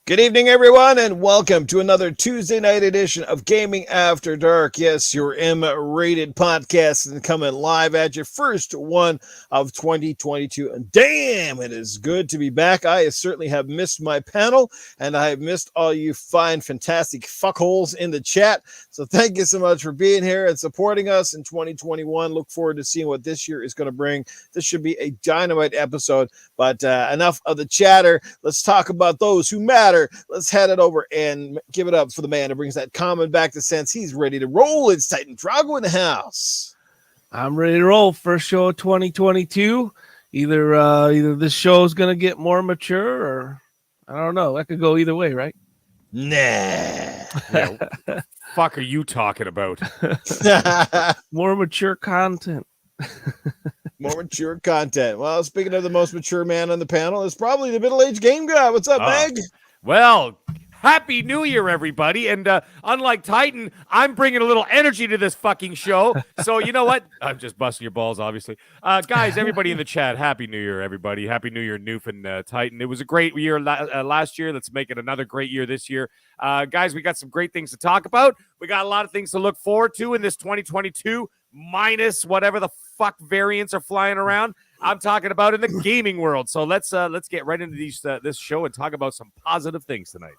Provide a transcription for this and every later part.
Good evening, everyone, and welcome to another Tuesday night edition of Gaming After Dark. Yes, your M-rated podcast and coming live at your first one of 2022. And damn, it is good to be back. I certainly have missed my panel, and I have missed all you fine, fantastic fuckholes in the chat. So thank you so much for being here and supporting us in 2021. Look forward to seeing what this year is going to bring. This should be a dynamite episode, but enough of the chatter. Let's talk about those who matter. Let's head it over and give it up for the man who brings that comment back to sense. He's ready to roll. It's Titan Drago in the house. I'm ready to roll. First show of 2022. Either this show is going to get more mature, or I don't know. That could go either way, right? Nah. Yeah, fuck are you talking about? More mature content. More mature content. Well, speaking of the most mature man on the panel, is probably the middle-aged game guy. What's up, Meg? Well, Happy New Year, everybody. And unlike Titan, I'm bringing a little energy to this fucking show. So you know what? I'm just busting your balls, obviously. Guys, everybody in the chat, Happy New Year, everybody. Happy New Year, Noof and Titan. It was a great year last year. Let's make it another great year this year. Guys, we got some great things to talk about. We got a lot of things to look forward to in this 2022, minus whatever the fuck variants are flying around. I'm talking about in the gaming world. So let's get right into this show and talk about some positive things tonight.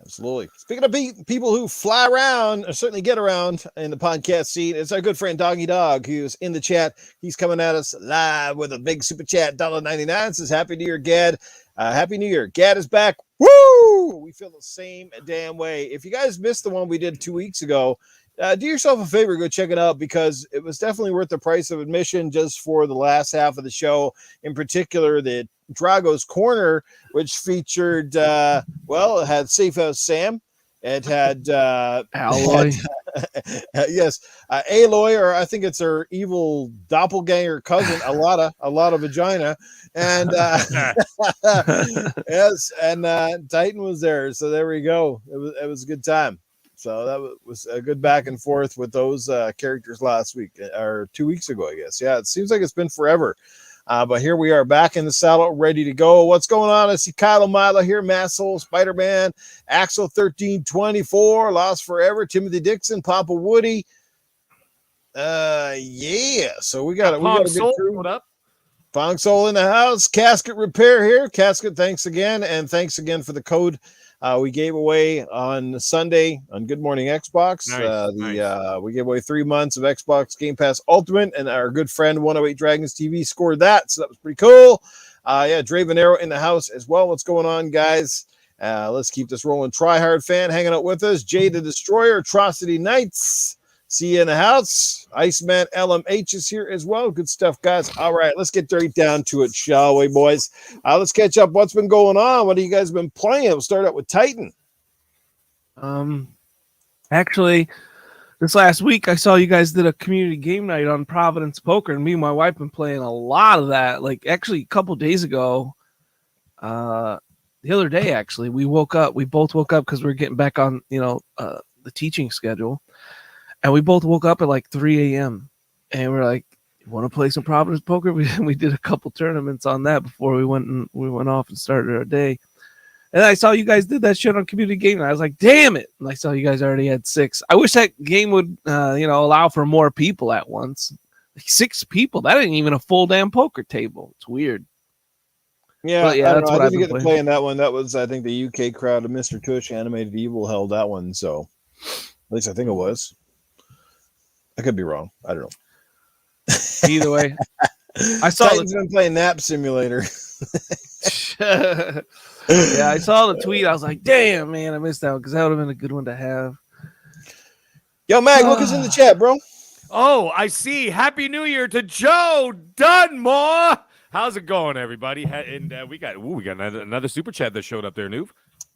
Absolutely. Speaking of people who fly around, or certainly get around in the podcast scene, it's our good friend Doggy Dog, who's in the chat. He's coming at us live with a big super chat, $1.99. Says, Happy New Year, Gad. Happy New Year. Gad is back. Woo! We feel the same damn way. If you guys missed the one we did 2 weeks ago, do yourself a favor, go check it out, because it was definitely worth the price of admission just for the last half of the show. In particular, the Drago's Corner, which featured, it had Safe House Sam. It had Alloy. Yes, Aloy, or I think it's her evil doppelganger cousin, a lot of vagina, and yes, and Titan was there. So there we go. It was a good time. So that was a good back and forth with those characters last week, or 2 weeks ago, I guess. Yeah, it seems like it's been forever. But here we are back in the saddle, ready to go. What's going on? I see Kylo Milo here, Massol, Spider-Man, Axel 1324, Lost Forever, Timothy Dixon, Papa Woody. Yeah. So we got a good crew. What up? Fong Soul in the house. Casket Repair here. Casket, thanks again. And thanks again for the code we gave away on Sunday on Good Morning Xbox. Nice. We gave away 3 months of Xbox Game Pass Ultimate, and our good friend 108 Dragons TV scored that, so that was pretty cool. Draven Arrow in the house as well. What's going on, guys? Let's keep this rolling. Tryhard Fan hanging out with us. Jay the Destroyer, Atrocity Knights. See you in the house. Iceman LMH is here as well. Good stuff, guys. All right, let's get right down to it, shall we, boys? Let's catch up. What's been going on? What have you guys been playing? We'll start out with Titan. Actually, this last week I saw you guys did a community game night on Providence Poker, and me and my wife been playing a lot of that. Like, actually, a couple days ago, the other day, actually, we both woke up because we were getting back on, the teaching schedule. And we both woke up at like 3 a.m. and we're like, "You want to play some Providence Poker?" We did a couple tournaments on that before we went off and started our day. And I saw you guys did that shit on community game, and I was like, "Damn it!" And I saw you guys already had 6. I wish that game would, allow for more people at once. Like 6 people. That ain't even a full damn poker table. It's weird. Yeah, that's what I I've didn't been get to play in that one. That was, I think, the UK crowd of Mr. Tush Animated Evil held that one. So at least I think it was. I could be wrong. I don't know. Either way, I saw Titan's been playing Nap Simulator. Yeah, I saw the tweet. I was like, "Damn, man, I missed out," because that would have been a good one to have. Yo, Mag, look us in the chat, bro. Oh, I see. Happy New Year to Joe Dunmore. How's it going, everybody? And we got another super chat that showed up there, Noob.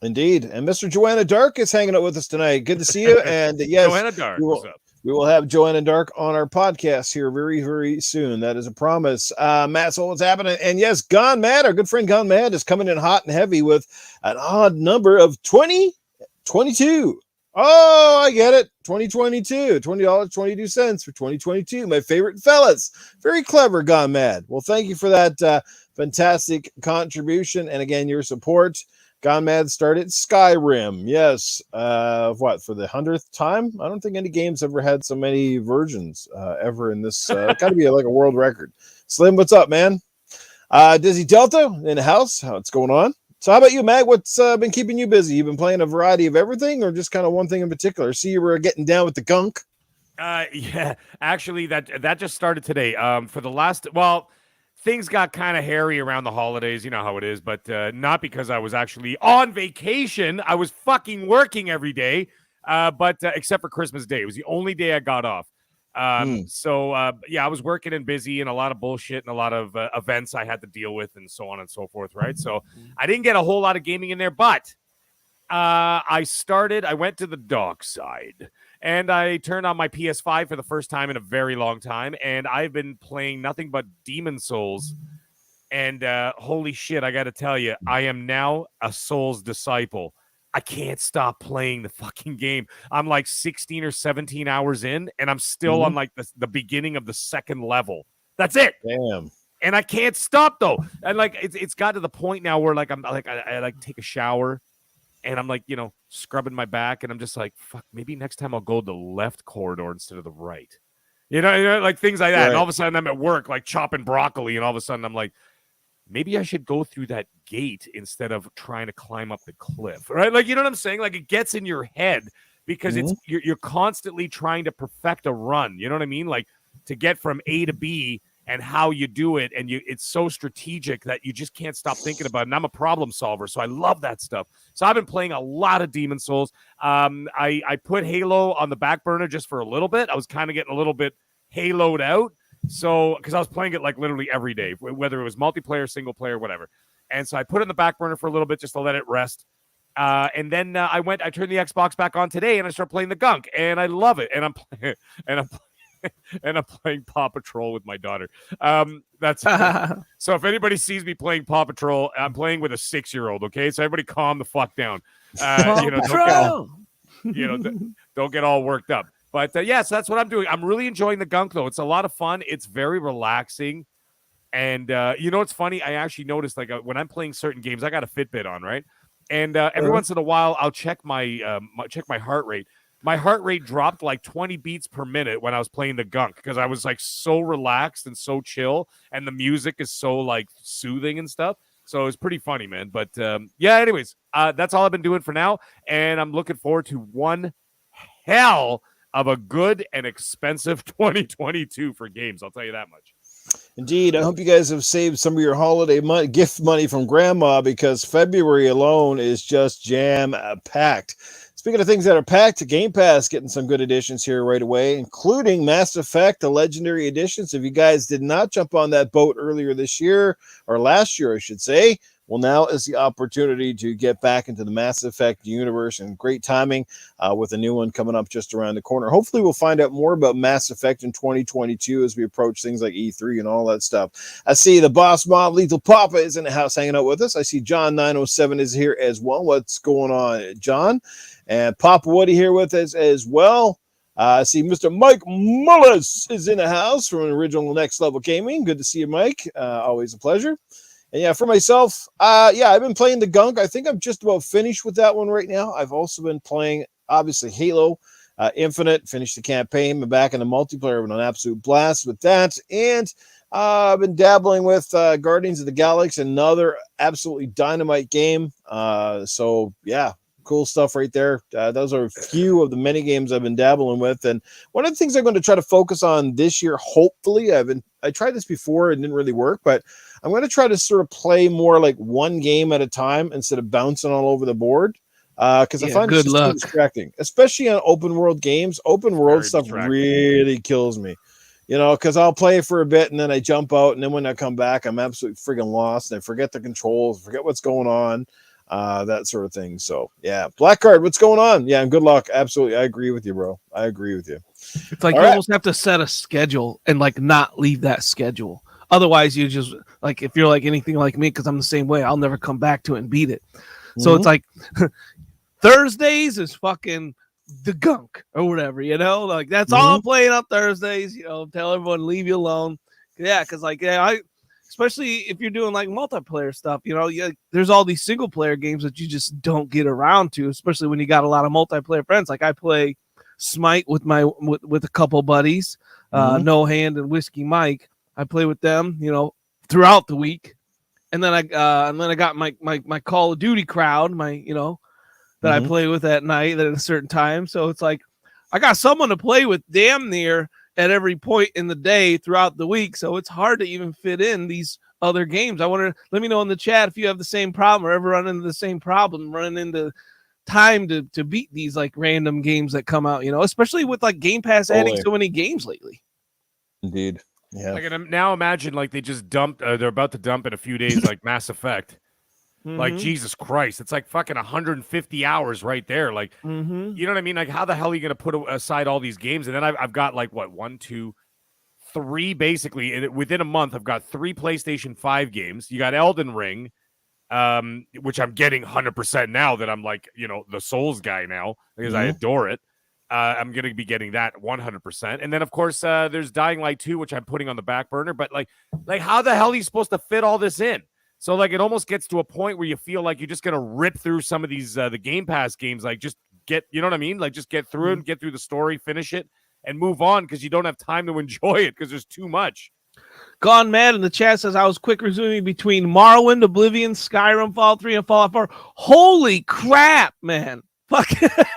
Indeed. And Mr. Joanna Dark is hanging out with us tonight. Good to see you. And yes, Joanna Dark, what's up? We will have Joanna Dark on our podcast here very, very soon. That is a promise. Matt, so what's happening? And yes, Gone Mad, our good friend Gone Mad, is coming in hot and heavy with an odd number of 2022. Oh, I get it. 2022. $20.22 for 2022. My favorite fellas. Very clever, Gone Mad. Well, thank you for that fantastic contribution. And again, your support. Gone Mad started Skyrim. Yes. What, for the 100th time? I don't think any game's ever had so many versions ever in this. Got to be like a world record. Slim, what's up, man? Dizzy Delta in the house. What's going on? So how about you, Matt? What's been keeping you busy? You've been playing a variety of everything or just kind of one thing in particular? See, you were getting down with the gunk. Yeah, actually, that just started today. For the last, things got kind of hairy around the holidays. You know how it is, but not because I was actually on vacation. I was fucking working every day, but except for Christmas Day. It was the only day I got off. So I was working and busy and a lot of bullshit and a lot of events I had to deal with and so on and so forth, right? So I didn't get a whole lot of gaming in there, but I went to the dark side. And I turned on my PS5 for the first time in a very long time, and I've been playing nothing but Demon Souls. And holy shit, I got to tell you, I am now a Souls disciple. I can't stop playing the fucking game. I'm like 16 or 17 hours in, and I'm still on like the beginning of the second level. That's it. Damn. And I can't stop though. And like it's got to the point now where like I like take a shower. And I'm like, scrubbing my back, and I'm just like, fuck, maybe next time I'll go the left corridor instead of the right. You know, like things like that. Right. And all of a sudden I'm at work, like chopping broccoli, and all of a sudden I'm like, maybe I should go through that gate instead of trying to climb up the cliff, right? Like, you know what I'm saying? Like, it gets in your head because you're constantly trying to perfect a run. You know what I mean? Like, to get from A to B. And how you do it, and it's so strategic that you just can't stop thinking about it. And I'm a problem solver, so I love that stuff. So I've been playing a lot of Demon Souls. I put Halo on the back burner just for a little bit. I was kind of getting a little bit Halo'd out, so because I was playing it like literally every day, whether it was multiplayer, single player, whatever. And so I put it in the back burner for a little bit just to let it rest. And then I turned the Xbox back on today, and I started playing the gunk, and I love it. And I'm playing, and I'm playing Paw Patrol with my daughter. That's so if anybody sees me playing Paw Patrol, I'm playing with a 6-year-old. Okay, so everybody calm the fuck down. Don't get all worked up. But so that's what I'm doing. I'm really enjoying the gunk though. It's a lot of fun. It's very relaxing. And it's funny. I actually noticed like when I'm playing certain games, I got a Fitbit on, right? And every once in a while, I'll check my heart rate. My heart rate dropped like 20 beats per minute when I was playing the gunk because I was like so relaxed and so chill, and the music is so like soothing and stuff. So it's pretty funny, man. But anyways, that's all I've been doing for now, and I'm looking forward to one hell of a good and expensive 2022 for games. I'll tell you that much. Indeed. I hope you guys have saved some of your holiday gift money from grandma because February alone is just jam-packed. Speaking of things that are packed, Game Pass getting some good additions here right away, including Mass Effect, the Legendary Editions. If you guys did not jump on that boat earlier this year, or last year, I should say, well, now is the opportunity to get back into the Mass Effect universe, and great timing with a new one coming up just around the corner. Hopefully, we'll find out more about Mass Effect in 2022 as we approach things like E3 and all that stuff. I see the boss mob, Lethal Papa, is in the house hanging out with us. I see John 907 is here as well. What's going on, John? And Papa Woody here with us as well. I see Mr. Mike Mullis is in the house from Original Next Level Gaming. Good to see you, Mike. Always a pleasure. And for myself, I've been playing the gunk. I think I'm just about finished with that one right now. I've also been playing, obviously, Halo Infinite, finished the campaign. I'm back in the multiplayer with an absolute blast with that. And I've been dabbling with Guardians of the Galaxy, another absolutely dynamite game. Cool stuff right there. Those are a few of the many games I've been dabbling with. And one of the things I'm going to try to focus on this year, hopefully, I tried this before and didn't really work, but I'm going to try to sort of play more like one game at a time instead of bouncing all over the board. Because I find it's just too distracting, especially on open world games. Open world stuff really kills me. Because I'll play for a bit and then I jump out, and then when I come back, I'm absolutely friggin' lost and I forget the controls, forget what's going on. That sort of thing. So Blackcard, what's going on? Yeah, and good luck. Absolutely, I agree with you, bro. I agree with you. It's like almost have to set a schedule and like not leave that schedule. Otherwise, you just like if you're like anything like me, because I'm the same way, I'll never come back to it and beat it. So it's like Thursdays is fucking the gunk or whatever, like that's all I'm playing on Thursdays. Tell everyone leave you alone. Because especially if you're doing like multiplayer stuff. There's all these single player games that you just don't get around to, especially when you got a lot of multiplayer friends. Like I play Smite with with a couple buddies, No Hand and Whiskey Mike. I play with them, throughout the week, and then I got my Call of Duty crowd, that I play with at night at a certain time. So it's like I got someone to play with damn near at every point in the day throughout the week. So it's hard to even fit in these other games. Let me know in the chat if you have the same problem or ever run into the same problem, running into time to beat these like random games that come out, especially with like Game Pass adding so many games lately. Indeed. Yeah. Like, now imagine like they just dumped, they're about to dump in a few days, like Mass Effect. Like, Jesus Christ, it's like fucking 150 hours right there. Like, you know what I mean? Like, how the hell are you going to put aside all these games? And then I've got like, what, 1, 2, 3, basically. Within a month, I've got 3 PlayStation 5 games. You got Elden Ring, which I'm getting 100% now that I'm like, the Souls guy now because I adore it. I'm going to be getting that 100%. And then, of course, there's Dying Light 2, which I'm putting on the back burner. But like how the hell are you supposed to fit all this in? So, like, it almost gets to a point where you feel like you're just going to rip through some of these, the Game Pass games, like, just get, you know what I mean? Like, just get through it, get through the story, finish it, and move on because you don't have time to enjoy it because there's too much. Gone Mad in the chat says, I was quick resuming between Morrowind, Oblivion, Skyrim, Fallout 3, and Fallout 4. Holy crap, man. Fuck.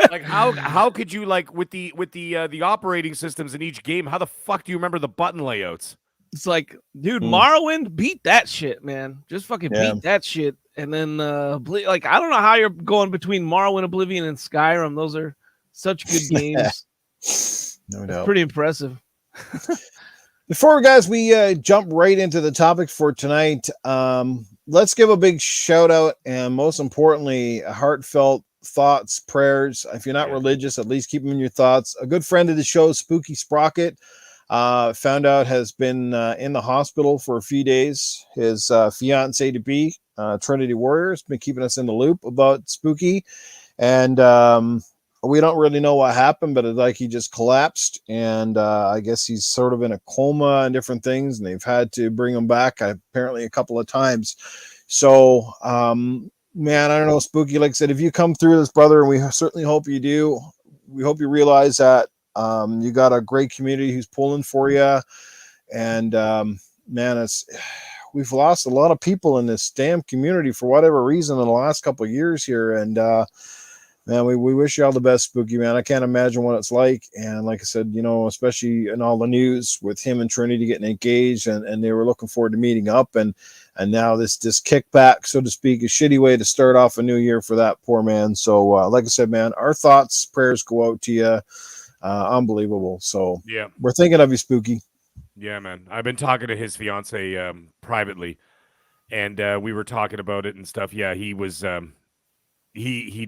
Like, how could you, like, with the operating systems in each game, how the fuck do you remember the button layouts? It's like, dude, Morrowind, beat that shit, man. Just fucking beat that shit. And then, like, I don't know how you're going between Morrowind, Oblivion, and Skyrim. Those are such good games. No doubt. It's pretty impressive. Before, guys, we jump right into the topic for tonight, let's give a big shout out and, most importantly, heartfelt thoughts, prayers. If you're not religious, at least keep them in your thoughts. A good friend of the show, Spooky Sprocket, found out has been in the hospital for a few days. His fiance to be, Trinity Warrior, has been keeping us in the loop about Spooky, and we don't really know what happened, but it's like he just collapsed, and I guess he's sort of in a coma and different things, and they've had to bring him back apparently a couple of times. So, man, I don't know, Spooky. Like I said, if you come through this, brother, and we certainly hope you do, we hope you realize that you got a great community who's pulling for you, and man, we've lost a lot of people in this damn community for whatever reason in the last couple of years here, and man, we wish you all the best, Spooky, man. I can't imagine what it's like, and like I said, especially in all the news with him and Trinity getting engaged, and they were looking forward to meeting up, and now this kickback, so to speak, a shitty way to start off a new year for that poor man. So like I said, man, our thoughts, prayers go out to you. Unbelievable. So yeah, we're thinking of you, Spooky. Yeah, man. I've been talking to his fiance privately, and we were talking about it and stuff. Yeah, he was he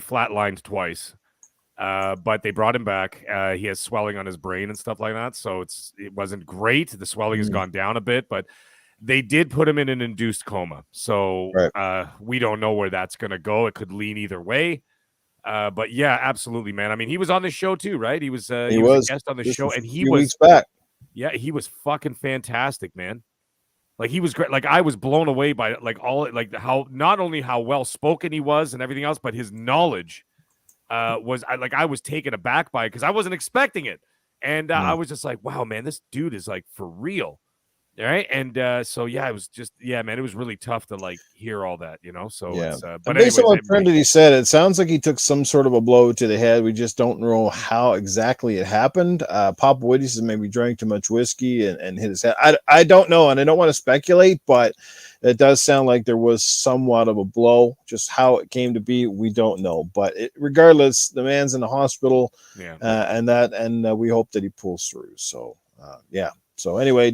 flatlined twice, but they brought him back. He has swelling on his brain and stuff like that, so it wasn't great. The swelling has gone down a bit, but they did put him in an induced coma. So we don't know where that's going to go. It could lean either way. But yeah, absolutely, man. I mean, he was on the show too, right? He was a guest on the show, and he was weeks back. Yeah, he was fucking fantastic, man. Like, he was great. Like, I was blown away by how not only how well spoken he was and everything else, but his knowledge I was taken aback by it because I wasn't expecting it, and I was just like, wow, man, this dude is like for real. All right. And so, yeah, it was just, man, it was really tough to like hear all that, So, yeah. But based on what Trinity said, it sounds like he took some sort of a blow to the head. We just don't know how exactly it happened. Papa Woody says maybe drank too much whiskey and hit his head. I don't know. And I don't want to speculate, but it does sound like there was somewhat of a blow. Just how it came to be, we don't know. But regardless, the man's in the hospital, and we hope that he pulls through. So, yeah. So anyway,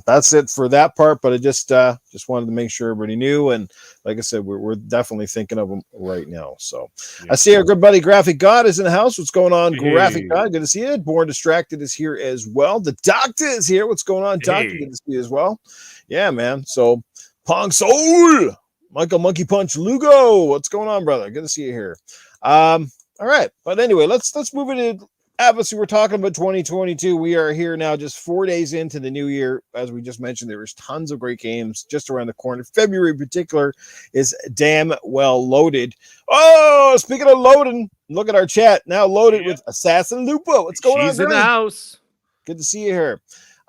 that's it for that part. But I just wanted to make sure everybody knew. And like I said, we're definitely thinking of him right now. So I see our good buddy Graphic God is in the house. What's going on, Graphic God? Good to see you. Born Distracted is here as well. The Doctor is here. What's going on, Doctor? Good to see you as well. Yeah, man. So Pong Soul, Michael Monkey Punch Lugo. What's going on, brother? Good to see you here. All right. But anyway, let's move into obviously, we're talking about 2022. We are here now, just 4 days into the new year. As we just mentioned, there is tons of great games just around the corner. February in particular is damn well loaded. Oh, speaking of loading, look at our chat now loaded with Assassin Lupo. What's going on? She's in the house. Good to see you here.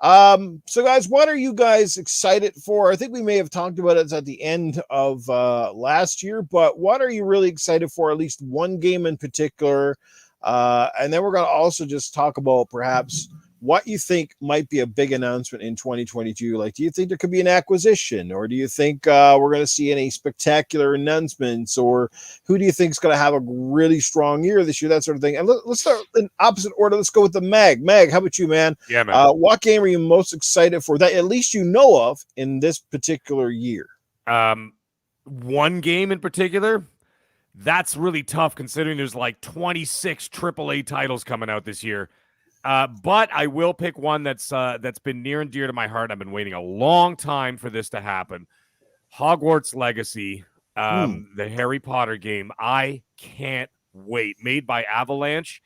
So guys, what are you guys excited for? I think we may have talked about it at the end of last year, but what are you really excited for? At least one game in particular. And then we're going to also just talk about perhaps what you think might be a big announcement in 2022. Like, do you think there could be an acquisition, or do you think we're going to see any spectacular announcements, or who do you think is going to have a really strong year this year, that sort of thing? And let's start in opposite order. Let's go with the Mag. Mag, how about you, man? Yeah, man. What game are you most excited for that at least you know of in this particular year? One game in particular? That's really tough considering there's like 26 AAA titles coming out this year. But I will pick one that's been near and dear to my heart. I've been waiting a long time for this to happen. Hogwarts Legacy, the Harry Potter game. I can't wait. Made by Avalanche,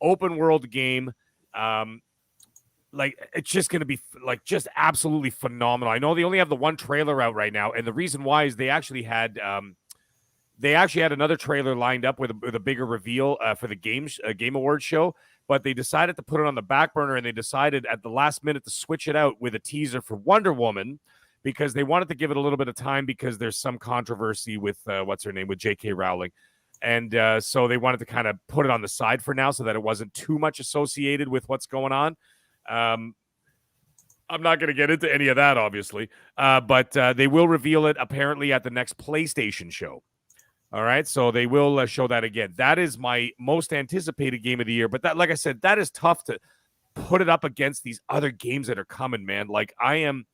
open world game. Like, it's just going to be like just absolutely phenomenal. I know they only have the one trailer out right now, and the reason why is they actually had another trailer lined up with a bigger reveal for the Game Awards show, but they decided to put it on the back burner, and they decided at the last minute to switch it out with a teaser for Wonder Woman because they wanted to give it a little bit of time because there's some controversy with with J.K. Rowling. And so they wanted to kind of put it on the side for now so that it wasn't too much associated with what's going on. I'm not going to get into any of that, obviously, but they will reveal it apparently at the next PlayStation show. All right, so they will show that again. That is my most anticipated game of the year. But that, like I said, that is tough to put it up against these other games that are coming, man. Like, I am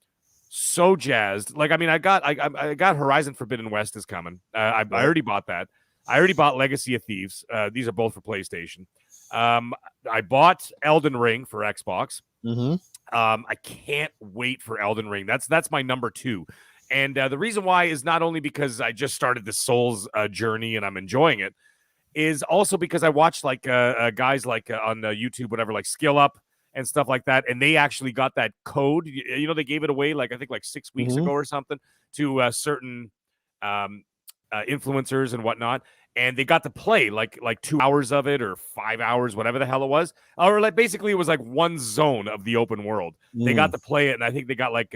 so jazzed. Like, I mean, I got Horizon Forbidden West is coming. I already bought that. I already bought Legacy of Thieves. These are both for PlayStation. I bought Elden Ring for Xbox. Mm-hmm. I can't wait for Elden Ring. That's my number 2. And the reason why is not only because I just started the Souls journey and I'm enjoying it, is also because I watched like guys like on YouTube, whatever, like Skill Up and stuff like that. And they actually got that code. You know, they gave it away like I think like 6 weeks ago or something to certain influencers and whatnot. And they got to play like 2 hours of it or 5 hours, whatever the hell it was. Or like basically it was like one zone of the open world. They got to play it, and I think they got like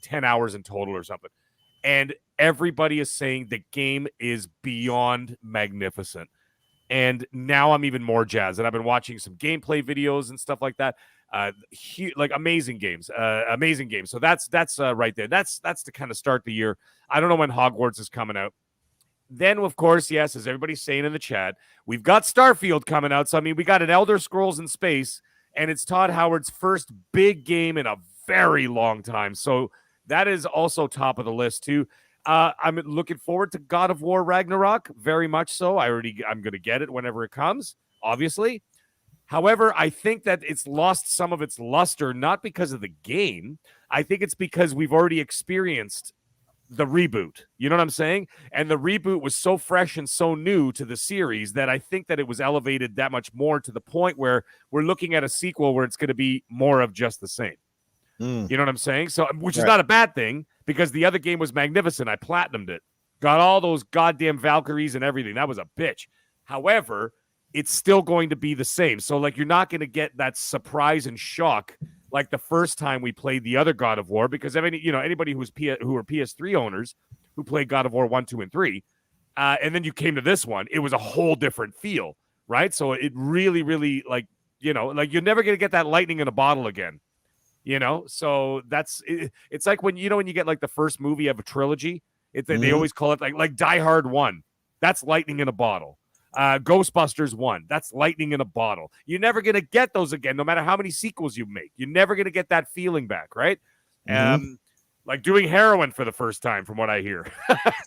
10 hours in total or something. And everybody is saying the game is beyond magnificent. And now I'm even more jazzed. And I've been watching some gameplay videos and stuff like that. Like amazing games. So that's right there. That's to kind of start the year. I don't know when Hogwarts is coming out. Then, of course, yes, as everybody's saying in the chat, we've got Starfield coming out. So, I mean, we got an Elder Scrolls in space, and it's Todd Howard's first big game in a very long time. So that is also top of the list, too. I'm looking forward to God of War Ragnarok, very much so. I'm going to get it whenever it comes, obviously. However, I think that it's lost some of its luster, not because of the game. I think it's because we've already experienced the reboot. You know what I'm saying? And the reboot was so fresh and so new to the series that I think that it was elevated that much more to the point where we're looking at a sequel where it's going to be more of just the same. You know what I'm saying? So, which is not a bad thing because the other game was magnificent. I platinumed it. Got all those goddamn Valkyries and everything. That was a bitch. However, it's still going to be the same. So, like, you're not going to get that surprise and shock like the first time we played the other God of War, because anybody who were PS3 owners who played God of War 1, 2, and 3, and then you came to this one, it was a whole different feel, right? So it really, really, like, you're never going to get that lightning in a bottle again, So it's like when you get like the first movie of a trilogy, they always call it like Die Hard 1. That's lightning in a bottle. Ghostbusters 1. That's lightning in a bottle. You're never going to get those again, no matter how many sequels you make. You're never going to get that feeling back, right? Like doing heroin for the first time, from what I hear.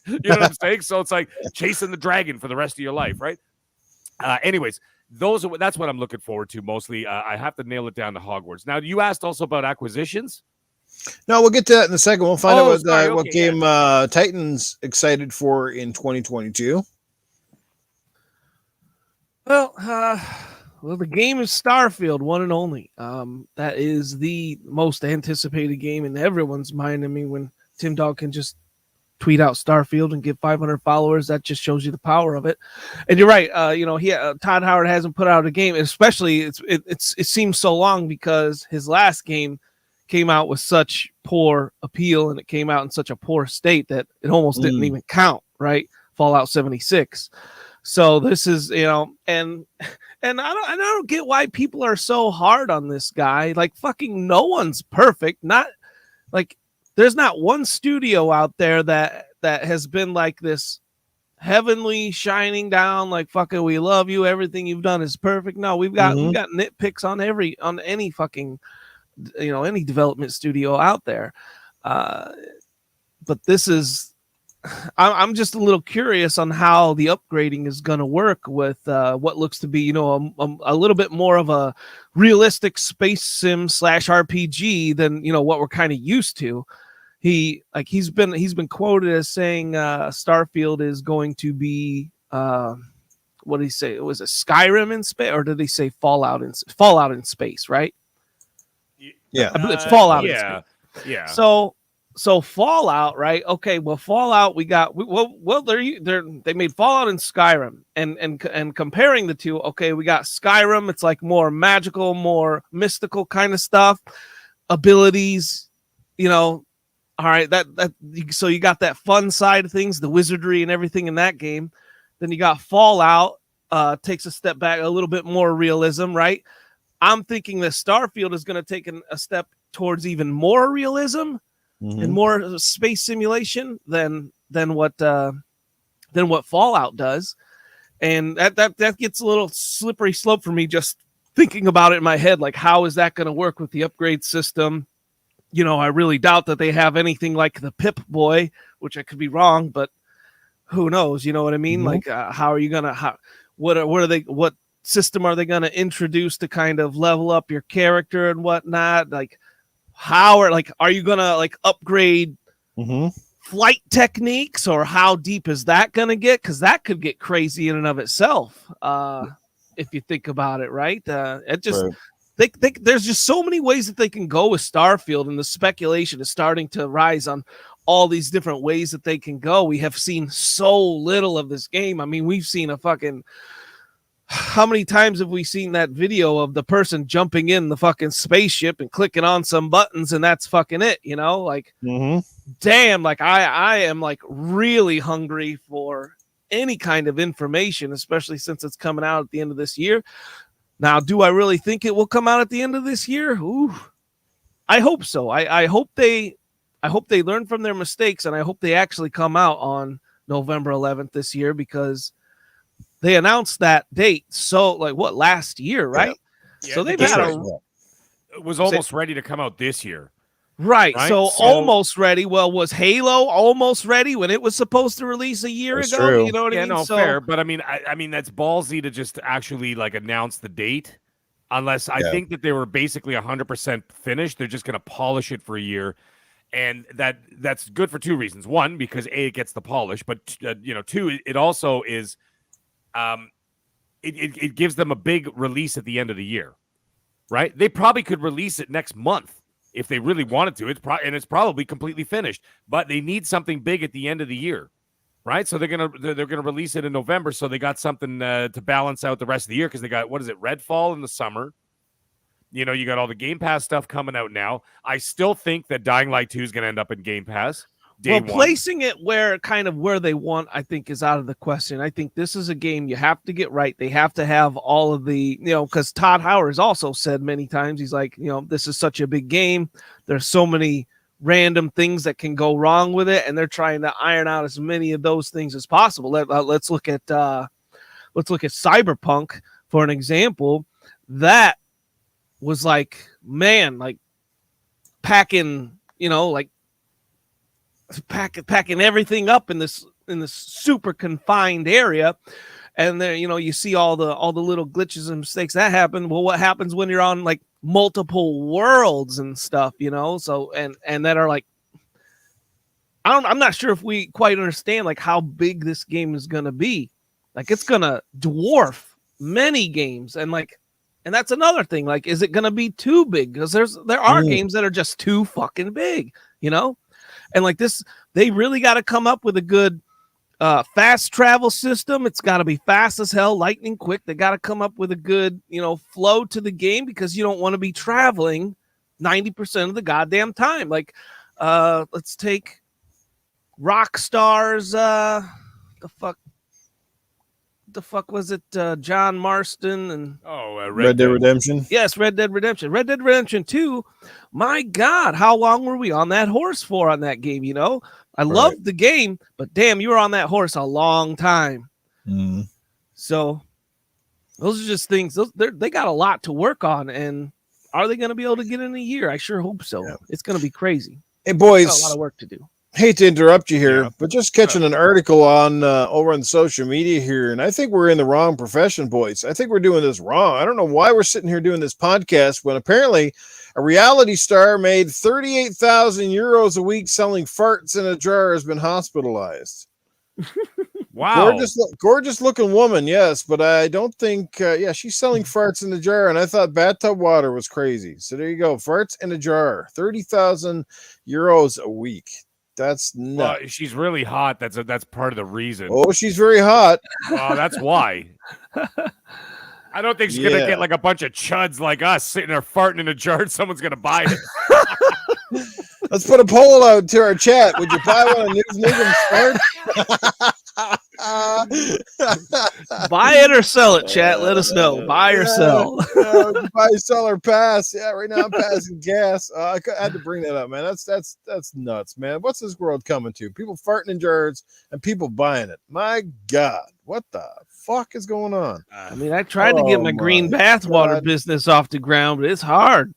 You know what I'm saying? So it's like chasing the dragon for the rest of your life, right? Anyways, that's what I'm looking forward to mostly. I have to nail it down to Hogwarts. Now, you asked also about acquisitions. No, we'll get to that in a second. We'll find out what game Titan's excited for in 2022. Well, Well, the game is Starfield, one and only. That is the most anticipated game in everyone's mind. I mean, when Tim Dog can just tweet out Starfield and get 500 followers, that just shows you the power of it. And you're right. Todd Howard hasn't put out a game, especially it seems so long because his last game came out with such poor appeal and it came out in such a poor state that it almost didn't even count, right? Fallout 76. So this is, and I don't get why people are so hard on this guy. Like, fucking no one's perfect. Not like there's not one studio out there that has been like this heavenly shining down, like, fucking, we love you, everything you've done is perfect. No, we've got nitpicks on any fucking, any development studio out there. But this is, I'm just a little curious on how the upgrading is going to work with what looks to be, a little bit more of a realistic space sim / RPG than, what we're kind of used to. He's been quoted as saying Starfield is going to be what did he say? Was it Skyrim in space, or did he say Fallout in space? Right? Yeah, it's Fallout. Yeah, in space. yeah. So Fallout, right? Okay, well, Fallout, they made Fallout and Skyrim, and comparing the two, okay, we got Skyrim. It's like more magical, more mystical kind of stuff, abilities, all right. So you got that fun side of things, the wizardry and everything in that game. Then you got Fallout, takes a step back, a little bit more realism, right? I'm thinking that Starfield is going to take a step towards even more realism. And more space simulation than what Fallout does, and that gets a little slippery slope for me just thinking about it in my head. Like, how is that going to work with the upgrade system? I really doubt that they have anything like the Pip Boy, which I could be wrong, but who knows? You know what I mean? Like, how are you gonna what system are they gonna introduce to kind of level up your character and whatnot? Like, are you gonna upgrade flight techniques, or how deep is that gonna get? Because that could get crazy in and of itself, if you think about it, right? It just there's just so many ways that they can go with Starfield, and the speculation is starting to rise on all these different ways that they can go. We have seen so little of this game. I mean, we've seen how many times have we seen that video of the person jumping in the fucking spaceship and clicking on some buttons, and that's fucking it, damn, like I am like really hungry for any kind of information, especially since it's coming out at the end of this year. Now, do I really think it will come out at the end of this year? Ooh, I hope so. I hope they learn from their mistakes, and I hope they actually come out on November 11th this year, because they announced that date last year, right? Yeah, so they've had it was almost ready to come out this year. Right. So almost ready. Well, was Halo almost ready when it was supposed to release a year ago? True. You know what I mean? No, fair. But I mean that's ballsy to just actually announce the date, unless I think that they were basically 100% finished. They're just going to polish it for a year. And that's good for two reasons. One, because A, it gets the polish, but two, it also is it gives them a big release at the end of the year, right? They probably could release it next month if they really wanted to. It's probably completely finished, but they need something big at the end of the year, right? So they're gonna release it in November, so they got something to balance out the rest of the year, because they got, Redfall in the summer. You got all the Game Pass stuff coming out now. I still think that Dying Light 2 is going to end up in Game Pass. Placing it where they want, I think, is out of the question. I think this is a game you have to get right. They have to have all of the, because Todd Howard has also said many times, he's like, this is such a big game. There's so many random things that can go wrong with it, and they're trying to iron out as many of those things as possible. Let's look at Cyberpunk for an example. That was packing everything up in this super confined area, and then you see all the little glitches and mistakes that happen. Well, what happens when you're on multiple worlds and stuff, so and that are I'm not sure if we quite understand how big this game is gonna be. It's gonna dwarf many games, and And that's another thing. Like, is it going to be too big? Because there are games that are just too fucking big, you know? And like this, they really got to come up with a good fast travel system. It's got to be fast as hell, lightning quick. They got to come up with a good, flow to the game, because you don't want to be traveling 90% of the goddamn time. Like, let's take Rockstar's the fuck was it? John Marston and Red Dead Redemption. Yes, Red Dead Redemption. Red Dead Redemption 2. My God, how long were we on that horse for on that game? I loved the game, but damn, you were on that horse a long time. So those are just things. They got a lot to work on, and are they going to be able to get in a year? I sure hope so. Yeah. It's going to be crazy. Hey, boys, got a lot of work to do. Hate to interrupt you here, but just catching an article on over on social media here, and I think we're in the wrong profession, boys. I think we're doing this wrong. I don't know why we're sitting here doing this podcast when apparently a reality star made 38,000 euros a week selling farts in a jar has been hospitalized. Wow. Gorgeous looking woman, yes, but I don't think, she's selling farts in a jar, and I thought bathtub water was crazy. So there you go, farts in a jar, 30,000 euros a week. That's nuts. Well, she's really hot. That's part of the reason. Oh, she's very hot. Well, that's why. I don't think she's gonna get like a bunch of chuds like us sitting there farting in a jar and someone's gonna buy it. Let's put a poll out to our chat. Would you buy one of Nugent's farts? Buy it or sell it, chat. Let us know. Buy or sell. Buy, sell, or pass. Yeah, right now I'm passing gas. I had to bring that up, man. That's nuts, man. What's this world coming to? People farting in jars and people buying it. My God, what the fuck is going on? I mean, I tried to get my green bathwater business off the ground, but it's hard.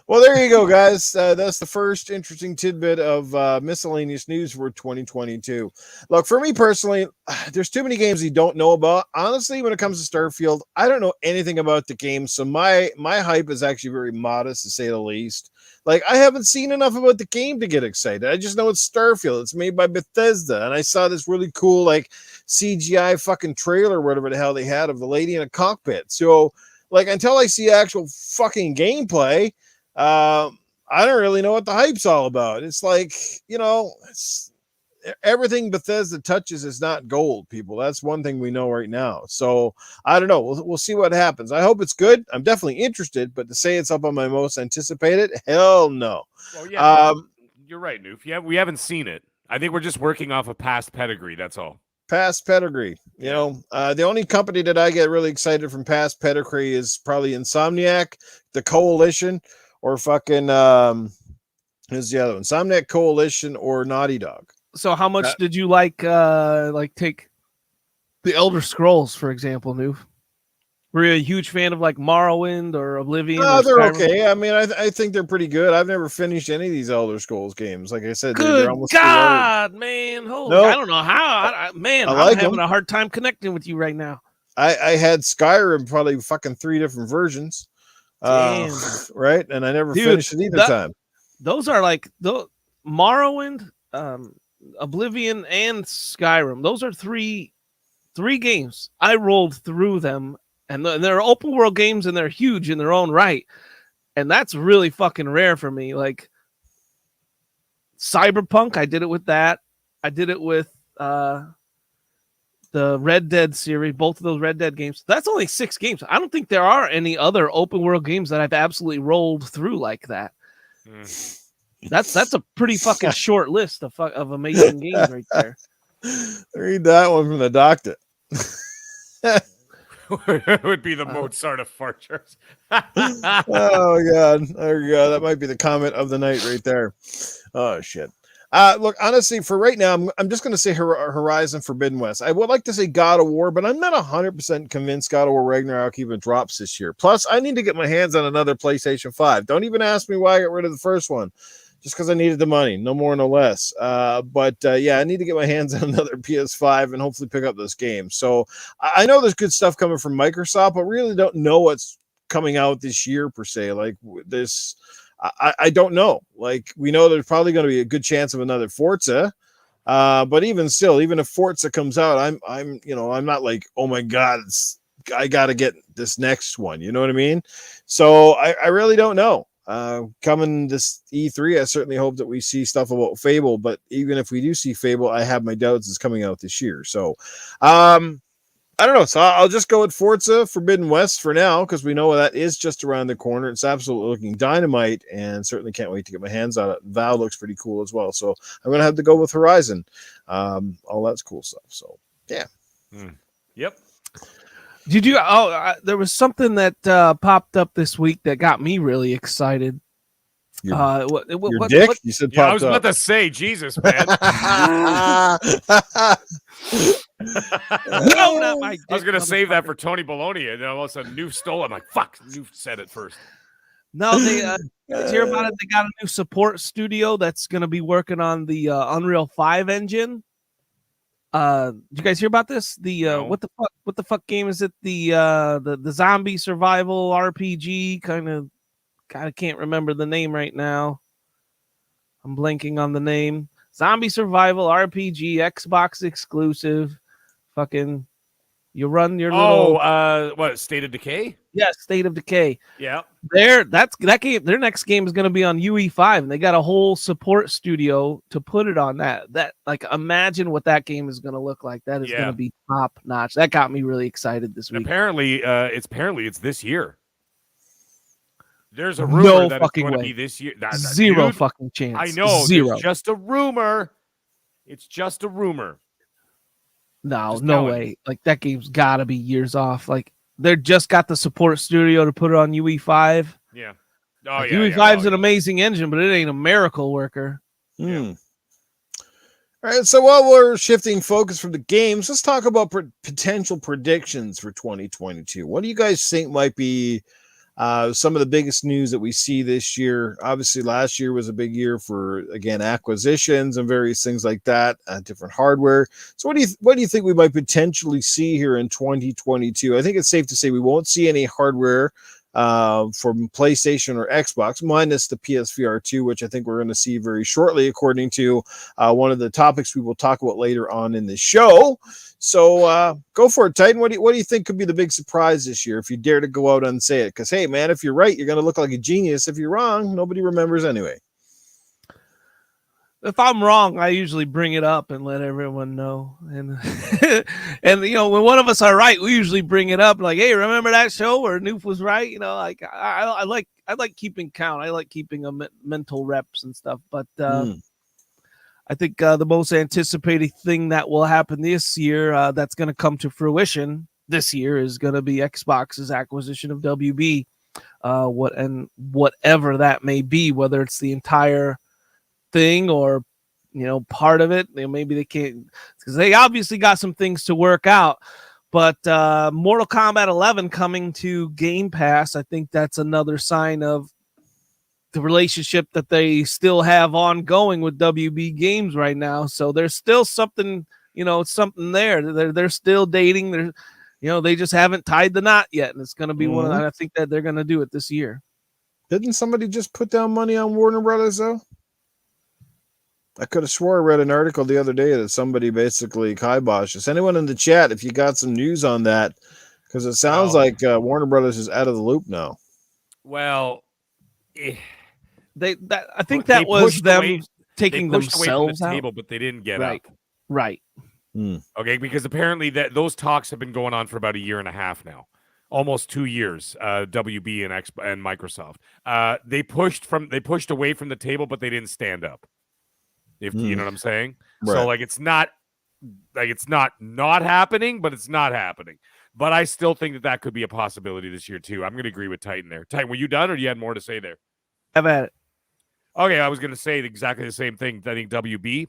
Well, there you go, guys. That's the first interesting tidbit of miscellaneous news for 2022. Look, for me personally, there's too many games you don't know about. Honestly, when it comes to Starfield, I don't know anything about the game, so my hype is actually very modest, to say the least. Like, I haven't seen enough about the game to get excited. I just know it's Starfield. It's made by Bethesda, and I saw this really cool, like, CGI fucking trailer, whatever the hell they had, of the lady in a cockpit. So, like, until I see actual fucking gameplay, I don't really know what the hype's all about. It's like, it's everything Bethesda touches is not gold, people. That's one thing we know right now. So I don't know. We'll see what happens. I hope it's good. I'm definitely interested, but to say it's up on my most anticipated, hell no. Well, yeah, you're right, Noof. We haven't seen it. I think we're just working off a past pedigree. That's all. Past pedigree. The only company that I get really excited from past pedigree is probably Insomniac, the Coalition, or fucking who's the other one? Insomniac, Coalition, or Naughty Dog. So how much did you like take the Elder Scrolls, for example, Noof? Were you a huge fan of like Morrowind or Oblivion? No, they're okay. I mean, I think they're pretty good. I've never finished any of these Elder Scrolls games. Like I said, they're almost God, man. Holy, I don't know how. I'm having a hard time connecting with you right now. I had Skyrim probably fucking 3 different versions. Right? And I never finished it either time. Those are like Morrowind, Oblivion, and Skyrim. Those are three games. I rolled through them, and they're open world games, and they're huge in their own right. And that's really fucking rare for me. Like Cyberpunk, I did it with that. I did it with the Red Dead series, both of those Red Dead games. That's only 6 games. I don't think there are any other open world games that I've absolutely rolled through like that. That's a pretty fucking short list of amazing games right there. Read that one from the doctor. It would be the Mozart of farters. Oh God. There you go. That might be the comment of the night right there. Oh shit. Look, honestly, for right now, I'm just going to say Horizon Forbidden West. I would like to say God of War, but I'm not 100% convinced God of War Ragnarok even drops this year. Plus, I need to get my hands on another PlayStation 5. Don't even ask me why I got rid of the first one. Just because I needed the money. No more, no less. But I need to get my hands on another PS5 and hopefully pick up this game. So I know there's good stuff coming from Microsoft, but really don't know what's coming out this year, per se. Like this... I don't know. Like, we know there's probably going to be a good chance of another Forza. But even still, even if Forza comes out, I'm not like, oh my god, I got to get this next one. You know what I mean? So I really don't know. Coming this E3, I certainly hope that we see stuff about Fable. But even if we do see Fable, I have my doubts it's coming out this year. So, I don't know. So I'll just go with Forza Forbidden West for now because we know that is just around the corner. It's absolutely looking dynamite, and certainly can't wait to get my hands on it. Val looks pretty cool as well. So I'm gonna have to go with Horizon. All that's cool stuff. So yeah. Yep. Did you? There was something that popped up this week that got me really excited. Your What, dick? You said Yeah, I popped was up. about to say, Jesus, man. No, not my dick, I was going to save that motherfucker. for Tony Bologna, and then all of a sudden, Noof stole it. I'm like, fuck, Noof said it first. No, they did you hear about it? They got a new support studio that's going to be working on the Unreal 5 engine. Did you guys hear about this? The No. what the fuck game is it? The zombie survival RPG kind of. I can't remember the name right now. I'm blanking on the name. Zombie survival RPG, Xbox exclusive. Fucking, you run your little. What, State of Decay? Yes, State of Decay. Yeah. That game. Their next game is going to be on UE5, and they got a whole support studio to put it on that. That, like, imagine what that game is going to look like. That is going to be top notch. That got me really excited this week. Apparently, it's this year. There's a rumor that it's going to be this year. Zero fucking chance. I know. Zero. It's just a rumor. It's just a rumor. No way. Like, that game's got to be years off. Like, they just got the support studio to put it on UE5. Yeah. UE5 is an amazing engine, but it ain't a miracle worker. All right, so while we're shifting focus from the games, let's talk about potential predictions for 2022. What do you guys think might be some of the biggest news that we see this year? Obviously, last year was a big year for, again, acquisitions and various things like that, different hardware. So what do you think we might potentially see here in 2022? I think it's safe to say we won't see any hardware from PlayStation or Xbox, minus the PSVR 2, which I think we're going to see very shortly, according to one of the topics we will talk about later on in the show. So go for it, Titan. What do you think could be the big surprise this year, if you dare to go out and say it? Because, hey, man, if you're right, you're going to look like a genius. If you're wrong, nobody remembers anyway. If I'm wrong, I usually bring it up and let everyone know. And and when one of us are right, we usually bring it up, like, hey, remember that show where Noof was right? Like, I like keeping count. I like keeping a mental reps and stuff. But I think the most anticipated thing that will happen this year, that's going to come to fruition this year, is going to be Xbox's acquisition of WB. Whatever that may be, whether it's the entire thing or part of it. Maybe they can't, because they obviously got some things to work out. But Mortal Kombat 11 coming to Game Pass, I think that's another sign of the relationship that they still have ongoing with WB Games right now. So there's still something, something there. They're still dating. They just haven't tied the knot yet, and it's going to be one of them. I think that they're going to do it this year. Didn't somebody just put down money on Warner Brothers though? I could have swore I read an article the other day that somebody basically kiboshed us. Anyone in the chat, if you got some news on that, because it sounds like Warner Brothers is out of the loop now. Well, I think that was them taking themselves away from the out. table, but they didn't get Right. up. Right. Okay, because apparently those talks have been going on for about a year and a half now, almost 2 years. WB and Microsoft. They pushed away from the table, but they didn't stand up. If you know what I'm saying. Right. So it's not happening, but it's not happening. But I still think that could be a possibility this year too. I'm going to agree with Titan there. Titan, were you done, or do you have more to say there? Have at it. Okay, I was going to say exactly the same thing. I think WB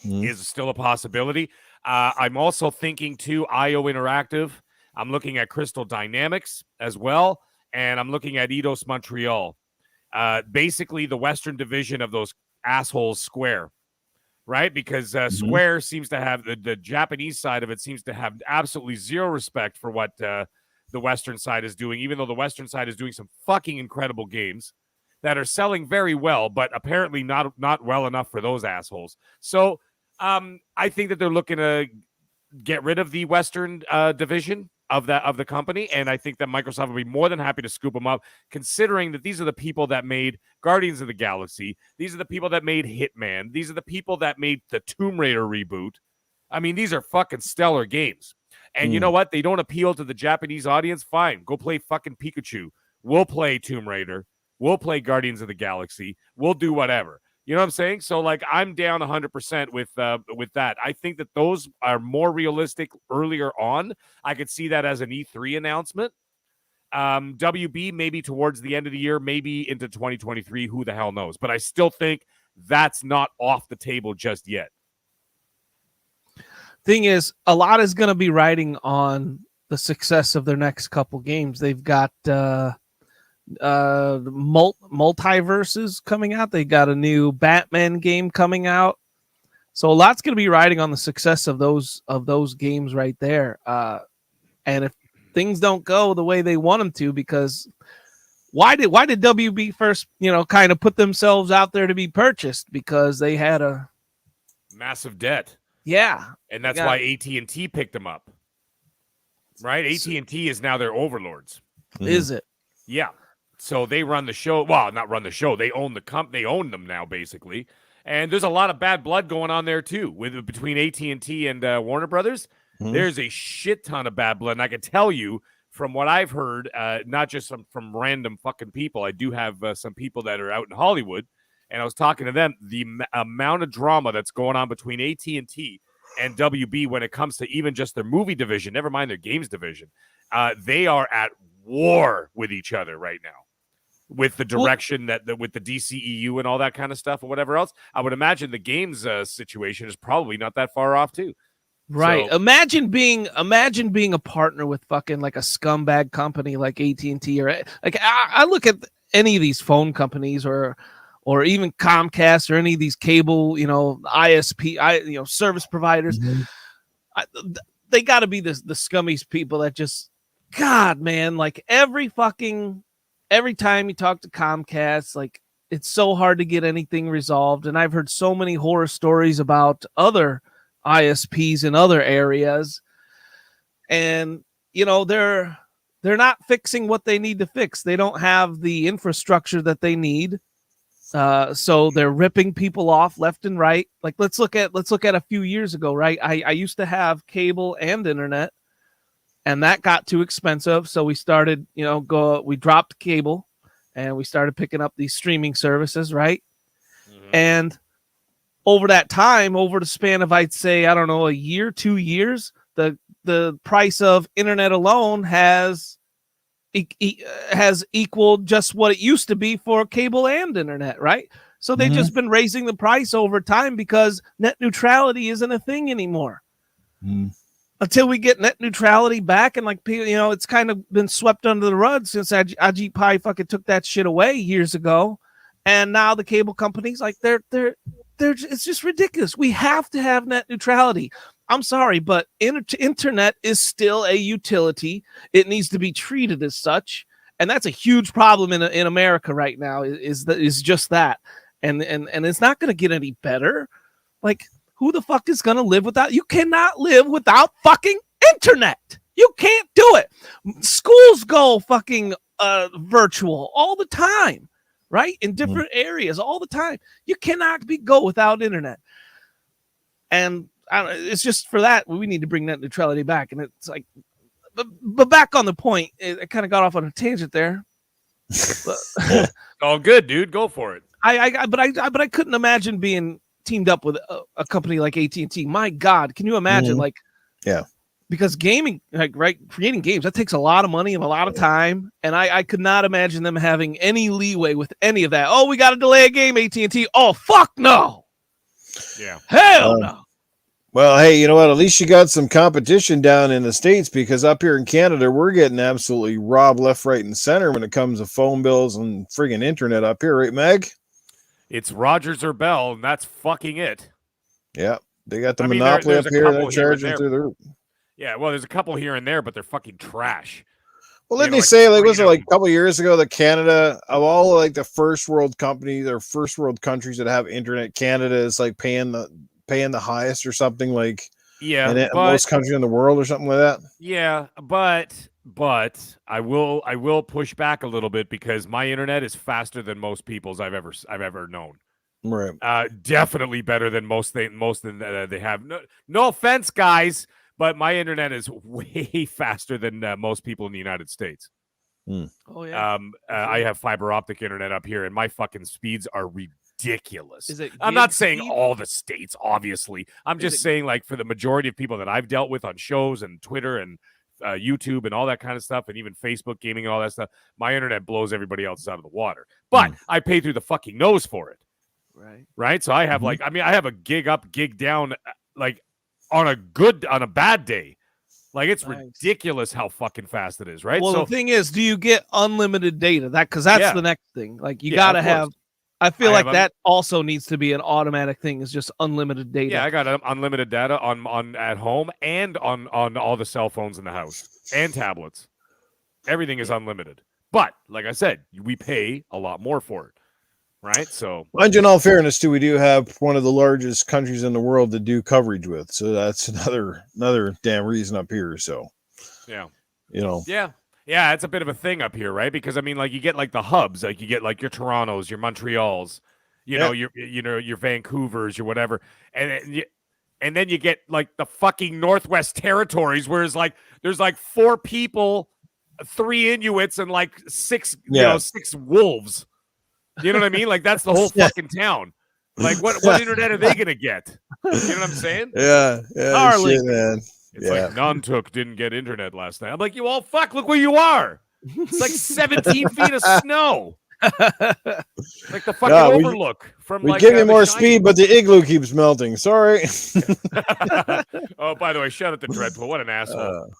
is still a possibility. I'm also thinking too, IO Interactive. I'm looking at Crystal Dynamics as well, and I'm looking at Eidos Montreal. Basically, the Western division of those assholes Square. Right? Because Square seems to have the Japanese side of it seems to have absolutely zero respect for what the Western side is doing, even though the Western side is doing some fucking incredible games that are selling very well, but apparently not well enough for those assholes. So I think that they're looking to get rid of the Western division of the company, and I think that Microsoft will be more than happy to scoop them up, considering that these are the people that made Guardians of the Galaxy. These are the people that made Hitman. These are the people that made the Tomb Raider reboot. I mean, these are fucking stellar games. And you know what? They don't appeal to the Japanese audience. Fine, go play fucking Pikachu. We'll play Tomb Raider. We'll play Guardians of the Galaxy. We'll do whatever. You know what I'm saying? So, like, I'm down 100% with that. I think that those are more realistic earlier on. I could see that as an E3 announcement. WB maybe towards the end of the year, maybe into 2023. Who the hell knows? But I still think that's not off the table just yet. Thing is, a lot is going to be riding on the success of their next couple games. They've got multiverses coming out. They got a new Batman game coming out, so a lot's going to be riding on the success of those games right there. And if things don't go the way they want them to, because why did WB first kind of put themselves out there to be purchased? Because they had a massive debt, and that's why AT&T picked them up, right? AT&T is now their overlords. Is it? Yeah. So they run the show. Well, not run the show. They own the company. They own them now, basically. And there's a lot of bad blood going on there too, between AT&T and Warner Brothers. There's a shit ton of bad blood, and I can tell you from what I've heard, not just from random fucking people. I do have some people that are out in Hollywood, and I was talking to them. The amount of drama that's going on between AT&T and WB when it comes to even just their movie division, never mind their games division, they are at war with each other right now. With the direction with the DCEU and all that kind of stuff and whatever else, I would imagine the games situation is probably not that far off too. Right. So, imagine being a partner with fucking like a scumbag company like AT&T, or like I look at any of these phone companies or even Comcast or any of these cable, ISP, service providers. They got to be the scummiest people that just, God, man, like every time you talk to Comcast, like it's so hard to get anything resolved. And I've heard so many horror stories about other ISPs in other areas. And, they're not fixing what they need to fix. They don't have the infrastructure that they need. So they're ripping people off left and right. Like let's look at a few years ago, right? I used to have cable and internet, and that got too expensive. So we started, we dropped cable and we started picking up these streaming services, right? And over that time, over the span of, I'd say, I don't know, a year, 2 years, the price of internet alone has equaled just what it used to be for cable and internet, right? So they've just been raising the price over time because net neutrality isn't a thing anymore. Until we get net neutrality back, and it's kind of been swept under the rug since Ajit Pai fucking took that shit away years ago, and now the cable companies, like they're it's just ridiculous. We have to have net neutrality. I'm sorry, but internet is still a utility. It needs to be treated as such, and that's a huge problem in America right now. Is just that, and it's not going to get any better. Like, who the fuck is going to live without? You cannot live without fucking internet. You can't do it. Schools go fucking virtual all the time, right? In different areas all the time. You cannot go without internet. And it's just for that, we need to bring net neutrality back. And it's like, but back on the point, it kind of got off on a tangent there. all good, dude. Go for it. But I couldn't imagine being teamed up with a company like AT&T. My God, can you imagine? Because gaming, creating games, that takes a lot of money and a lot of time, and I could not imagine them having any leeway with any of that. Oh, we got to delay a game, AT&T. Oh, fuck no. Yeah. Hell no. Well, hey, you know what? At least you got some competition down in the States, because up here in Canada, we're getting absolutely robbed left, right, and center when it comes to phone bills and friggin' internet up here, right, Meg? It's Rogers or Bell, and that's fucking it. Yeah, they got the monopoly up here. They're charging through the roof. Yeah, well, there's a couple here and there, but they're fucking trash. Well, didn't they say, was it like a couple of years ago that Canada, of all the first world companies or first world countries that have internet, Canada is paying paying the highest or something like Yeah, in but most countries in the world or something like that. yeah, but I will push back a little bit because my internet is faster than most people's I've ever known. Right. Definitely better than most that they have. No offense, guys, but my internet is way faster than most people in the United States. Oh yeah. I have fiber optic internet up here, and my fucking speeds are ridiculous. Is it I'm not gig saying speed? all the states, obviously. I'm just saying, like, for the majority of people that I've dealt with on shows and Twitter and YouTube and all that kind of stuff, and even Facebook gaming and all that stuff, my internet blows everybody else out of the water. But I pay through the fucking nose for it. Right. So I have I have a gig up, gig down, like on a bad day. Like it's ridiculous how fucking fast it is, right? Well, so the thing is, do you get unlimited data? Because that's the next thing. Like you gotta have. I feel like that also needs to be an automatic thing. Is just unlimited data. Yeah, I got unlimited data on at home and on all the cell phones in the house and tablets. Everything is unlimited. But like I said, we pay a lot more for it. Right, so and in all fairness, too, we do have one of the largest countries in the world to do coverage with, so that's another damn reason up here. So, yeah, yeah, it's a bit of a thing up here, right? Because I mean, like you get like the hubs, like you get like your Torontos, your Montreals, your Vancouvers, your whatever, and then you get like the fucking Northwest Territories, where it's like there's like 4 people, 3 Inuits, and like 6 6 wolves. You know what I mean? Like that's the whole fucking town. Like what internet are they gonna get? You know what I'm saying? Yeah, shit, man. It's like Nantuk didn't get internet last night. I'm like, you all fuck, look where you are. It's like 17 feet of snow. Like the fucking overlook from we like give you more speed, but the igloo keeps melting. Sorry. Oh, by the way, shout out to Dreadpool. What an asshole.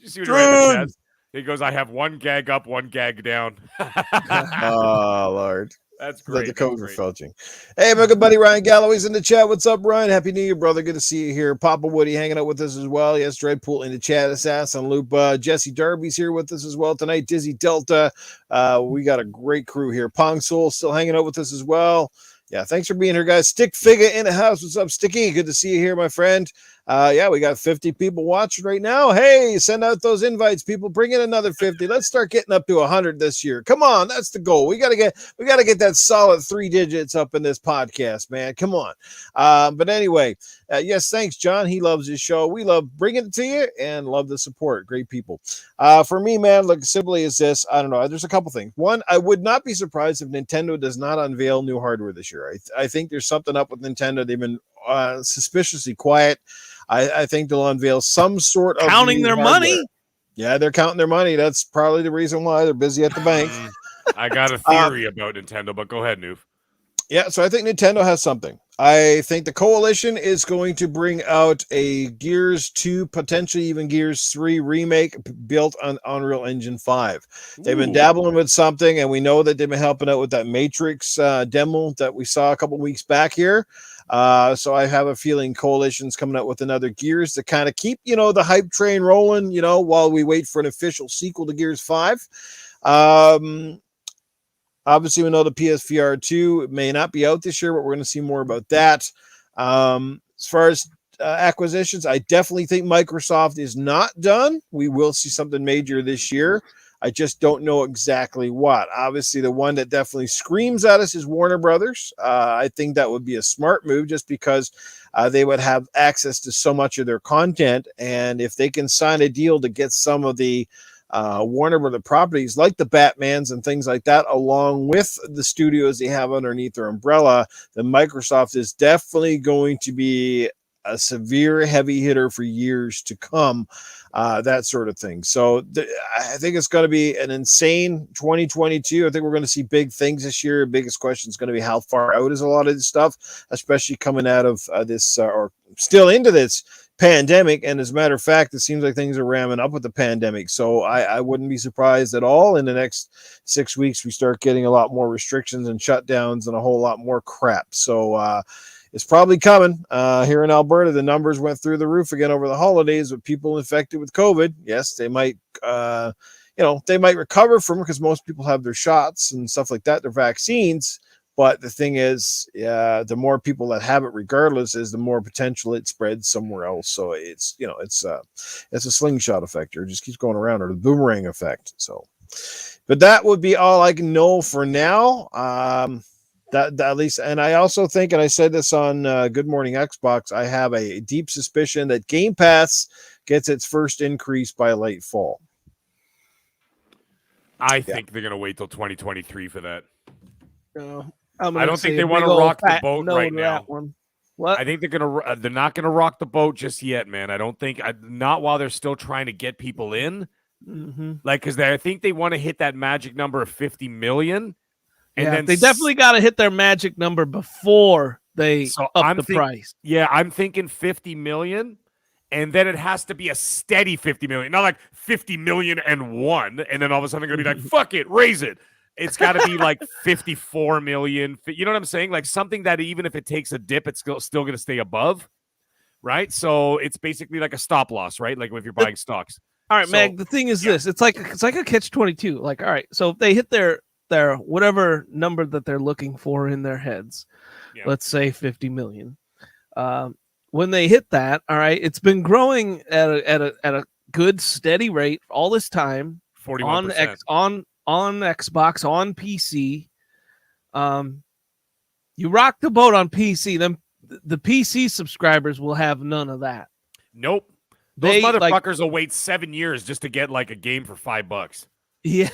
You see what he wrote in the chat? He goes, I have 1 gag up, 1 gag down. Oh, Lord. That's great. The code for felching. Hey, my good buddy Ryan Galloway's in the chat. What's up, Ryan? Happy New Year, brother. Good to see you here. Papa Woody hanging out with us as well. Yes, Dreadpool in the chat. Assassin Loop. Jesse Darby's here with us as well tonight. Dizzy Delta. We got a great crew here. Pong Soul still hanging out with us as well. Yeah, thanks for being here, guys. Stick Figure in the house. What's up, Sticky? Good to see you here, my friend. We got 50 people watching right now. Hey, send out those invites, people. Bring in another 50. Let's start getting up to 100 this year. Come on, that's the goal. We gotta get that solid 3 digits up in this podcast, man. Come on. But anyway, yes, thanks, John. He loves his show. We love bringing it to you and love the support. Great people. For me, man, look, simply is this. I don't know. There's a couple things. One, I would not be surprised if Nintendo does not unveil new hardware this year. I think there's something up with Nintendo. They've been suspiciously quiet. I think they'll unveil some sort of counting their money. Yeah, they're counting their money. That's probably the reason why they're busy at the bank. I got a theory about Nintendo, but go ahead, Noof. Yeah, so I think Nintendo has something. I think the Coalition is going to bring out a Gears 2, potentially even Gears 3 remake built on Unreal Engine 5. They've been dabbling with something, and we know that they've been helping out with that Matrix demo that we saw a couple weeks back here. So I have a feeling Coalition's coming out with another Gears to kind of keep, the hype train rolling, while we wait for an official sequel to Gears 5. Obviously, we know the PSVR 2 may not be out this year, but we're going to see more about that. As far as acquisitions, I definitely think Microsoft is not done. We will see something major this year. I just don't know exactly what. Obviously, the one that definitely screams at us is Warner Brothers. I think that would be a smart move just because they would have access to so much of their content. And if they can sign a deal to get some of the Warner Brothers properties like the Batmans and things like that, along with the studios they have underneath their umbrella, then Microsoft is definitely going to be a severe heavy hitter for years to come, that sort of thing. So I think it's going to be an insane 2022. I think we're going to see big things this year. Biggest question is going to be how far out is a lot of this stuff, especially coming out of this or still into this pandemic. And as a matter of fact, it seems like things are ramming up with the pandemic. So I wouldn't be surprised at all in the next 6 weeks we start getting a lot more restrictions and shutdowns and a whole lot more crap. So it's probably coming. Here in Alberta, the numbers went through the roof again over the holidays with people infected with COVID. Yes, they might, they might recover from it because most people have their shots and stuff like that, their vaccines. But the thing is, the more people that have it, regardless, is the more potential it spreads somewhere else. So it's a slingshot effect, or it just keeps going around, or the boomerang effect. So, but that would be all I can know for now. That at least, and I also think, and I said this on Good Morning Xbox, I have a deep suspicion that Game Pass gets its first increase by late fall. I think they're gonna wait till 2023 for that. I don't think they want to rock the boat right now. What? I think they're not gonna rock the boat just yet, man. I don't think not while they're still trying to get people in. Mm-hmm. Like, because I think they want to hit that magic number of 50 million. And then they definitely got to hit their magic number before they up the price. Yeah, I'm thinking 50 million, and then it has to be a steady 50 million, not like 50 million and one, and then all of a sudden they're gonna be like, fuck it, raise it. It's got to be like 54 million. You know what I'm saying? Like something that even if it takes a dip, it's still going to stay above, right? So it's basically like a stop loss, right? Like if you're buying stocks. All right, Meg. The thing is this: it's like a catch-22. Like, all right, so if they hit their whatever number that they're looking for in their heads, let's say 50 million. When they hit that, all right, it's been growing at a good steady rate all this time. 41% on Xbox, on PC. You rock the boat on PC, then the PC subscribers will have none of that. Nope. Those motherfuckers will wait 7 years just to get like a game for $5. Yeah,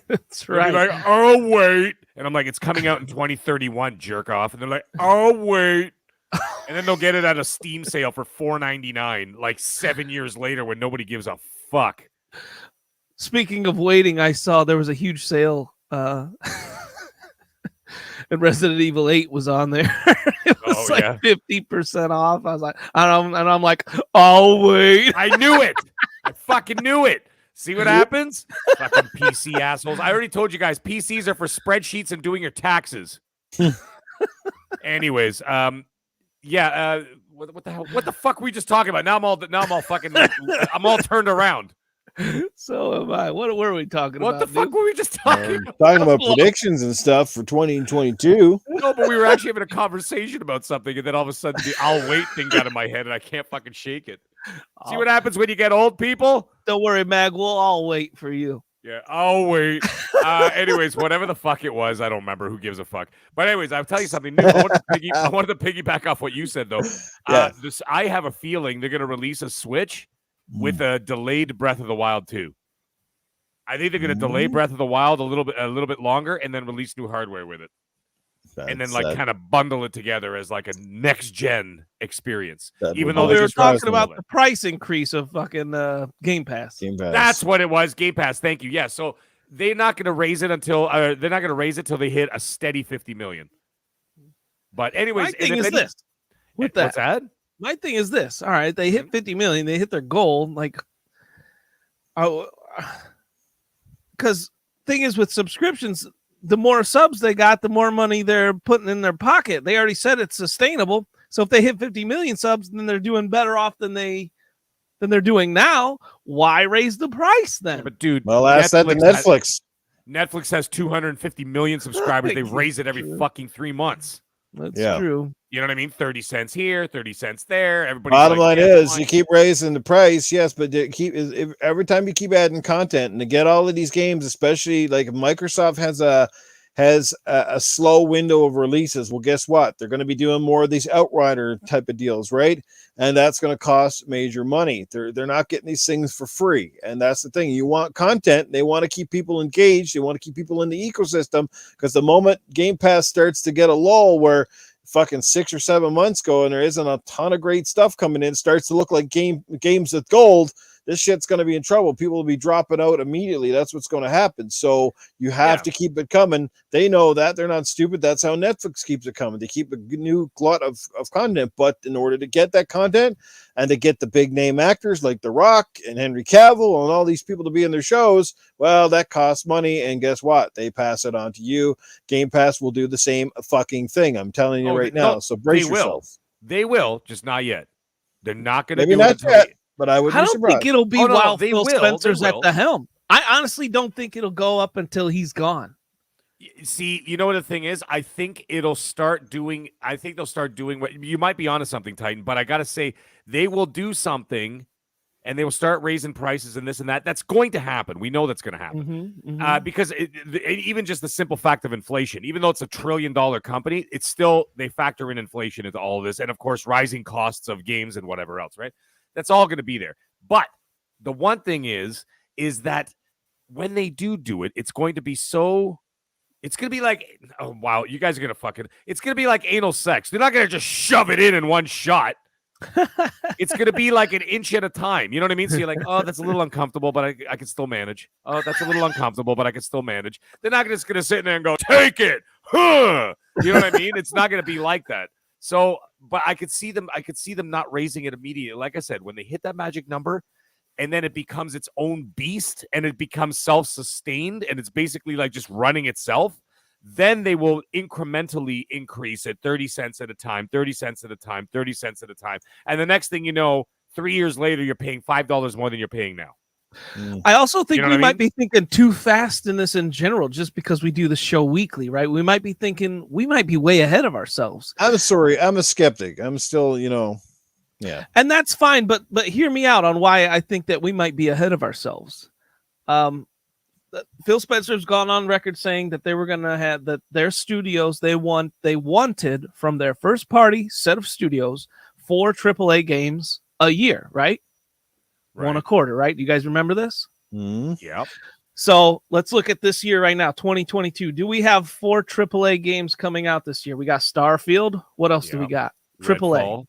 that's right. They'll be like, oh wait, and I'm like, it's coming out in 2031, jerk off, and they're like, oh wait, and then they'll get it at a Steam sale for $4.99, like 7 years later when nobody gives a fuck. Speaking of waiting, I saw there was a huge sale and Resident Evil 8 was on there. It was 50% off. I was like, and I'm like, oh wait. I knew it. I fucking knew it. See what happens? Fucking PC assholes. I already told you guys, PCs are for spreadsheets and doing your taxes. Anyways, what the hell? What the fuck were we just talking about? Now I'm all fucking I'm all turned around. So am I. What were we talking about? What the fuck were we just talking about? Talking about predictions and stuff for 2022. No, but we were actually having a conversation about something, and then all of a sudden the I'll wait thing got in my head, and I can't fucking shake it. See what happens when you get old, people? Don't worry, Mag. We'll all wait for you. Yeah, I'll wait. Anyways, whatever the fuck it was, I don't remember. Who gives a fuck? But anyways, I'll tell you something new. I wanted to piggyback off what you said, though. I have a feeling they're going to release a Switch with a delayed Breath of the Wild 2. I think they're going to delay Breath of the Wild a little bit longer, and then release new hardware with it, and then kind of bundle it together as like a next gen experience. Even though they were talking about the price increase of fucking Game Pass. That's what it was. Game Pass. Thank you. Yeah. So they're not going to raise it until they hit a steady 50 million. But anyways, my thing is this. With that, what's that? My thing is this. All right, they hit 50 million. They hit their goal. Like, because thing is with subscriptions, the more subs they got, the more money they're putting in their pocket. They already said it's sustainable. So if they hit 50 million subs, then they're doing better off than they're doing now. Why raise the price then? Yeah, but dude, well, ask that to Netflix. Netflix has 250 million subscribers. They raise it every fucking 3 months. That's true. You know what I mean? 30 cents here, 30 cents there. Everybody. Bottom line is, you keep raising the price, yes, but every time you keep adding content, and to get all of these games, especially like Microsoft has a slow window of releases. Well, guess what? They're going to be doing more of these Outrider type of deals, right? And that's going to cost major money. They're not getting these things for free, and that's the thing. You want content. They want to keep people engaged. They want to keep people in the ecosystem, because the moment Game Pass starts to get a lull where fucking 6 or 7 months go and there isn't a ton of great stuff coming in, starts to look like games with gold, this shit's going to be in trouble. People will be dropping out immediately. That's what's going to happen. So you have to keep it coming. They know that. They're not stupid. That's how Netflix keeps it coming. They keep a new glut of content. But in order to get that content and to get the big name actors like The Rock and Henry Cavill and all these people to be in their shows, well, that costs money. And guess what? They pass it on to you. Game Pass will do the same fucking thing. I'm telling you now. So brace yourself. They will, just not yet. They're not going to do it yet. But I don't think it'll be while Phil Spencer's at the helm. I honestly don't think it'll go up until he's gone. See, you know what the thing is? I think they'll start doing what you might be onto something, Titan, but I gotta say, they will do something and they will start raising prices and this and that. That's going to happen. We know that's going to happen. Because even just the simple fact of inflation, even though it's $1 trillion company, it's still, they factor in inflation into all of this. And of course, rising costs of games and whatever else, right? That's all going to be there. But the one thing is that when they do it, it's going to be so... It's going to be like, oh, wow, you guys are going to fucking... It's going to be like anal sex. They're not going to just shove it in one shot. It's going to be like an inch at a time. You know what I mean? So you're like, oh, that's a little uncomfortable, but I can still manage. Oh, that's a little uncomfortable, but I can still manage. They're not just going to sit in there and go, take it. Huh. You know what I mean? It's not going to be like that. So, but I could see them not raising it immediately. Like I said, when they hit that magic number, and then it becomes its own beast and it becomes self-sustained and it's basically like just running itself, then they will incrementally increase it 30 cents at a time, 30 cents at a time, 30 cents at a time. And the next thing you know, 3 years later, you're paying $5 more than you're paying now. I also think we might be thinking too fast in this in general, just because we do the show weekly, right? We might be thinking we might be way ahead of ourselves. I'm sorry. I'm a skeptic. I'm still, yeah. And that's fine, but hear me out on why I think that we might be ahead of ourselves. Phil Spencer's gone on record saying that they were going to have that their studios they wanted from their first party set of studios 4 AAA games a year, right? One a quarter, right? You guys remember this? Yep. So let's look at this year right now, 2022. Do we have 4 AAA games coming out this year? We got Starfield. What else do we got? AAA.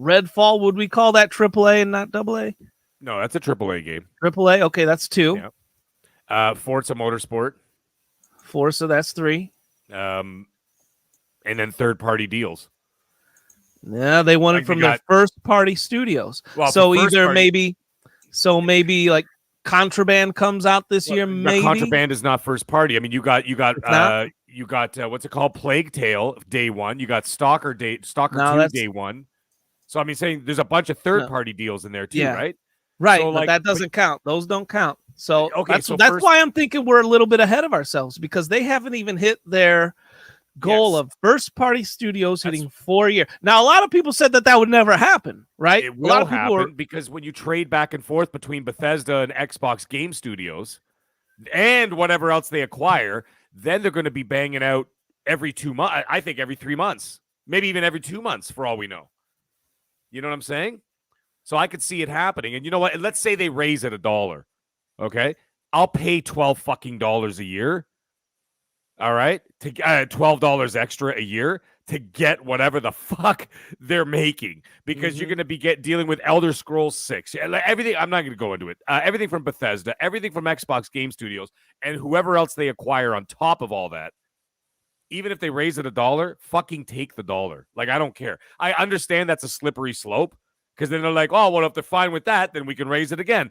Redfall, would we call that AAA and not AA? No, that's a AAA game. AAA, okay, that's 2. Yep. Forza Motorsport. Forza, that's 3. And then third-party deals. Yeah, they wanted from their first-party studios. Well, so maybe like Contraband comes out this year. Maybe Contraband is not first-party. I mean, you got what's it called? Plague Tale day 1. You got Stalker 2 day 1. So I mean, saying there's a bunch of third-party deals in there too, right? Right, so, but that doesn't count. Those don't count. So that's why I'm thinking we're a little bit ahead of ourselves, because they haven't even hit their goal of first-party studios hitting 4 years. Now, a lot of people said that would never happen, right? It will happen because when you trade back and forth between Bethesda and Xbox Game Studios and whatever else they acquire, then they're going to be banging out every 2 months. I think every 3 months, maybe even every 2 months for all we know. You know what I'm saying? So I could see it happening. And you know what? Let's say they raise it $1. Okay? I'll pay $12 fucking a year. All right? To $12 extra a year to get whatever the fuck they're making, because you're going to be dealing with Elder Scrolls 6. Everything. I'm not going to go into it. Everything from Bethesda, everything from Xbox Game Studios, and whoever else they acquire on top of all that. Even if they raise it $1, fucking take the $1. Like, I don't care. I understand that's a slippery slope, because then they're like, oh, well, if they're fine with that, then we can raise it again.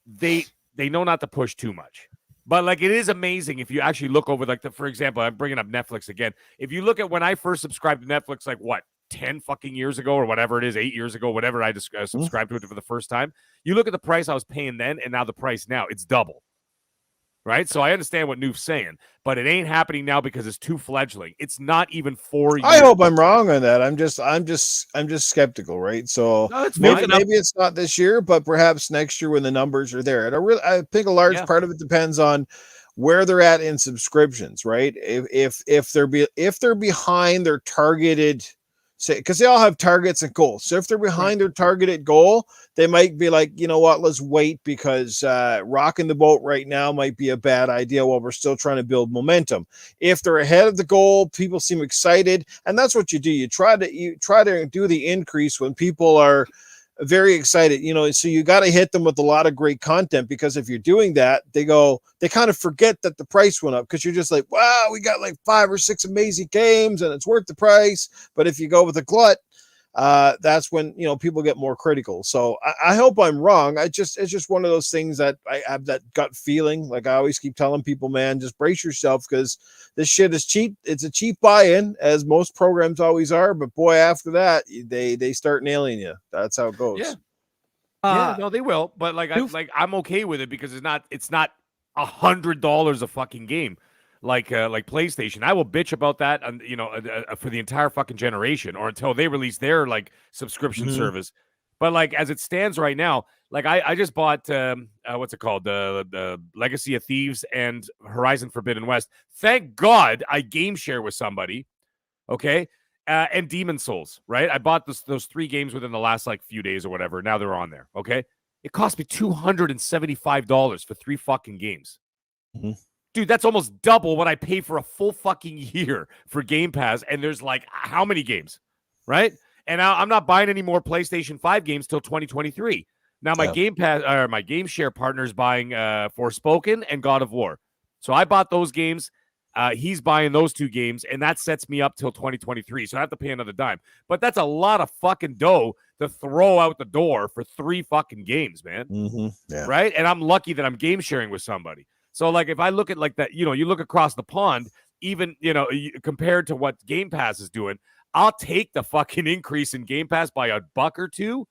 They know not to push too much. But, like, it is amazing if you actually look over, like, for example, I'm bringing up Netflix again. If you look at when I first subscribed to Netflix, like, 10 fucking years ago or whatever it is, 8 years ago, whatever I subscribed to it for the first time, you look at the price I was paying then and now the price now, it's double. Right? So I understand what Noof's saying, but it ain't happening now because it's too fledgling. It's not even 4 years. I hope I'm wrong on that. I'm just skeptical, right? So maybe it's not this year, but perhaps next year when the numbers are there. And I think a large part of it depends on where they're at in subscriptions, right? If they're behind their targeted, say, because they all have targets and goals. So if they're behind their targeted goal, they might be like, you know what, let's wait, because rocking the boat right now might be a bad idea while we're still trying to build momentum. If they're ahead of the goal, people seem excited, and that's what you do. You try to do the increase when people are very excited, so you got to hit them with a lot of great content, because if you're doing that, they kind of forget that the price went up, because you're just like, wow, we got like 5 or 6 amazing games and it's worth the price. But if you go with a glut, that's when people get more critical. So I hope I'm wrong. It's just one of those things that I have that gut feeling. Like I always keep telling people, man, just brace yourself, because this shit is cheap. It's a cheap buy-in, as most programs always are. But boy, after that, they start nailing you. That's how it goes. Yeah. No, they will. But I'm okay with it, because it's not $100 a fucking game. like PlayStation. I will bitch about that, for the entire fucking generation, or until they release their like subscription service. But like as it stands right now, like I just bought what's it called, the Legacy of Thieves and Horizon Forbidden West. Thank God I game share with somebody, okay, and Demon Souls. Right, I bought those 3 games within the last like few days or whatever. Now they're on there. Okay, it cost me $275 for 3 fucking games. Dude, that's almost double what I pay for a full fucking year for Game Pass. And there's like how many games, right? And I'm not buying any more PlayStation 5 games till 2023. Now my Game Pass or my Game Share partner is buying Forspoken and God of War. So I bought those games. He's buying those 2 games, and that sets me up till 2023. So I have to pay another dime. But that's a lot of fucking dough to throw out the door for 3 fucking games, man. Right? And I'm lucky that I'm game sharing with somebody. So like if I look at like that, you look across the pond, even, compared to what Game Pass is doing, I'll take the fucking increase in Game Pass by $1 or $2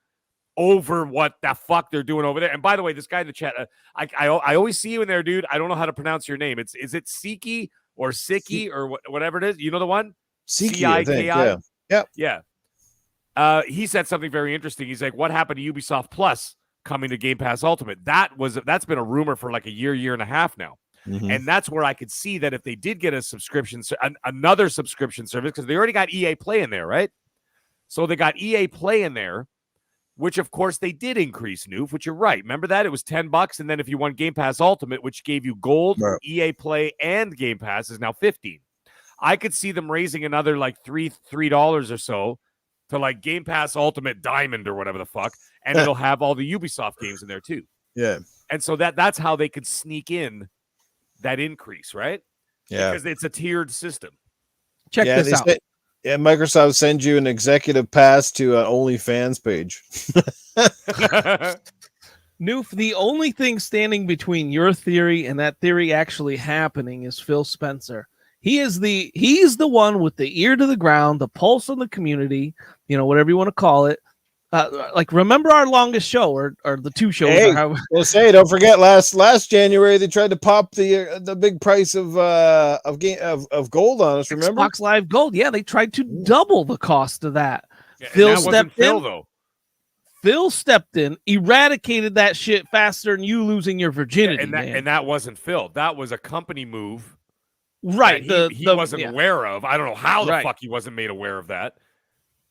over what the fuck they're doing over there. And by the way, this guy in the chat, I always see you in there, dude. I don't know how to pronounce your name. Is it Siki or Siki or whatever it is? You know the one? Siki, I think. Yeah. He said something very interesting. He's like, what happened to Ubisoft Plus coming to Game Pass Ultimate? That's been a rumor for like a year and a half now. And that's where I could see that if they did get a subscription, another subscription service, because they already got EA Play in there, right? So they got EA Play in there, which of course they did increase, Noof, which you're right. Remember that? It was $10, and then if you won Game Pass Ultimate, which gave you Gold, EA Play, and Game Pass, is now $15. I could see them raising another like $3 or so to like Game Pass Ultimate Diamond or whatever the fuck, and it'll have all the Ubisoft games in there too. Yeah. And so that's how they could sneak in that increase, right? Yeah. Because it's a tiered system. Check this out. Microsoft sends you an executive pass to an OnlyFans page. Noof, the only thing standing between your theory and that theory actually happening is Phil Spencer. He's the one with the ear to the ground, the pulse on the community, whatever you want to call it. Like, remember our longest show or the 2 shows? Hey, don't forget last January they tried to pop the big price of gold on us. Remember Xbox Live Gold? Yeah, they tried to double the cost of that. Yeah, Phil stepped in, though. Phil stepped in, eradicated that shit faster than you losing your virginity. And that wasn't Phil. That was a company move, right? He wasn't aware of. I don't know how the fuck he wasn't made aware of that.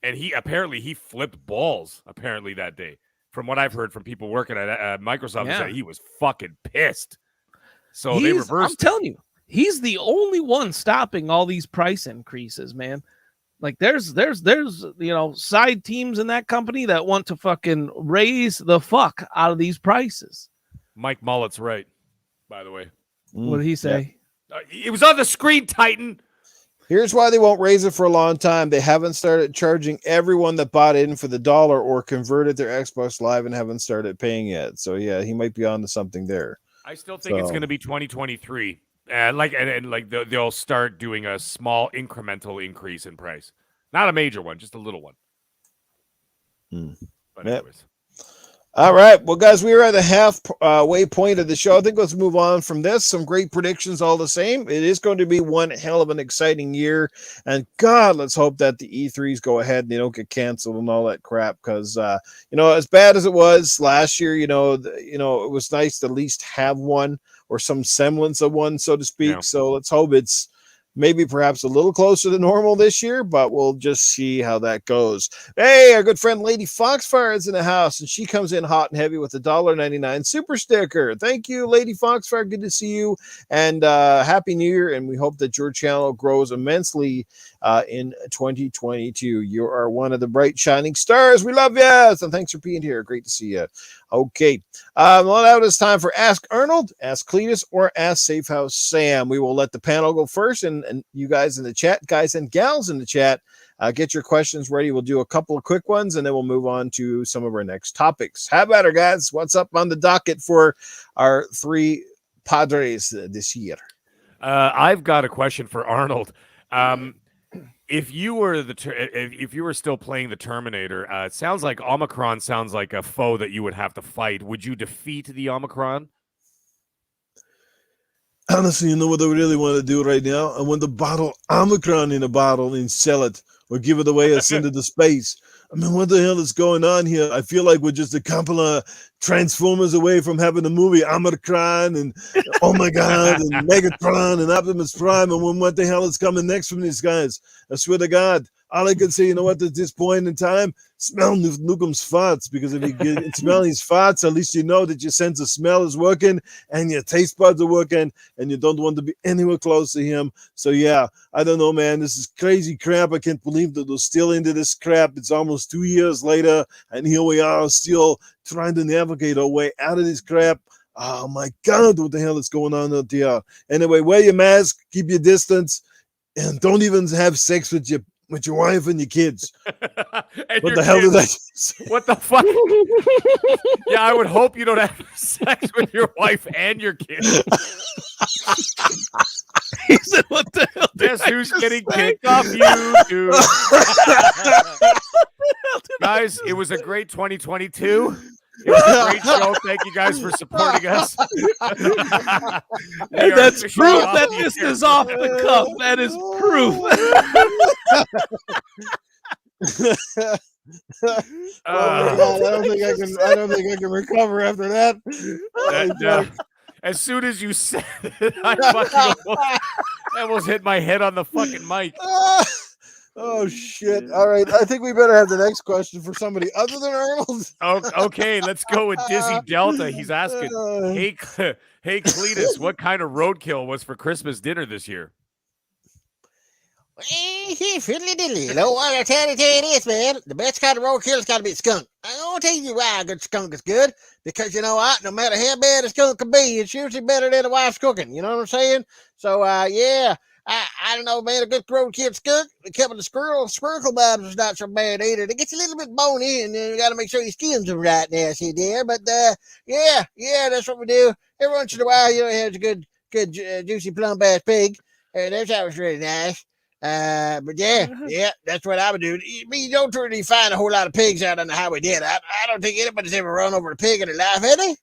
And he flipped balls apparently that day. From what I've heard from people working at Microsoft, said he was fucking pissed. So they reversed. I'm telling you, he's the only one stopping all these price increases, man. Like there's side teams in that company that want to fucking raise the fuck out of these prices. Mike Mullet's right, by the way. What did he say? Yeah. It was on the screen, Titan. Here's why they won't raise it for a long time. They haven't started charging everyone that bought in for the $1 or converted their Xbox Live and haven't started paying yet. So yeah, he might be on to something there. I still think it's going to be 2023. They'll start doing a small incremental increase in price, not a major one, just a little one. But anyways. All right. Well, guys, we are at the halfway point of the show. I think let's move on from this. Some great predictions all the same. It is going to be one hell of an exciting year. And God, let's hope that the E3s go ahead and they don't get canceled and all that crap. Because, as bad as it was last year, it was nice to at least have one or some semblance of one, so to speak. Yeah. So let's hope it's maybe perhaps a little closer to normal this year, but we'll just see how that goes. Hey, our good friend Lady Foxfire is in the house, and she comes in hot and heavy with a $1.99 super sticker. Thank you, Lady Foxfire. Good to see you, and Happy New Year, and we hope that your channel grows immensely in 2022. You are one of the bright, shining stars. We love you, and thanks for being here. Great to see you. Okay, well, now it's time for Ask Arnold, Ask Cletus, or Ask Safehouse Sam. We will let the panel go first, and you guys in the chat, guys and gals in the chat, get your questions ready. We'll do a couple of quick ones, and then we'll move on to some of our next topics. How about it, guys? What's up on the docket for our 3 Padres this year? I've got a question for Arnold. If you were still playing the Terminator, it sounds like Omicron sounds like a foe that you would have to fight. Would you defeat the Omicron? Honestly, you know what I really want to do right now? I want to bottle Omicron in a bottle and sell it or give it away or send it to space. I mean, what the hell is going on here? I feel like we're just a couple of Transformers away from having a movie Omicron and oh my God and Megatron and Optimus Prime. And when what the hell is coming next from these guys? I swear to God, all I can say, you know what, at this point in time, smell Nukum's farts, because if you get smell his farts, at least you know that your sense of smell is working and your taste buds are working and you don't want to be anywhere close to him. So yeah, I don't know, man. This is crazy crap. I can't believe that we're still into this crap. It's almost 2 years later, and here we are still trying to navigate our way out of this crap. Oh my God, what the hell is going on out there? Anyway, wear your mask, keep your distance, and don't even have sex with your wife and your kids. What the hell did I say? What the fuck? Yeah, I would hope you don't have sex with your wife and your kids. He said, "What the hell?" Guess who's getting kicked off YouTube? Guys, it was a great 2022. It was a great show. Thank you guys for supporting us. And that's proof that this is off the cuff. That is proof. I don't think I can recover after that. As soon as you said it, I almost hit my head on the fucking mic. Oh shit! All right, I think we better have the next question for somebody other than Arnold. Okay, let's go with Dizzy Delta. He's asking, "Hey, Cletus, what kind of roadkill was for Christmas dinner this year?" Fiddly diddly. You know what? I tell you this, man. The best kind of roadkill's got to be a skunk. I'm going to tell you why a good skunk is good. Because you know what? No matter how bad a skunk can be, it's usually better than a wife's cooking. You know what I'm saying? So, yeah. I don't know, man. A good roadkill skunk. A couple of squircle bobs is not so bad either. It gets a little bit bony, and you got to make sure your skin's right now, see there. But, yeah, that's what we do. Every once in a while, you know, it has a good, juicy plump ass pig. That's always really nice. But yeah, that's what I would do. You don't really find a whole lot of pigs out on the highway yet. I don't think anybody's ever run over a pig in their life, have they?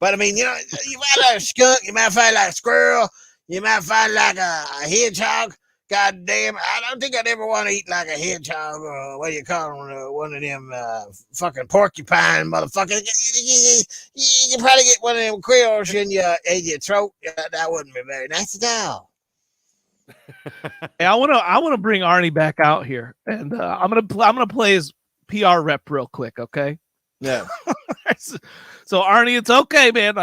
But I mean, you know, you might like a skunk, you might find like a squirrel, you might find like a hedgehog. God damn, I don't think I'd ever want to eat like a hedgehog or what do you call them, one of them fucking porcupine motherfuckers. You probably get one of them quills in your throat. That wouldn't be very nice at all. Hey, I want to bring Arnie back out here, and I'm gonna play his PR rep real quick, okay? Yeah. So Arnie, it's okay, man.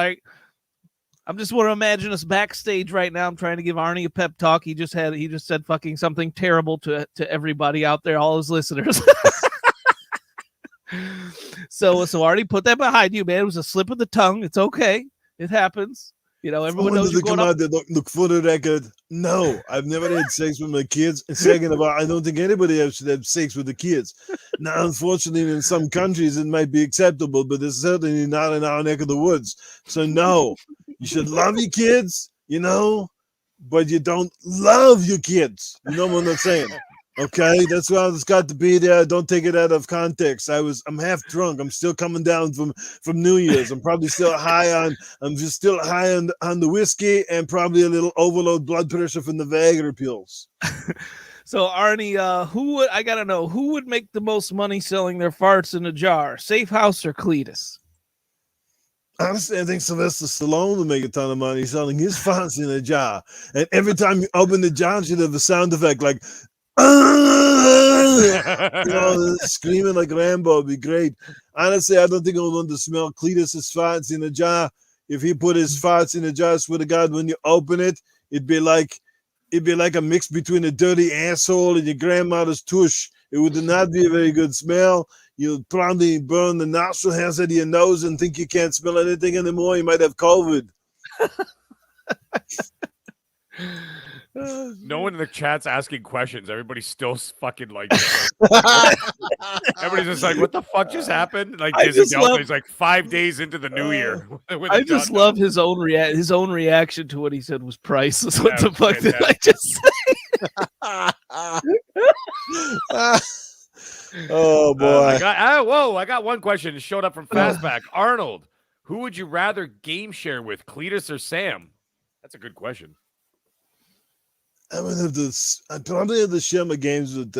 I'm just want to imagine us backstage right now. I'm trying to give Arnie a pep talk. He just said fucking something terrible to everybody out there, all his listeners. So Arnie, put that behind you, man. It was a slip of the tongue. It's okay. It happens. You know, everyone knows you're going up. Look for the record. No, I've never had sex with my kids. And second of all, I don't think anybody else should have sex with the kids. Now, unfortunately, in some countries, it might be acceptable, but it's certainly not in our neck of the woods. So, no, you should love your kids, you know, but you don't love your kids. You know what I'm saying? Okay, that's why it's got to be there. Don't take it out of context. I'm half drunk. I'm still coming down from New Year's. I'm probably still high on the whiskey and probably a little overload blood pressure from the Viagra pills. So Arnie, I gotta know who would make the most money selling their farts in a jar, Safe House or Cletus? Honestly, I think Sylvester Stallone would make a ton of money selling his farts in a jar. And every time you open the jar, you have a sound effect like you know, screaming like Rambo would be great. Honestly, I don't think I would want to smell Cletus's farts in a jar. If he put his farts in a jar, I swear to God, when you open it, it'd be like a mix between a dirty asshole and your grandmother's tush. It would not be a very good smell. You'll probably burn the nostril hairs out of your nose and think you can't smell anything anymore. You might have COVID. No one in the chat's asking questions. Everybody's still fucking like, everybody's just like, what the fuck just happened? Like, Disney Delta is like 5 days into the new year. I just love his own reaction to what he said was priceless. What the fuck did I just say? Oh boy! I got one question. It showed up from Fastback. Arnold, who would you rather game share with, Cletus or Sam? That's a good question. I would have this. I probably have to share my games with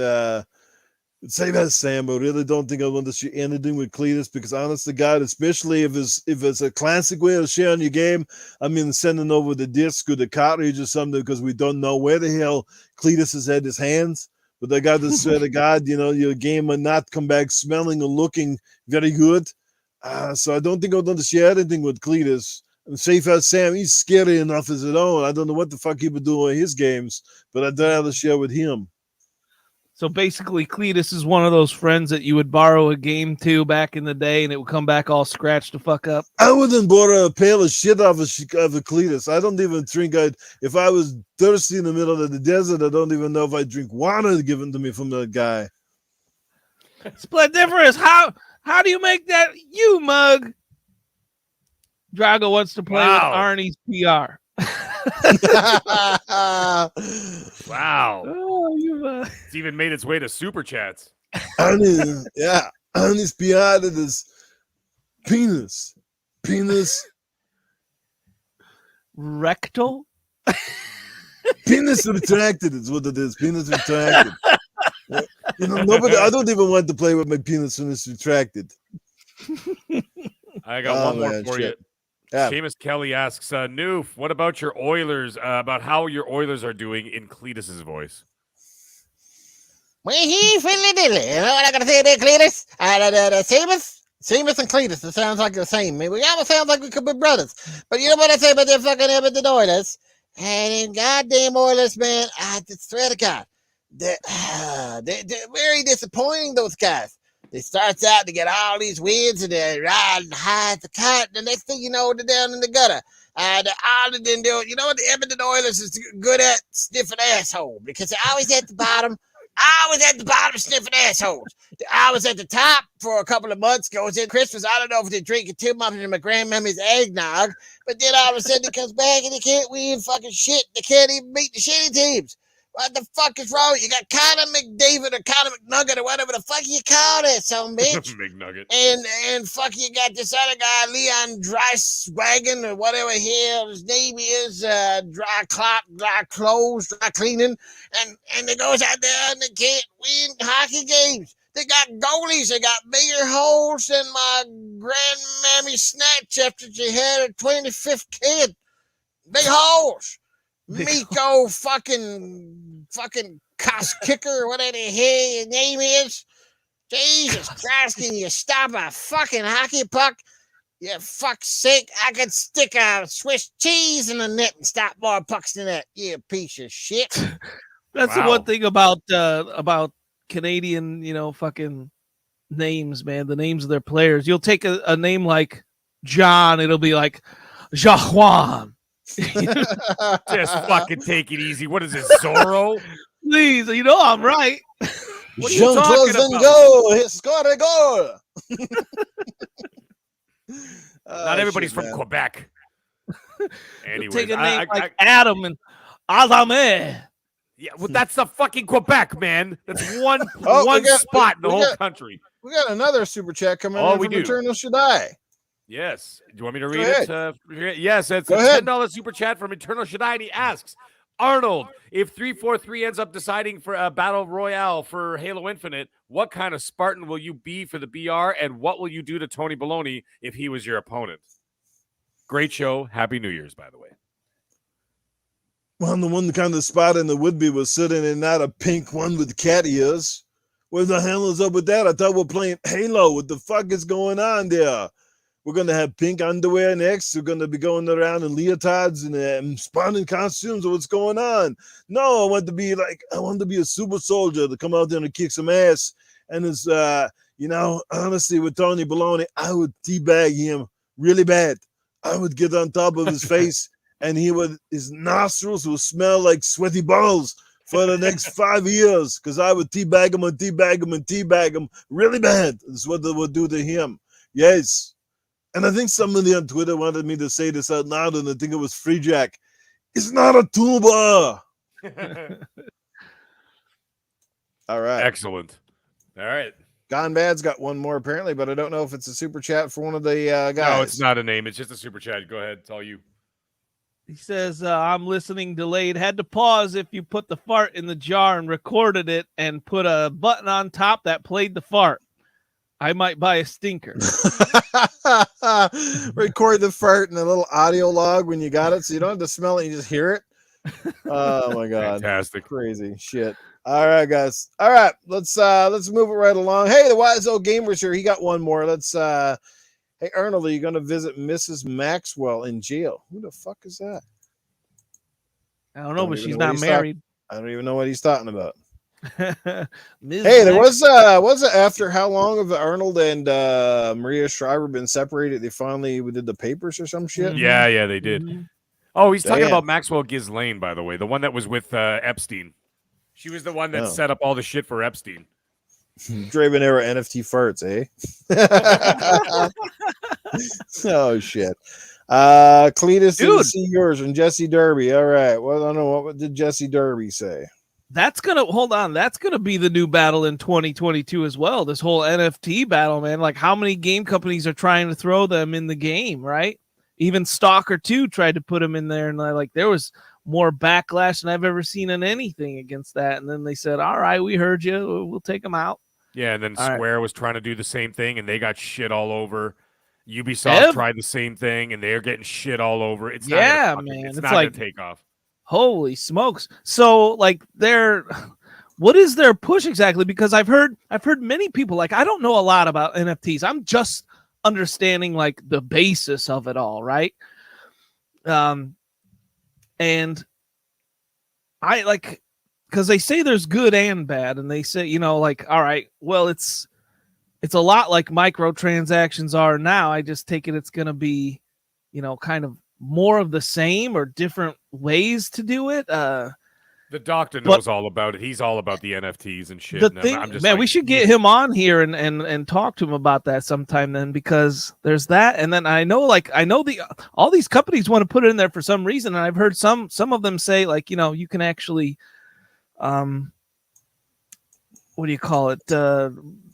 say that Sam, but I really don't think I want to share anything with Cletus because honest to God, especially if it's a classic way of sharing your game, I mean sending over the disc or the cartridge or something because we don't know where the hell Cletus has had his hands. But I got to swear to God, your game will not come back smelling or looking very good. So I don't think I'm going to share anything with Cletus. And safe as Sam, he's scary enough as his own. I don't know what the fuck he would do in his games, but I'd rather share with him. So basically, Cletus is one of those friends that you would borrow a game to back in the day, and it would come back all scratched the fuck up. I wouldn't borrow a pail of shit off of a Cletus. I don't even drink. If I was thirsty in the middle of the desert, I don't even know if I'd drink water given to me from that guy. Splendiferous, how do you make that, you mug? Drago wants to play with Arnie's PR. Wow. Oh, it's even made its way to Super Chats. Arnie's PR to this penis. Rectal? Penis retracted is what it is. Penis retracted. Nobody. I don't even want to play with my penis when it's retracted. I got one more for you. Yeah. Seamus Kelly asks, Noof, what about your Oilers? About how your Oilers are doing in Cletus's voice. Well, he fiddly diddly. You know what I gotta say there, Cletus? Seamus and Cletus, it sounds like the same. We almost sound like we could be brothers. But you know what I say about them fucking Edmonton Oilers? And them goddamn Oilers, man, I swear to God, they're very disappointing, those guys. They starts out to get all these wins and they're riding high at the kite. The next thing you know, they're down in the gutter. All they didn't do, you know what the Edmonton Oilers is good at? Sniffing asshole, because they're always at the bottom. Sniffing assholes. I was at the top for a couple of months. Goes in Christmas. I don't know if they're drinking too much of my grandmammy's eggnog, but then all of a sudden he comes back and they can't win fucking shit. They can't even beat the shitty teams. What the fuck is wrong? You got Connor McDavid or Connor McNugget or whatever the fuck you call that son bitch. McNugget. And fuck you got this other guy, Leon Dreiswagen or whatever hell his name is, dry cleaning. And they goes out there and they can't win hockey games. They got goalies. They got bigger holes than my grandmammy snatch after she had her 25th kid. Big holes. Miko fucking cuss kicker or whatever the hell your name is. Jesus Christ, can you stop a fucking hockey puck? You fuck's sake, I could stick a Swiss cheese in the net and stop more pucks than that. You piece of shit. That's the one thing about Canadian, fucking names, man. The names of their players. You'll take a name like John, it'll be like Jajuan. Just fucking take it easy. What is this, Zorro? Please, I'm right. What are you talking about? Go. He scored a goal. Not everybody's from Quebec. Anyways, take a name like Adam and Azame. Yeah, well, that's the fucking Quebec, man. That's one spot in the whole country. We got another super chat coming in from Eternal Shaddai. Yes. Do you want me to read it? Yes, it's a $10 super chat from Eternal Shaddai, and he asks, Arnold, if 343 ends up deciding for a battle royale for Halo Infinite, what kind of Spartan will you be for the BR, and what will you do to Tony Baloney if he was your opponent? Great show. Happy New Year's, by the way. Well, the one kind of spot in the would-be was sitting in not a pink one with cat ears. Where the hell is up with that? I thought we're playing Halo. What the fuck is going on there? We're going to have pink underwear next. We're going to be going around in leotards and Spartan costumes. What's going on? No, I want to be a super soldier to come out there and kick some ass. And it's, honestly, with Tony Baloney, I would teabag him really bad. I would get on top of his face and his nostrils will smell like sweaty balls for the next 5 years because I would teabag him really bad. That's what they would do to him. Yes. And I think somebody on Twitter wanted me to say this out loud, and I think it was Free Jack. It's not a tuba. All right. Excellent. All right. Gone Bad's got one more apparently, but I don't know if it's a super chat for one of the guys. No, it's not a name. It's just a super chat. Go ahead. It's all you. He says, I'm listening delayed. Had to pause if you put the fart in the jar and recorded it and put a button on top that played the fart. I might buy a stinker. Record the fart in a little audio log when you got it, so you don't have to smell it, you just hear it. Oh my god. Fantastic. Crazy shit. All right, guys. All right, let's move it right along. Hey, the Wise Old Gamer's here. He got one more. Hey, Arnold, are you going to visit Mrs. Maxwell in jail? Who the fuck is that? I don't know, but she's not married. I don't even know what he's talking about. Hey, there was it after how long have Arnold and Maria Shriver been separated? They finally did the papers or some shit. Yeah, they did. Mm-hmm. Oh, he's talking about Maxwell Ghislaine, by the way, the one that was with Epstein. She was the one that set up all the shit for Epstein. Draven era NFT farts, eh? Oh shit. Cletus and see yours and Jesse Derby. All right. Well, I don't know what did Jesse Derby say. That's gonna be the new battle in 2022 as well. This whole NFT battle, man. Like, how many game companies are trying to throw them in the game, right? Even Stalker 2 tried to put them in there, and like there was more backlash than I've ever seen in anything against that. And then they said, "All right, we heard you. We'll take them out." Yeah, and then Square was trying to do the same thing, and they got shit all over. Ubisoft tried the same thing, and they're getting shit all over. It's not gonna take off. Holy smokes! So, like, what is their push exactly? Because I've heard many people, like, I don't know a lot about NFTs. I'm just understanding like the basis of it all, right? And I like, because they say there's good and bad, and they say, you know, like, all right, well, it's a lot like microtransactions are now. I just take it it's going to be, you know, kind of more of the same or different ways to do it. The doctor knows all about it. He's all about the NFTs and shit. We should get him on here and talk to him about that sometime then, because there's that. And then I know all these companies want to put it in there for some reason. And I've heard some of them say, like, you know, you can actually, what do you call it?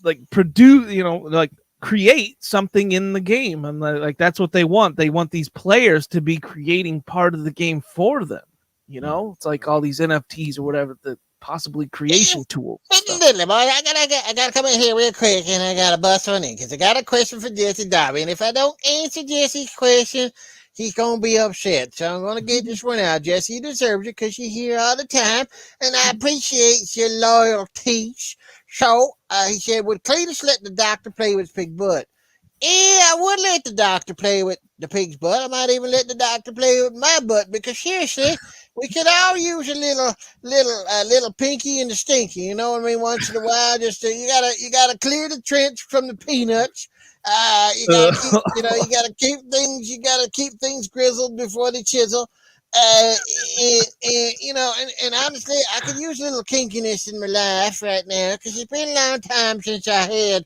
Like produce, you know, like create something in the game. And like, that's what they want. They want these players to be creating part of the game for them. You know, it's like all these NFTs or whatever, the possibly creation tools. I gotta come in here real quick, and I gotta bust one in because I got a question for Jesse Darby, and if I don't answer Jesse's question, he's gonna be upset. So I'm gonna get this one out. Jesse, you deserve it because you're here all the time, and I appreciate your loyalty. So he said, "Would Cletus let the doctor play with his pig butt?" Yeah, I would let the doctor play with the pig's butt. I might even let the doctor play with my butt, because seriously, we could all use a little pinky in the stinky. You know what I mean? Once in a while, just you gotta clear the trench from the peanuts. You gotta keep things grizzled before they chisel. And honestly, I could use a little kinkiness in my life right now, because it's been a long time since I had,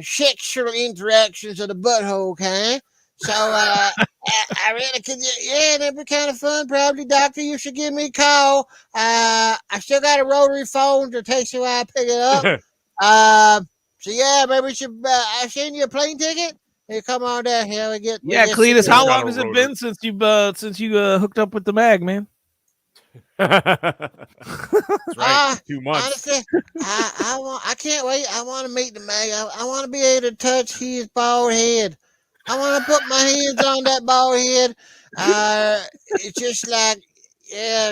sexual interactions of the butthole kind. So I really could, that'd be kind of fun. Probably, doctor, you should give me a call. I still got a rotary phone to text you while I pick it up. So yeah, maybe we should. I send you a plane ticket. Hey, come on down here. Cletus, how long has it been since you hooked up with the mag, man? That's right. 2 months. Honestly, I can't wait. I want to meet the mag. I want to be able to touch his bald head. I want to put my hands on that bald head. It's just like,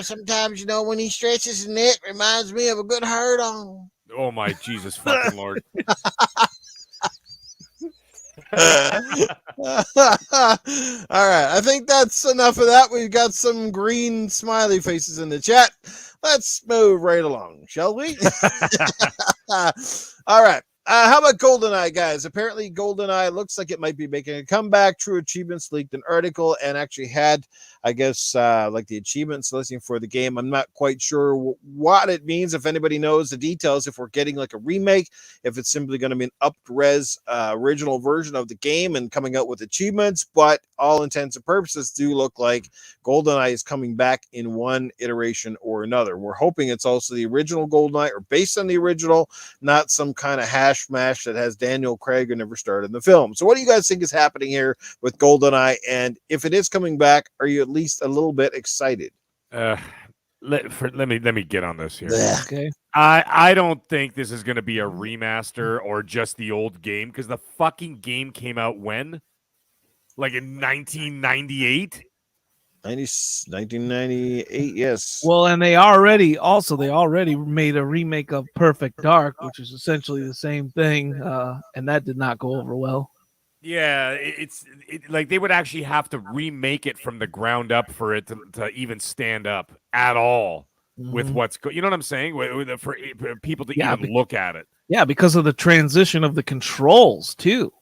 sometimes, when he stretches his neck, reminds me of a good hurt on. Oh my Jesus fucking Lord. All right, I think that's enough of that. We've got some green smiley faces in the chat. Let's move right along, shall we? All right. How about Goldeneye, guys? Apparently, Goldeneye looks like it might be making a comeback. True Achievements leaked an article and actually had, I guess, like the achievements listing for the game. I'm not quite sure what it means. If anybody knows the details, if we're getting like a remake, if it's simply going to be an up-res original version of the game and coming out with achievements, but all intents and purposes do look like Goldeneye is coming back in one iteration or another. We're hoping it's also the original Goldeneye or based on the original, not some kind of hash mash that has Daniel Craig who never starred in the film. So what do you guys think is happening here with Goldeneye? And if it is coming back, are you at least a little bit excited? Let me get on this here. Blech. Okay. I don't think this is going to be a remaster or just the old game, because the fucking game came out when? Like in 1998? 1998, yes. Well, and they already made a remake of Perfect Dark, which is essentially the same thing, and that did not go over well. Yeah, it's like they would actually have to remake it from the ground up for it to even stand up at all with what's you know what I'm saying? For people to even look at it. Yeah, because of the transition of the controls too.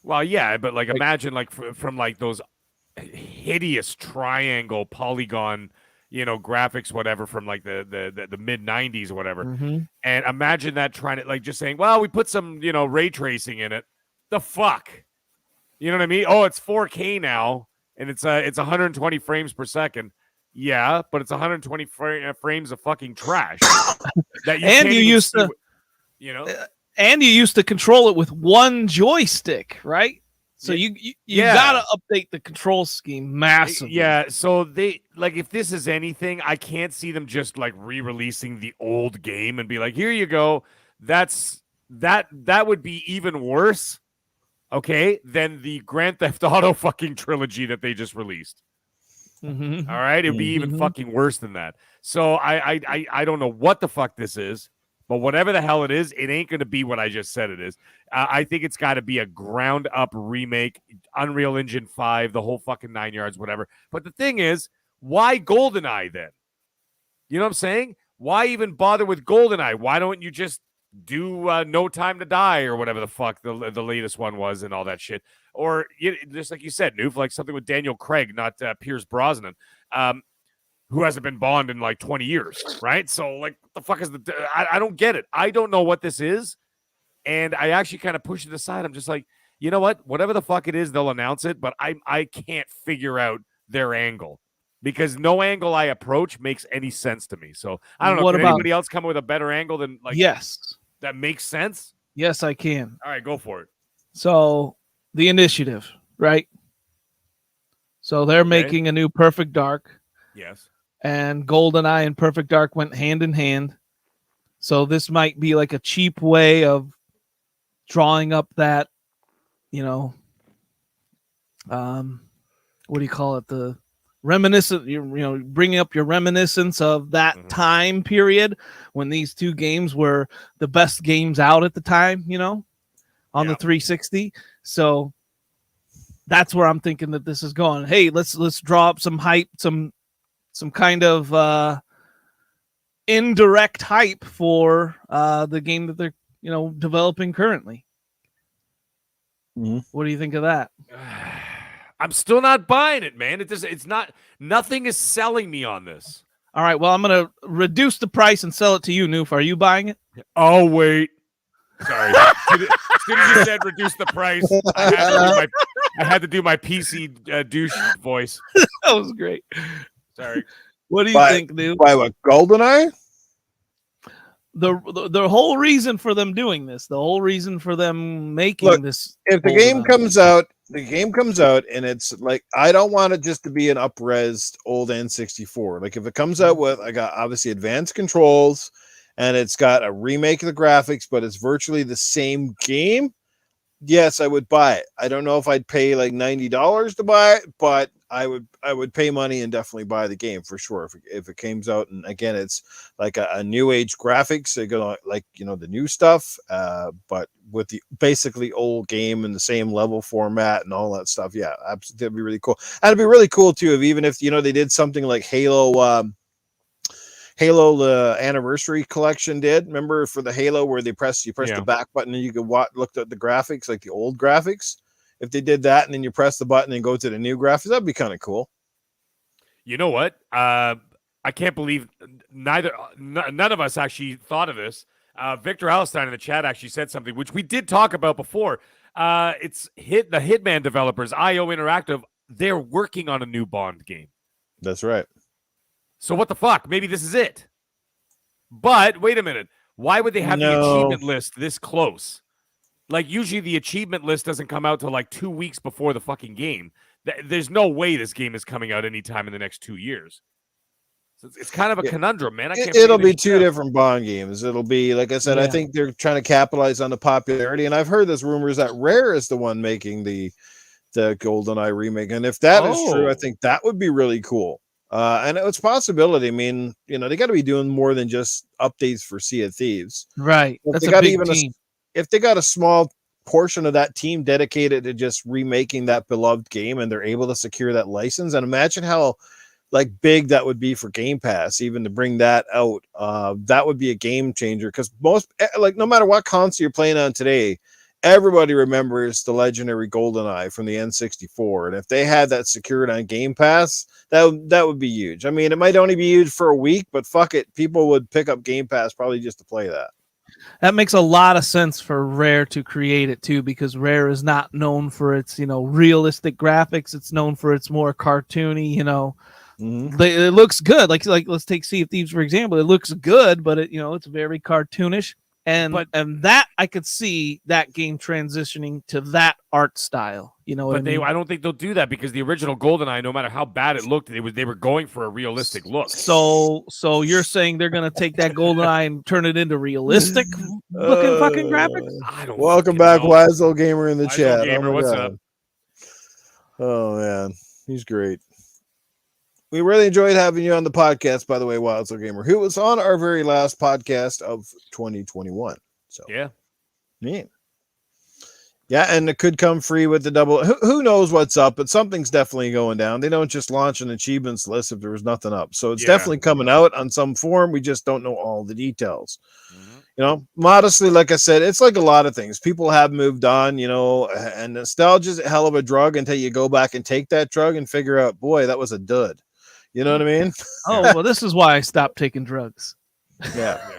Well, yeah, but like imagine like from like those hideous triangle polygon, graphics, whatever, from like the mid 90s or whatever. And imagine that trying to like just saying, well, we put some, ray tracing in it. The fuck? You know what I mean? Oh, it's 4K now and it's 120 frames per second. Yeah, but it's 120 frames of fucking trash. That you and you used to, and you used to control it with one joystick, right? So you gotta update the control scheme massively. Yeah, so they like if this is anything, I can't see them just like re-releasing the old game and be like, here you go. That would be even worse, okay, than the Grand Theft Auto fucking trilogy that they just released. All right, it would be even fucking worse than that. So I don't know what the fuck this is. But whatever the hell it is, it ain't going to be what I just said it is. I think it's got to be a ground-up remake, Unreal Engine 5, the whole fucking 9 yards, whatever. But the thing is, why Goldeneye then? You know what I'm saying? Why even bother with Goldeneye? Why don't you just do No Time to Die or whatever the fuck the latest one was and all that shit? Or just like you said, Noof, like something with Daniel Craig, not Pierce Brosnan. Who hasn't been Bond in like 20 years, right? So, like, what the fuck is I don't get it. I don't know what this is. And I actually kind of push it aside. I'm just like, you know what? Whatever the fuck it is, they'll announce it. But I can't figure out their angle because no angle I approach makes any sense to me. So, I don't know. Can anybody else come up with a better angle than, like, yes, that makes sense? Yes, I can. All right, go for it. So, the Initiative, right? So, they're making a new Perfect Dark. Yes. And Goldeneye and Perfect Dark went hand in hand. So this might be like a cheap way of drawing up that, what do you call it? The reminiscent, bringing up your reminiscence of that time period when these two games were the best games out at the time, on the 360. So that's where I'm thinking that this is going. Hey, let's draw up some hype, some kind of indirect hype for the game that they're developing currently. What do you think of that? I'm still not buying it, man. Nothing is selling me on this. All right, well, I'm gonna reduce the price and sell it to you, Noof. Are you buying it? Oh, wait. Sorry. As soon as you said reduce the price, I had to do my PC douche voice. That was great. Sorry. What do you think, dude? By what, Goldeneye? The whole reason for them doing this, the whole reason for them making this. If the game comes out, and it's like, I don't want it just to be an up-res old N64. Like if it comes out with, I got obviously advanced controls, and it's got a remake of the graphics, but it's virtually the same game. Yes, I would buy it. I don't know if I'd pay like $90 to buy it, but I would pay money and definitely buy the game for sure if it comes out. And again, it's like a new age graphics. They're gonna like the new stuff, but with the basically old game and the same level format and all that stuff. Yeah, absolutely, that'd be really cool. And it'd be really cool too if they did something like Halo. Halo, the anniversary collection did. Remember for the Halo where you press the back button and you could look at the graphics, like the old graphics. If they did that and then you press the button and go to the new graphics, that'd be kind of cool. You know what? I can't believe none of us actually thought of this. Victor Allenstein in the chat actually said something which we did talk about before. It's the Hitman developers, IO Interactive. They're working on a new Bond game. That's right. So what the fuck? Maybe this is it. But wait a minute. Why would they have the achievement list this close? Like, usually the achievement list doesn't come out till like 2 weeks before the fucking game. There's no way this game is coming out anytime in the next 2 years. So it's kind of a conundrum, man. It'll be two different Bond games. It'll be, like I said, I think they're trying to capitalize on the popularity. And I've heard there's rumors that Rare is the one making the Goldeneye remake. And if that is true, I think that would be really cool. And it's a possibility. I mean, they got to be doing more than just updates for Sea of Thieves. Right. If That's they a got big even team. if they got a small portion of that team dedicated to just remaking that beloved game and they're able to secure that license, and imagine how like big that would be for Game Pass, even to bring that out. That would be a game changer, because most, like, no matter what console you're playing on today, everybody remembers the legendary GoldenEye from the N64, and if they had that secured on Game Pass, that would be huge. I mean, it might only be huge for a week, but fuck it, people would pick up Game Pass probably just to play that. That makes a lot of sense for Rare to create it too, because Rare is not known for its, realistic graphics. It's known for its more cartoony, It looks good. Like let's take Sea of Thieves for example. It looks good, but it's very cartoonish. And that I could see that game transitioning to that art style. You know what I mean? I don't think they'll do that, because the original GoldenEye, no matter how bad it looked, they were going for a realistic look. So you're saying they're gonna take that GoldenEye and turn it into realistic looking fucking graphics? I don't. Welcome back, Wise Old Gamer in the Wise chat. Old Gamer, what's God. up? Oh man, he's great. We really enjoyed having you on the podcast, by the way, Wild Soul Gamer, who was on our very last podcast of 2021. So yeah. Yeah, and it could come free with the double. Who knows what's up, but something's definitely going down. They don't just launch an achievements list if there was nothing up. So it's definitely coming out on some form. We just don't know all the details. Modestly, like I said, it's like a lot of things. People have moved on, and nostalgia is a hell of a drug until you go back and take that drug and figure out, boy, that was a dud. You know what I mean? Oh, well, this is why I stopped taking drugs. Yeah.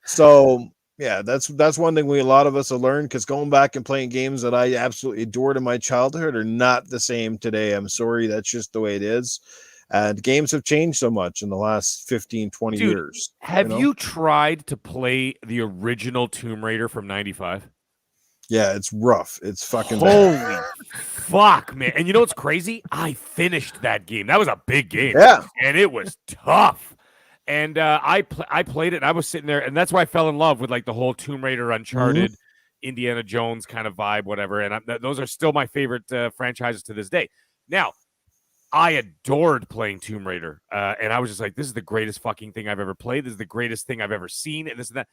So, yeah, that's one thing a lot of us have learned, because going back and playing games that I absolutely adored in my childhood are not the same today. I'm sorry. That's just the way it is. And games have changed so much in the last 15, 20 years. Have you tried to play the original Tomb Raider from 95? Yeah, it's rough. It's fucking holy bad. Fuck, man. And you know what's crazy? I finished that game. That was a big game. Yeah. And it was tough. And I played it, and I was sitting there, and that's why I fell in love with like the whole Tomb Raider, Uncharted, Indiana Jones kind of vibe, whatever. And those are still my favorite franchises to this day. Now, I adored playing Tomb Raider, and I was just like, this is the greatest fucking thing I've ever played. This is the greatest thing I've ever seen, and this and that.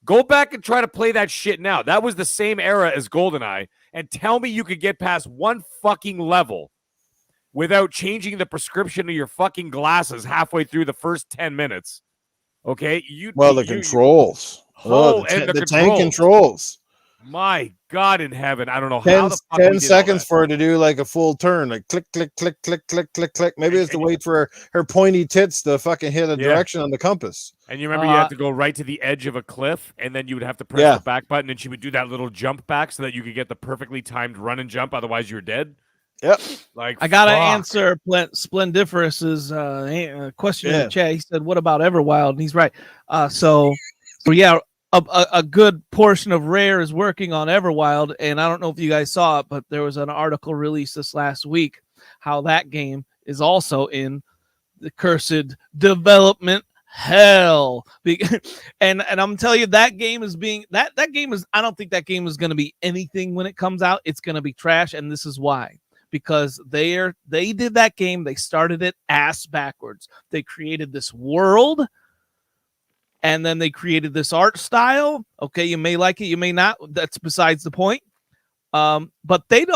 Go back and try to play that shit now. That was the same era as GoldenEye, and tell me you could get past one fucking level without changing the prescription of your fucking glasses halfway through the first 10 minutes. Okay? Controls. And the tank controls. My God in heaven. I don't know 10, how the fuck 10 seconds for her to do like a full turn, like click, click, click, click, click, click, click. Maybe it's to wait for her pointy tits to fucking hit a direction on the compass. And you remember you had to go right to the edge of a cliff, and then you would have to press the back button, and she would do that little jump back so that you could get the perfectly timed run and jump. Otherwise, you're dead. Yep. Like, I gotta answer Splendiferous's question in the chat. He said, "What about Everwild?" And he's right. So yeah, a good portion of Rare is working on Everwild, and I don't know if you guys saw it, but there was an article released this last week how that game is also in the cursed development hell. And I'm telling you, that game is being that game is. I don't think that game is going to be anything when it comes out. It's going to be trash, and this is why. Because they did that game, they started it ass backwards. They created this world, and then they created this art style. Okay, you may like it, you may not. That's besides the point. But they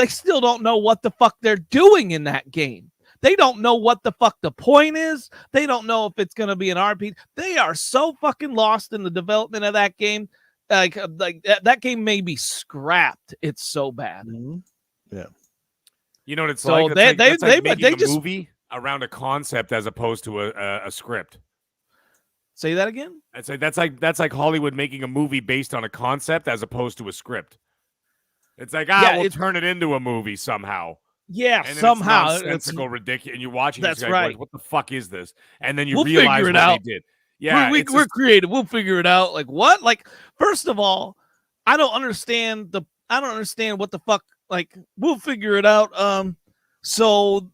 still don't know what the fuck they're doing in that game. They don't know what the fuck the point is. They don't know if it's gonna be an RPG. They are so fucking lost in the development of that game. Like that game may be scrapped. It's so bad. Yeah. You know what it's so like? They making a just movie around a concept as opposed to a script. Say that again. That's like Hollywood making a movie based on a concept as opposed to a script. It's like we'll turn it into a movie somehow. Yeah, and somehow it's nonsensical, ridiculous, and you're watching. That's right. right. What the fuck is this? And then you we'll realize figure it what out. they did. Yeah, we're creative. We'll figure it out. Like what? Like first of all, I don't understand what the fuck. Like, we'll figure it out. So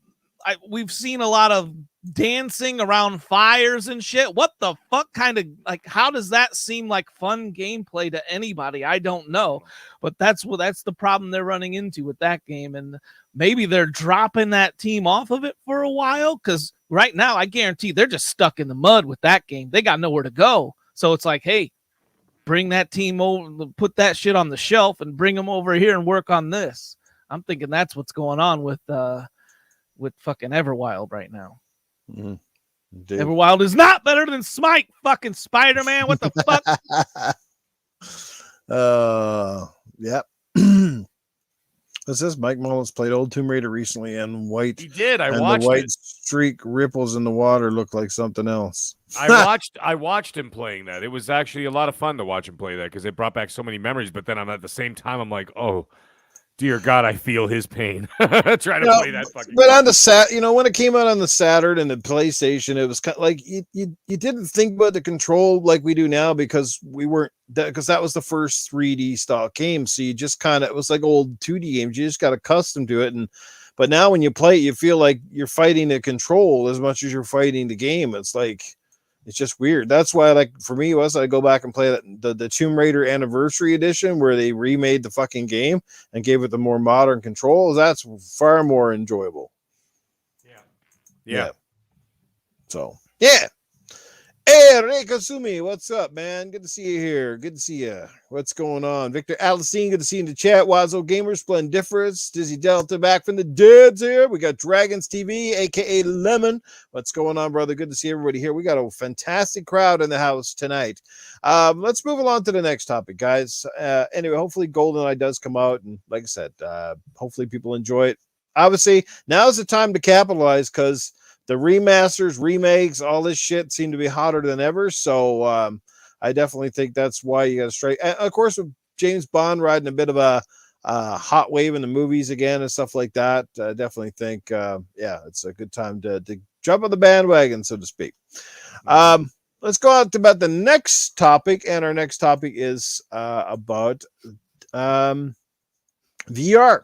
we've seen a lot of dancing around fires and shit. What the fuck kind of, like, how does that seem like fun gameplay to anybody? I don't know, but that's the problem they're running into with that game. And maybe they're dropping that team off of it for a while, because right now I guarantee they're just stuck in the mud with that game. They got nowhere to go. So it's like, hey, bring that team over, put that shit on the shelf and bring them over here and work on this. I'm thinking that's what's going on with fucking Everwild right now. Mm-hmm. Everwild is not better than Smite, fucking Spider-Man. What the fuck? Yep. What's this? Mike Mullins played old Tomb Raider recently, and white. He did. I and watched the white it. streak ripples in the water look like something else. I watched him playing that. It was actually a lot of fun to watch him play that, because it brought back so many memories. But then at the same time, I'm like, oh, dear God, I feel his pain trying to play that fucking. But on the when it came out on the Saturn and the PlayStation, it was kind of like you didn't think about the control like we do now, because that was the first 3D style game. So you just it was like old 2D games. You just got accustomed to it, but now when you play it, you feel like you're fighting the control as much as you're fighting the game. It's just weird. That's why, like, for me, I go back and play the Tomb Raider Anniversary Edition, where they remade the fucking game and gave it the more modern controls. That's far more enjoyable. Yeah. So, yeah. Hey, Ray Kasumi, what's up, man? Good to see you here. Good to see you. What's going on? Victor Alcine, good to see you in the chat. Wazo Gamers, Splendiferous, Dizzy Delta back from the deads here. We got Dragons TV, aka Lemon. What's going on, brother? Good to see everybody here. We got a fantastic crowd in the house tonight. Let's move along to the next topic, guys. Anyway, hopefully Goldeneye does come out, and like I said, hopefully people enjoy it. Obviously, now's the time to capitalize, because the remasters, remakes, all this shit seem to be hotter than ever. So I definitely think that's why you got to strike. And of course, with James Bond riding a bit of a hot wave in the movies again and stuff like that, I definitely think, it's a good time to jump on the bandwagon, so to speak. Let's go on to about the next topic. And our next topic is about VR.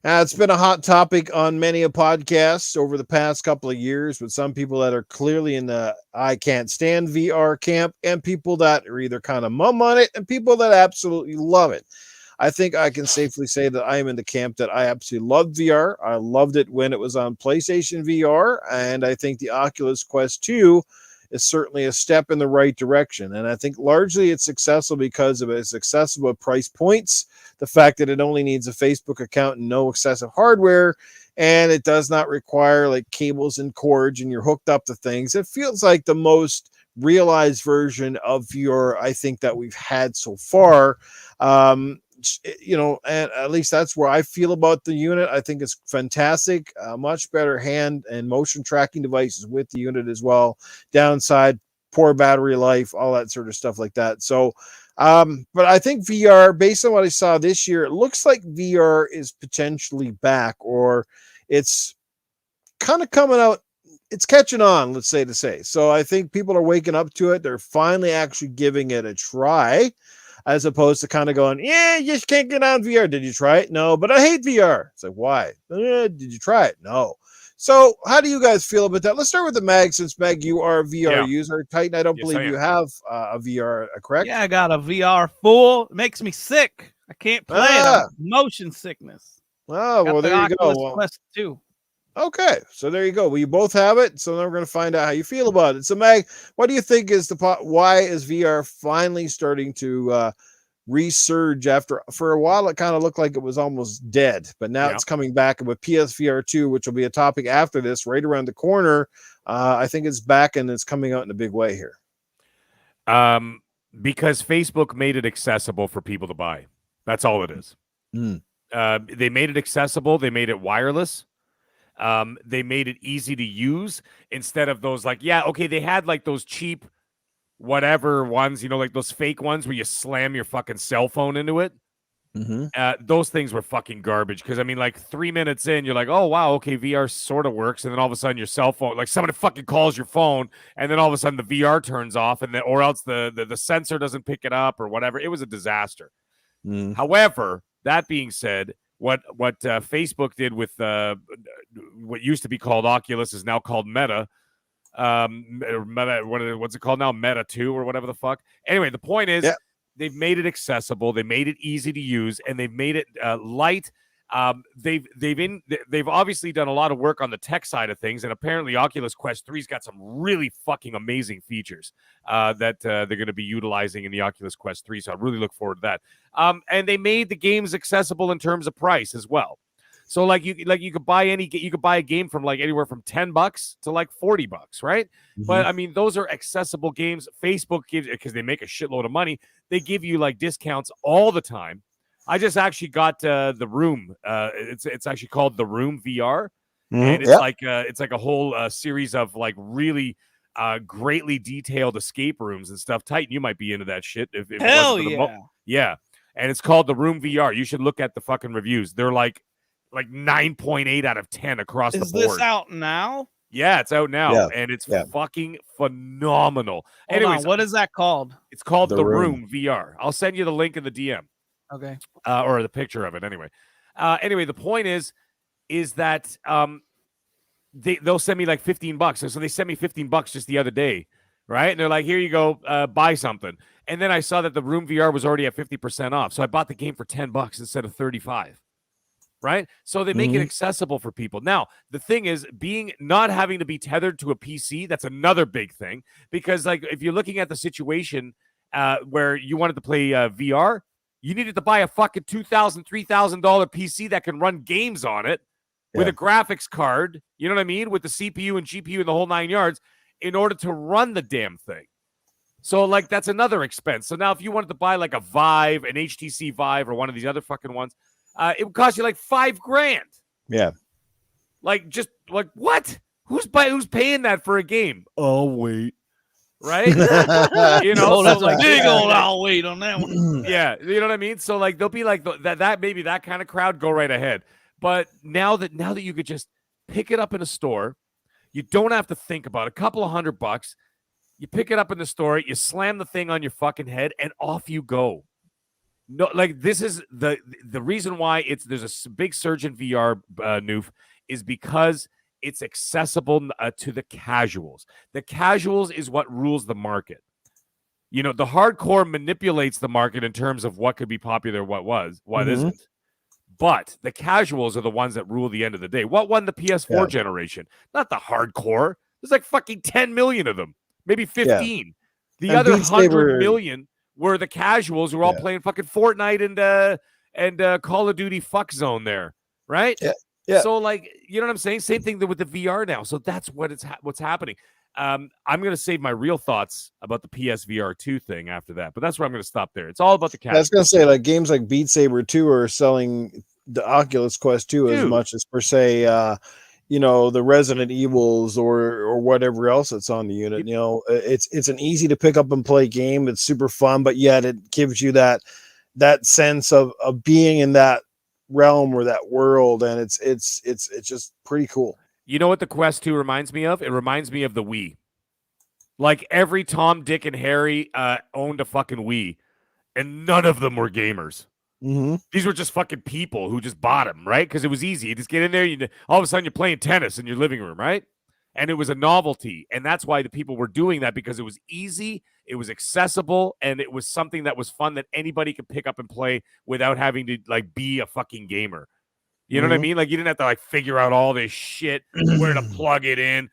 It's been a hot topic on many a podcast over the past couple of years, with some people that are clearly in the I can't stand VR camp, and people that are either kind of mum on it, and people that absolutely love it. I think I can safely say that I am in the camp that I absolutely loved VR. I loved it when it was on PlayStation VR, and I think the Oculus Quest 2 is certainly a step in the right direction. And I think largely it's successful because of its accessible price points, the fact that it only needs a Facebook account and no excessive hardware, and it does not require like cables and cords, and you're hooked up to things. It feels like the most realized version of VR, I think, that we've had so far. And at least that's where I feel about the unit. I think it's fantastic. Much better hand and motion tracking devices with the unit as well. Downside, poor battery life, all that sort of stuff like that. So, but I think VR, based on what I saw this year, it looks like VR is potentially back, or it's kind of coming out. It's catching on, let's say to say. So I think people are waking up to it. They're finally actually giving it a try, as opposed to kind of going, yeah, you just can't get on VR. Did you try it? No, but I hate VR. It's like, why? Did you try it? No. So how do you guys feel about that? Let's start with the Mag, since Mag, you are a VR user. Titan, I don't believe you have a VR, correct? Yeah, I got a VR full. It makes me sick. I can't play it. I'm motion sickness. Oh, well, there you go. Well, Quest 2. Okay, so there you go. Well, you both have it, so now we're going to find out how you feel about it. So, Mag, what do you think is why is VR finally starting to resurge for a while? It kind of looked like it was almost dead, but now it's coming back, and with PSVR 2, which will be a topic after this, right around the corner. I think it's back, and it's coming out in a big way here. Because Facebook made it accessible for people to buy. That's all it is. They made it accessible. They made it wireless. They made it easy to use instead of those they had like those cheap whatever ones, like those fake ones where you slam your fucking cell phone into it. Those things were fucking garbage, because I mean, like 3 minutes in, you're like, oh wow, okay, VR sort of works, and then all of a sudden your cell phone, like somebody fucking calls your phone, and then all of a sudden the VR turns off, and then or else the sensor doesn't pick it up or whatever. It was a disaster. Mm. However, that being said, what Facebook did with what used to be called Oculus is now called Meta. Meta, what's it called now? Meta 2 or whatever the fuck. Anyway, the point is they've made it accessible, they made it easy to use, and they've made it light. They've obviously done a lot of work on the tech side of things, and apparently Oculus Quest 3's got some really fucking amazing features that they're going to be utilizing in the Oculus Quest 3. So I really look forward to that. And they made the games accessible in terms of price as well. So you could buy a game from like anywhere from $10 to like $40, right? Mm-hmm. But I mean, those are accessible games. Facebook gives, because they make a shitload of money, they give you like discounts all the time. I just actually got the Room. It's actually called the Room VR, and it's like a whole series of like really greatly detailed escape rooms and stuff. Titan, you might be into that shit. If Hell yeah, yeah. And it's called the Room VR. You should look at the fucking reviews. They're like 9.8 out of 10 across the board. Is this out now? Yeah, it's out now, and it's fucking phenomenal. Anyways, what is that called? It's called the Room VR. I'll send you the link in the DM. Okay. Or the picture of it. Anyway, the point is that they'll send me like $15. So they sent me $15 just the other day, right? And they're like, here you go, buy something. And then I saw that the Room VR was already at 50% off, so I bought the game for $10 instead of $35. Right? So they make it accessible for people. Now, the thing is, not having to be tethered to a PC, that's another big thing. Because like if you're looking at the situation where you wanted to play VR, you needed to buy a fucking $2,000, $3,000 PC that can run games on it with a graphics card, you know what I mean? With the CPU and GPU and the whole 9 yards in order to run the damn thing. So like that's another expense. So now if you wanted to buy like a Vive, an HTC Vive or one of these other fucking ones, it would cost you like $5,000. Yeah. Like just like what? Who's paying that for a game? Oh wait. Right? You know, that's like big old I'll wait on that one. Yeah, you know what I mean? So like they'll be like that maybe that kind of crowd, go right ahead. But now that you could just pick it up in a store, you don't have to think about it. A couple of $100. You pick it up in the store, you slam the thing on your fucking head, and off you go. No, like this is the reason why there's a big surge in VR, Noof, is because it's accessible to the casuals. The casuals is what rules the market. You know, the hardcore manipulates the market in terms of what could be popular, what isn't. But the casuals are the ones that rule the end of the day. What won the PS4 generation? Not the hardcore. There's like fucking 10 million of them, maybe 15. The and other 100 million were the casuals who were all playing fucking Fortnite and Call of Duty fuck zone there, right? Yeah. So like, you know what I'm saying? Same thing with the VR now. So that's what's happening. I'm going to save my real thoughts about the PSVR 2 thing after that, but that's where I'm going to stop there. It's all about the casuals. I was going to say, like games like Beat Saber 2 are selling the Oculus Quest 2 as much as per se, the Resident Evils or whatever else that's on the unit. You know, it's an easy to pick up and play game. It's super fun, but yet it gives you that sense of being in that realm or that world, and it's just pretty cool. You know what the Quest 2 reminds me of? It reminds me of the Wii. Like every Tom, Dick, and Harry owned a fucking Wii, and none of them were gamers. Mm-hmm. These were just fucking people who just bought them, right? Because it was easy. You just get in there, all of a sudden you're playing tennis in your living room, right? And it was a novelty. And that's why the people were doing that, because it was easy, it was accessible, and it was something that was fun that anybody could pick up and play without having to like be a fucking gamer. You know what I mean? Like you didn't have to like figure out all this shit, where to plug it in,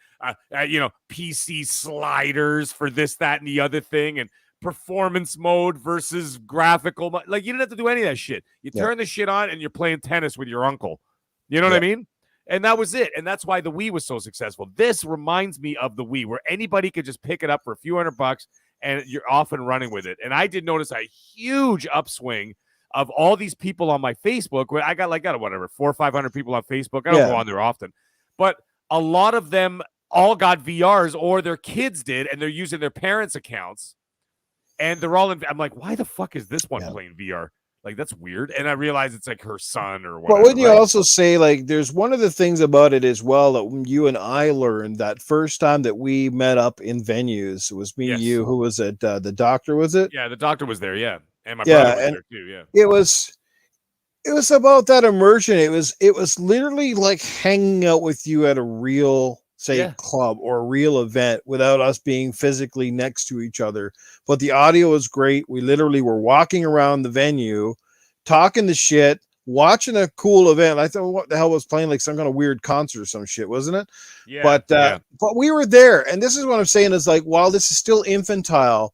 PC sliders for this, that, and the other thing, and performance mode versus graphical mode. Like you didn't have to do any of that shit. You turn the shit on and you're playing tennis with your uncle. You know what I mean? And that was it. And that's why the Wii was so successful. This reminds me of the Wii, where anybody could just pick it up for a few $100 and you're off and running with it. And I did notice a huge upswing of all these people on my Facebook, where I got 400 or 500 people on Facebook. I don't go on there often, but a lot of them all got VRs, or their kids did, and they're using their parents' accounts. And they're all I'm like, why the fuck is this one playing VR? Like, that's weird. And I realize it's like her son or whatever. But wouldn't you also say, like, there's one of the things about it as well that you and I learned that first time that we met up in venues. It was me, you, who was it? The doctor, was it? Yeah, the doctor was there, yeah. And my brother was and there too. Yeah. it was about that immersion. It was literally like hanging out with you at a real, say, Yeah. club or a real event without us being physically next to each other. But the audio was great. We literally were walking around the venue, talking the shit, watching a cool event. I thought, what the hell was playing, like some kind of weird concert or some shit, wasn't it? Yeah. But we were there, and this is what I'm saying is like, while this is still infantile,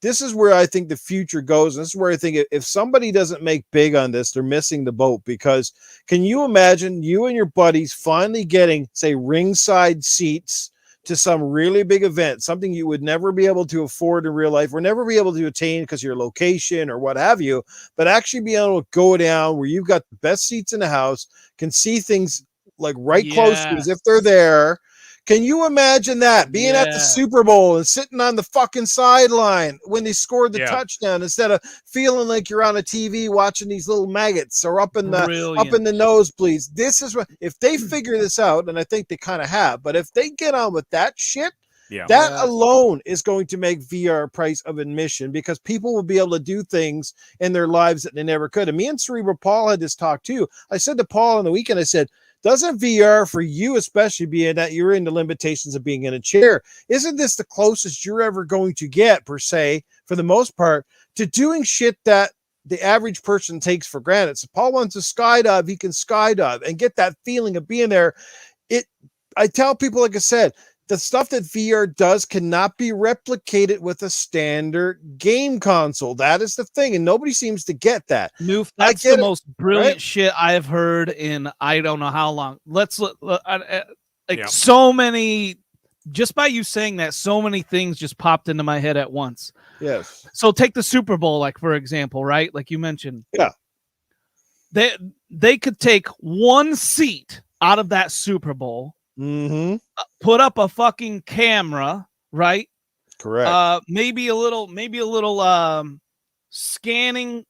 this is where I think the future goes. And this is where I think if somebody doesn't make big on this, they're missing the boat. Because can you imagine you and your buddies finally getting, say, ringside seats to some really big event, something you would never be able to afford in real life or never be able to attain because of your location or what have you, but actually be able to go down where you've got the best seats in the house, can see things like right close to you as if they're there. Can you imagine that, being at the Super Bowl and sitting on the fucking sideline when they scored the touchdown instead of feeling like you're on a TV watching these little maggots or up in the nosebleeds? This is what, if they figure this out, and I think they kind of have, but if they get on with that shit, that alone is going to make VR price of admission, because people will be able to do things in their lives that they never could. And me and Cerebral Paul had this talk too. I said to Paul on the weekend, I said, doesn't VR for you, especially being that you're in the limitations of being in a chair, isn't this the closest you're ever going to get, per se, for the most part, to doing shit that the average person takes for granted? So Paul wants to skydive, he can skydive and get that feeling of being there. I tell people, like I said, the stuff that VR does cannot be replicated with a standard game console. That is the thing, and nobody seems to get that. Noof, that's the most brilliant shit I have heard in I don't know how long. So many, just by you saying that, so many things just popped into my head at once. Yes. So take the Super Bowl, like, for example, right? Like you mentioned. Yeah. They could take one seat out of that Super Bowl, put up a fucking camera, right? Correct. Maybe a little scanning,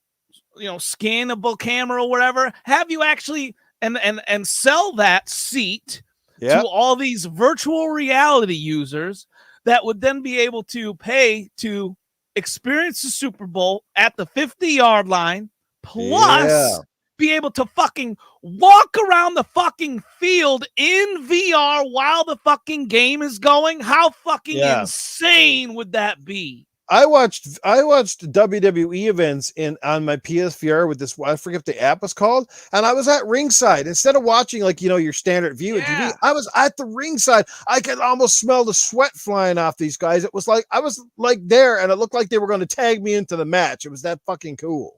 scannable camera or whatever. Have you actually and sell that seat to all these virtual reality users that would then be able to pay to experience the Super Bowl at the 50-yard line, plus be able to fucking walk around the fucking field in VR while the fucking game is going. How fucking insane would that be? I watched WWE events on my PSVR with this, I forget what the app was called, and I was at ringside. Instead of watching your standard view at TV, I was at the ringside. I could almost smell the sweat flying off these guys. It was like I was like there, and it looked like they were going to tag me into the match. It was that fucking cool.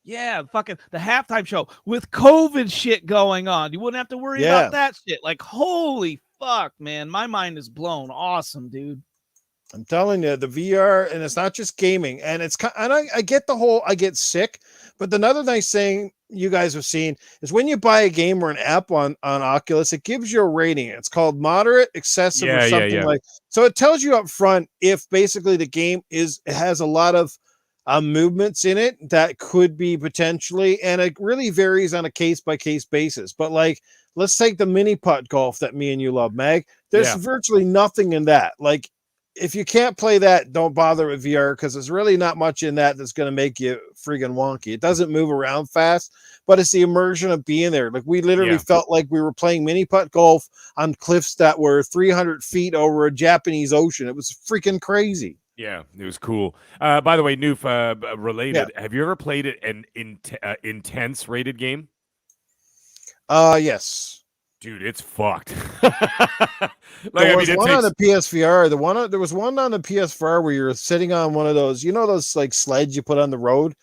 Yeah, fucking the halftime show with COVID shit going on. You wouldn't have to worry about that shit. Like, holy fuck, man. My mind is blown. Awesome, dude. I'm telling you, the VR, and it's not just gaming, and I get the whole, I get sick, but another nice thing you guys have seen is when you buy a game or an app on Oculus, it gives you a rating. It's called moderate, excessive, or something like. So it tells you up front if basically the game has a lot of movements in it that could be potentially, and it really varies on a case-by-case basis. But like, let's take the mini putt golf that me and you love, Mag. There's virtually nothing in that. Like, if you can't play that, don't bother with VR, because there's really not much in that that's going to make you freaking wonky. It doesn't move around fast, but it's the immersion of being there. Like, we literally felt like we were playing mini putt golf on cliffs that were 300 feet over a Japanese ocean. It was freaking crazy. Yeah, it was cool. By the way, Noof, related, have you ever played an intense rated game? Yes. Dude, it's fucked. There was one on the PSVR. There was one on the PSVR where you're sitting on one of those, those like sleds you put on the road,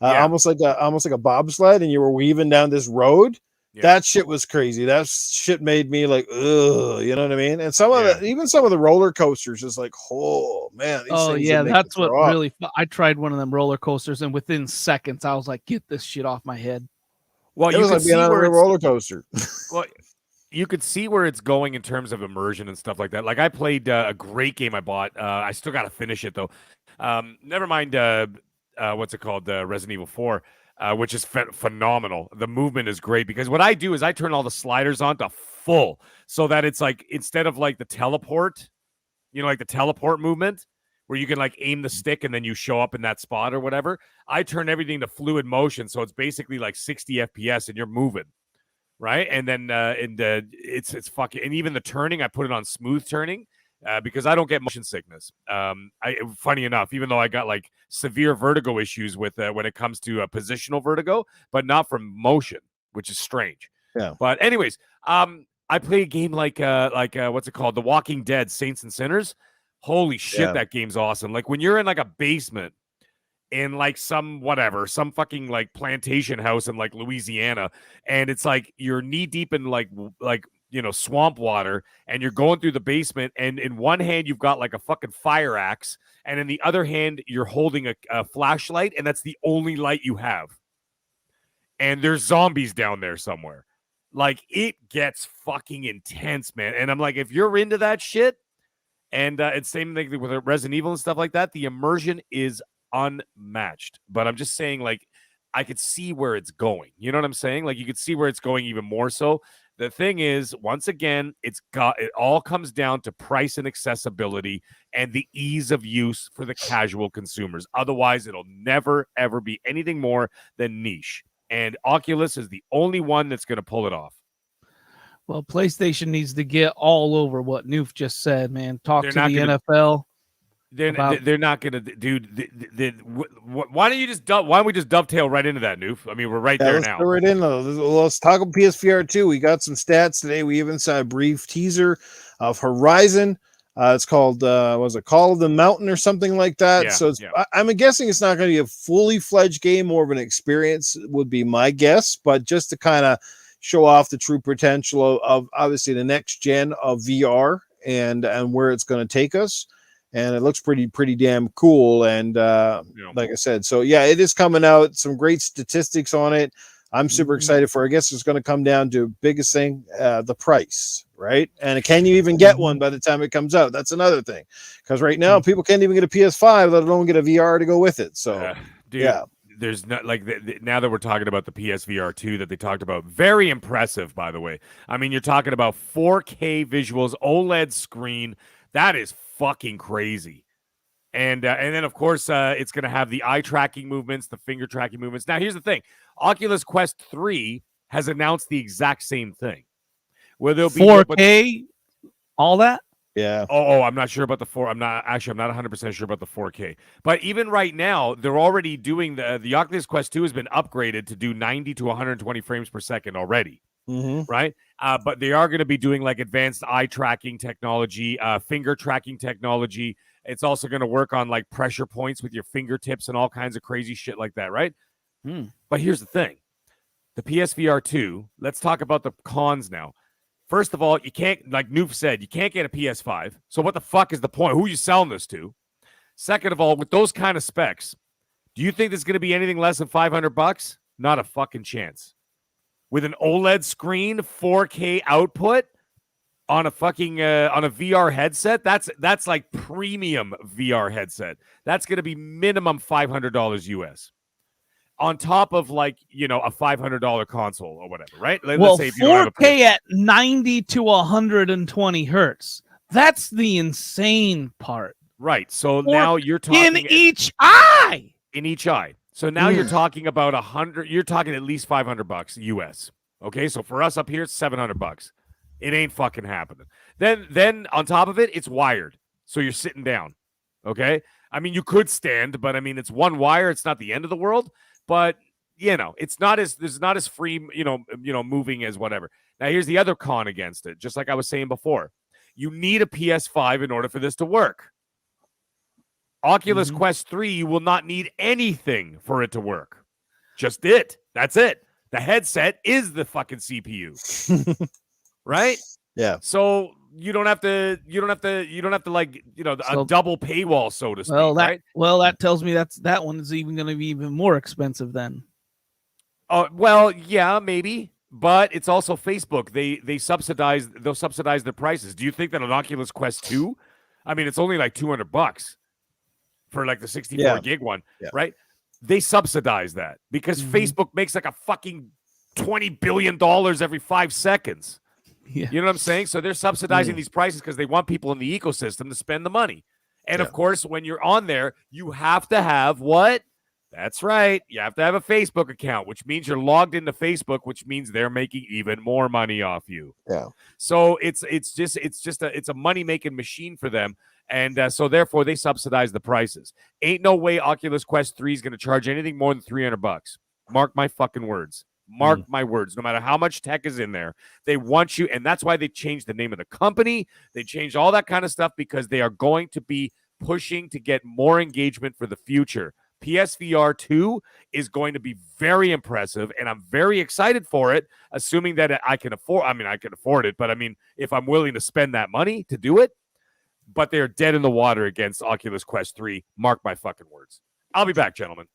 almost like a bobsled, and you were weaving down this road. That shit was crazy. That shit made me like, ugh, you know what I mean? And some of the roller coasters is like, oh man. That's what really. I tried one of them roller coasters, and within seconds, I was like, get this shit off my head. Well, it was like being on a roller coaster. Well, you could see where it's going in terms of immersion and stuff like that. Like, I played a great game I bought. I still got to finish it though. Never mind. What's it called? Resident Evil 4. Which is phenomenal. The movement is great, because what I do is I turn all the sliders on to full, so that it's like, instead of like the teleport, like the teleport movement, where you can like aim the stick and then you show up in that spot or whatever. I turn everything to fluid motion, so it's basically like 60 FPS and you're moving, right? And then it's fucking, and even the turning, I put it on smooth turning because I don't get motion sickness. Funny enough, even though I got like severe vertigo issues with when it comes to positional vertigo, but not from motion, which is strange. Yeah. But anyways, I play a game like what's it called? The Walking Dead, Saints and Sinners. Holy shit, that game's awesome. Like when you're in like a basement in like some fucking like plantation house in like Louisiana, and it's like you're knee deep in like swamp water, and you're going through the basement, and in one hand you've got like a fucking fire axe, and in the other hand you're holding a flashlight, and that's the only light you have. And there's zombies down there somewhere. Like it gets fucking intense, man. And I'm like, if you're into that shit, and it's same thing with Resident Evil and stuff like that, the immersion is unmatched. But I'm just saying, like, I could see where it's going. You know what I'm saying? Like, you could see where it's going even more so. The thing is, once again, it all comes down to price and accessibility and the ease of use for the casual consumers. Otherwise, it'll never, ever be anything more than niche. And Oculus is the only one that's going to pull it off. Well, PlayStation needs to get all over what Noof just said, man. Talk to the NFL. They're not going to, dude. Why don't we just dovetail right into that, Noof? I mean, we're right there now. Right in. Let's talk about PSVR 2. We got some stats today. We even saw a brief teaser of Horizon. It's called was it Call of the Mountain or something like that? So I'm guessing it's not going to be a fully fledged game, more of an experience would be my guess, but just to kind of show off the true potential of obviously the next gen of VR and where it's going to take us. And it looks pretty damn cool. And like I said, so yeah, it is coming out. Some great statistics on it. I'm super excited for it. I guess it's going to come down to biggest thing, the price, right? And can you even get one by the time it comes out? That's another thing. Because right now, people can't even get a PS5, let alone get a VR to go with it. So, there's not like now that we're talking about the PSVR 2 that they talked about. Very impressive, by the way. I mean, you're talking about 4K visuals, OLED screen. That is fucking crazy. And then, of course, it's going to have the eye tracking movements, the finger tracking movements. Now, here's the thing. Oculus Quest 3 has announced the exact same thing. Where there'll be 4K, all that? Yeah. Oh, I'm not sure about the 4. I'm not 100% sure about the 4K. But even right now, they're already doing the Oculus Quest 2 has been upgraded to do 90 to 120 frames per second already. Right? But they are going to be doing like advanced eye tracking technology, finger tracking technology. It's also going to work on like pressure points with your fingertips and all kinds of crazy shit like that, right? But here's the thing. The PSVR 2, let's talk about the cons now. First of all, you can't, like Noof said, you can't get a PS5. So what the fuck is the point? Who are you selling this to? Second of all, with those kind of specs, do you think there's going to be anything less than $500? Not a fucking chance. With an OLED screen, 4K output on a fucking on a VR headset, that's like premium VR headset. That's going to be minimum $500 US. On top of like, a $500 console or whatever, right? Let's say if you 4K at 90 to 120 hertz. That's the insane part. Right. So now you're talking in each eye. In each eye. So now you're talking about you're talking at least $500 US. Okay, so for us up here, it's $700. It ain't fucking happening. Then on top of it, it's wired. So you're sitting down. Okay? I mean, you could stand, but I mean, it's one wire, it's not the end of the world, but it's not as free, moving as whatever. Now here's the other con against it, just like I was saying before. You need a PS5 in order for this to work. Oculus Quest 3, you will not need anything for it to work. Just it. That's it. The headset is the fucking CPU. Right? Yeah. So you don't have to like, a double paywall, so to speak. That tells me that one is even going to be even more expensive then. Well, yeah, maybe. But it's also Facebook. They'll subsidize their prices. Do you think that an Oculus Quest 2? I mean, it's only like $200 for like the 64 gig one, right? They subsidize that because Facebook makes like a fucking $20 billion every 5 seconds. Yeah. You know what I'm saying? So they're subsidizing these prices because they want people in the ecosystem to spend the money. And of course, when you're on there, you have to have what? That's right. You have to have a Facebook account, which means you're logged into Facebook, which means they're making even more money off you. Yeah. So it's a money making machine for them, and so therefore they subsidize the prices. Ain't no way Oculus Quest 3 is going to charge anything more than $300. Mark my fucking words. Mark my words. No matter how much tech is in there, they want you, and that's why they changed the name of the company. They changed all that kind of stuff because they are going to be pushing to get more engagement for the future. PSVR 2 is going to be very impressive, and I'm very excited for it, assuming that I can afford it, but I mean, if I'm willing to spend that money to do it, but they're dead in the water against Oculus Quest 3. Mark my fucking words. I'll be back, gentlemen.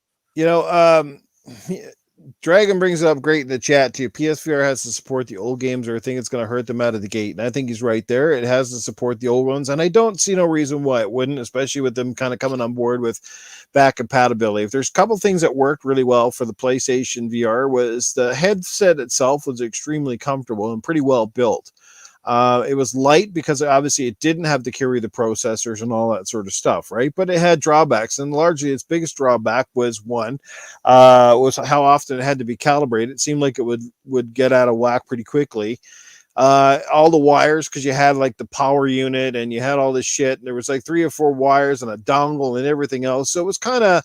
Dragon brings it up great in the chat too. PSVR has to support the old games, or I think it's going to hurt them out of the gate. And I think he's right there. It has to support the old ones, and I don't see no reason why it wouldn't, especially with them kind of coming on board with back compatibility. If there's a couple things that worked really well for the PlayStation VR, was the headset itself was extremely comfortable and pretty well built. It was light because obviously it didn't have to carry the processors and all that sort of stuff, right? But it had drawbacks, and largely its biggest drawback was was how often it had to be calibrated. It seemed like it would get out of whack pretty quickly. All the wires, because you had like the power unit and you had all this shit, and there was like 3 or 4 wires and a dongle and everything else. So it was kind of,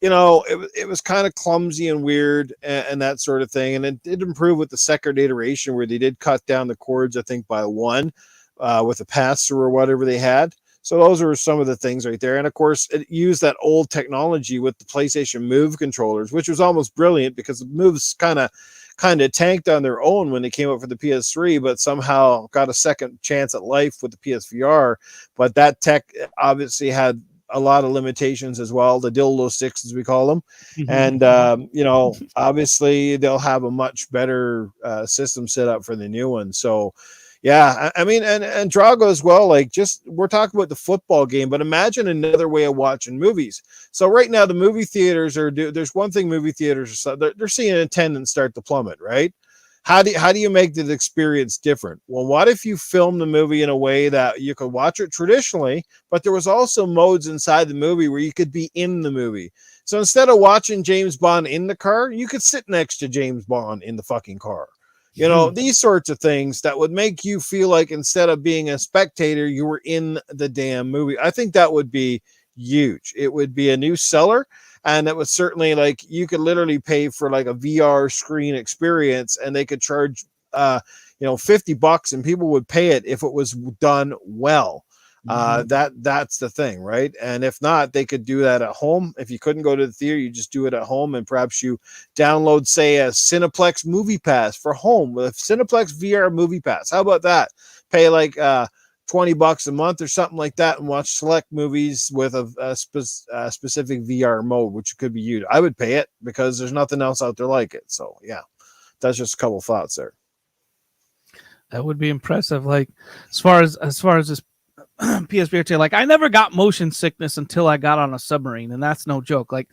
it was kind of clumsy and weird and that sort of thing. And it did improve with the second iteration where they did cut down the cords, I think, by 1 with a pass-through or whatever they had. So those were some of the things right there. And of course, it used that old technology with the PlayStation Move controllers, which was almost brilliant because the Moves kind of tanked on their own when they came out for the PS3, but somehow got a second chance at life with the PSVR. But that tech obviously had a lot of limitations as well, the dildo sticks as we call them. And obviously they'll have a much better system set up for the new one. So yeah, I mean, and Drago as well, like, just, we're talking about the football game, but imagine another way of watching movies. So right now the movie theaters there's one thing movie theaters are, they're seeing attendance start to plummet, right? How do you make the experience different? Well, what if you film the movie in a way that you could watch it traditionally, but there was also modes inside the movie where you could be in the movie. So instead of watching James Bond in the car, you could sit next to James Bond in the fucking car. These sorts of things that would make you feel like instead of being a spectator, you were in the damn movie. I think that would be huge. It would be a new seller. And it was certainly like you could literally pay for like a VR screen experience, and they could charge, $50, and people would pay it if it was done well. That's the thing, right? And if not, they could do that at home. If you couldn't go to the theater, you just do it at home, and perhaps you download, say, a Cineplex Movie Pass for home with a Cineplex VR Movie Pass. How about that? Pay like $20 a month or something like that, and watch select movies with a specific VR mode, which could be used. I would pay it because there's nothing else out there like it. So yeah, that's just a couple thoughts there. That would be impressive. Like as far as this PSVR 2, like I never got motion sickness until I got on a submarine, and that's no joke. Like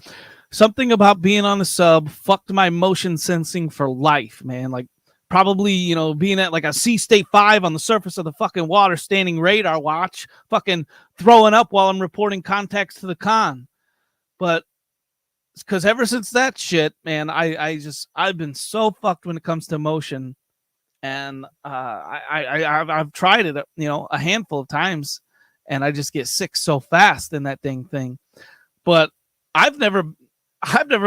something about being on the sub fucked my motion sensing for life, man. Like probably, being at like a Sea State 5 on the surface of the fucking water, standing radar watch, fucking throwing up while I'm reporting contacts to the con. But because ever since that shit, man, I've been so fucked when it comes to motion. And I've tried it, a handful of times, and I just get sick so fast in that thing. But I've never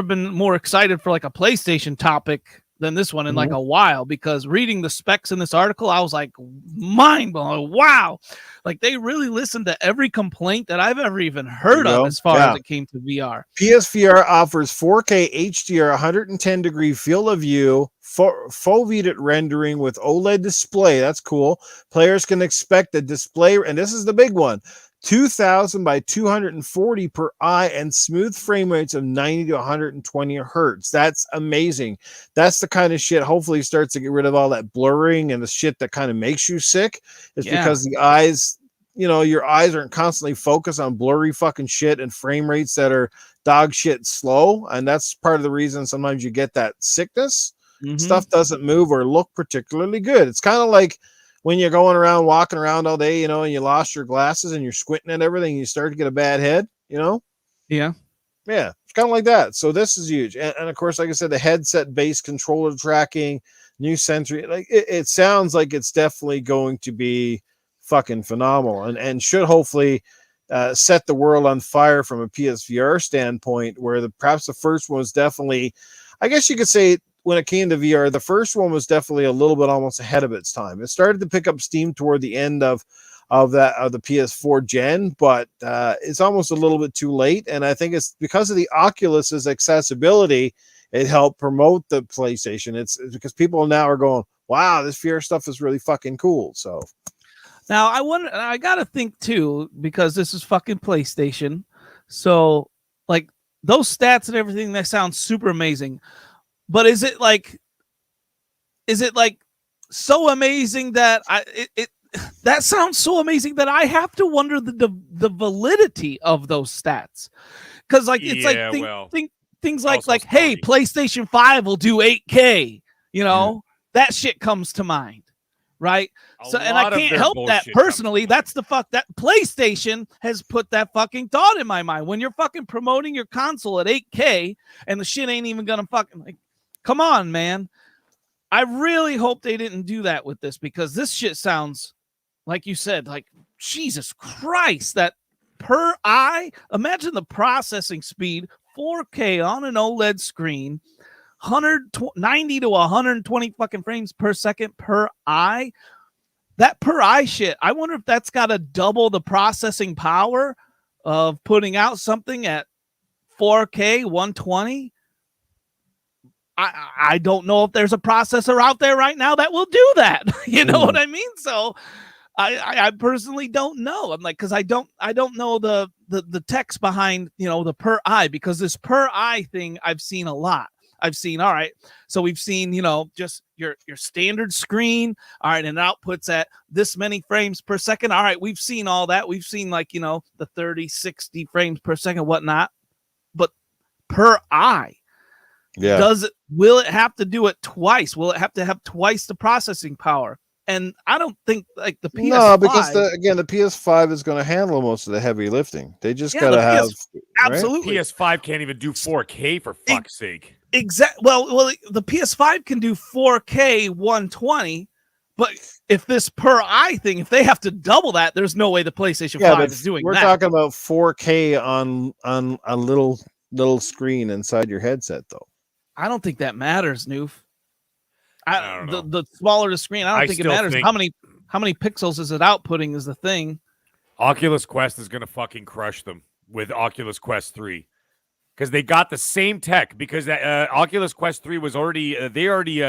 been more excited for like a PlayStation topic than this one in like a while, because reading the specs in this article, I was like mind blown. Wow. Like they really listened to every complaint that I've ever even heard of as far as it came to VR. PSVR offers 4K HDR 110 degree field of view, foveated rendering with OLED display. That's cool. Players can expect a display, and this is the big one, 2000 by 240 per eye, and smooth frame rates of 90 to 120 hertz. That's amazing. That's the kind of shit hopefully starts to get rid of all that blurring and the shit that kind of makes you sick. It's because the eyes, your eyes aren't constantly focused on blurry fucking shit and frame rates that are dog shit slow. And that's part of the reason sometimes you get that sickness. Stuff doesn't move or look particularly good. It's kind of like when you're going around, walking around all day, and you lost your glasses and you're squinting at everything, you start to get a bad head, Yeah. Yeah, it's kind of like that. So this is huge. And of course, like I said, the headset-based controller tracking, new sensory, like it sounds like it's definitely going to be fucking phenomenal and should hopefully set the world on fire from a PSVR standpoint, where perhaps the first one was definitely, I guess you could say, when it came to VR, the first one was definitely a little bit almost ahead of its time. It started to pick up steam toward the end of the PS4 gen, but it's almost a little bit too late. And I think it's because of the Oculus's accessibility, it helped promote the PlayStation. It's because people now are going, wow, this VR stuff is really fucking cool. So now I gotta think too, because this is fucking PlayStation. So like those stats and everything, that sounds super amazing. But is it like so amazing that that sounds so amazing that I have to wonder the validity of those stats? Because like it's things like hey, PlayStation 5 will do 8K, that shit comes to mind, right? And I can't help that personally. That's the fuck that PlayStation has put that fucking thought in my mind. When you're fucking promoting your console at 8K and the shit ain't even gonna fucking, like, come on, man. I really hope they didn't do that with this, because this shit sounds, like you said, like Jesus Christ, that per eye, imagine the processing speed, 4K on an OLED screen, 90 to 120 fucking frames per second per eye. That per eye shit, I wonder if that's got to double the processing power of putting out something at 4K 120. I don't know if there's a processor out there right now that will do that. You know what I mean? So I personally don't know. I'm like, because I don't know the text behind, the per eye, because this per eye thing I've seen a lot. I've seen, all right, so we've seen, just your standard screen, all right, and it outputs at this many frames per second. All right, we've seen all that. We've seen the 30, 60 frames per second, whatnot. But per eye, will it have to do it twice? Will it have to have twice the processing power? And I don't think like the PS5. No, because the PS5 is going to handle most of the heavy lifting. They just got to have absolutely. Right? PS5 can't even do 4K for fuck's sake. Exactly. Well, the PS5 can do 4K 120, but if this per eye thing, if they have to double that, there's no way the PlayStation 5 is doing that. We're talking about 4K on a little screen inside your headset, though. I don't think that matters, Noof. The smaller the screen, I don't think it matters. How many pixels is it outputting is the thing. Oculus Quest is going to fucking crush them with Oculus Quest 3. Because they got the same tech, because Oculus Quest 3 was already, they already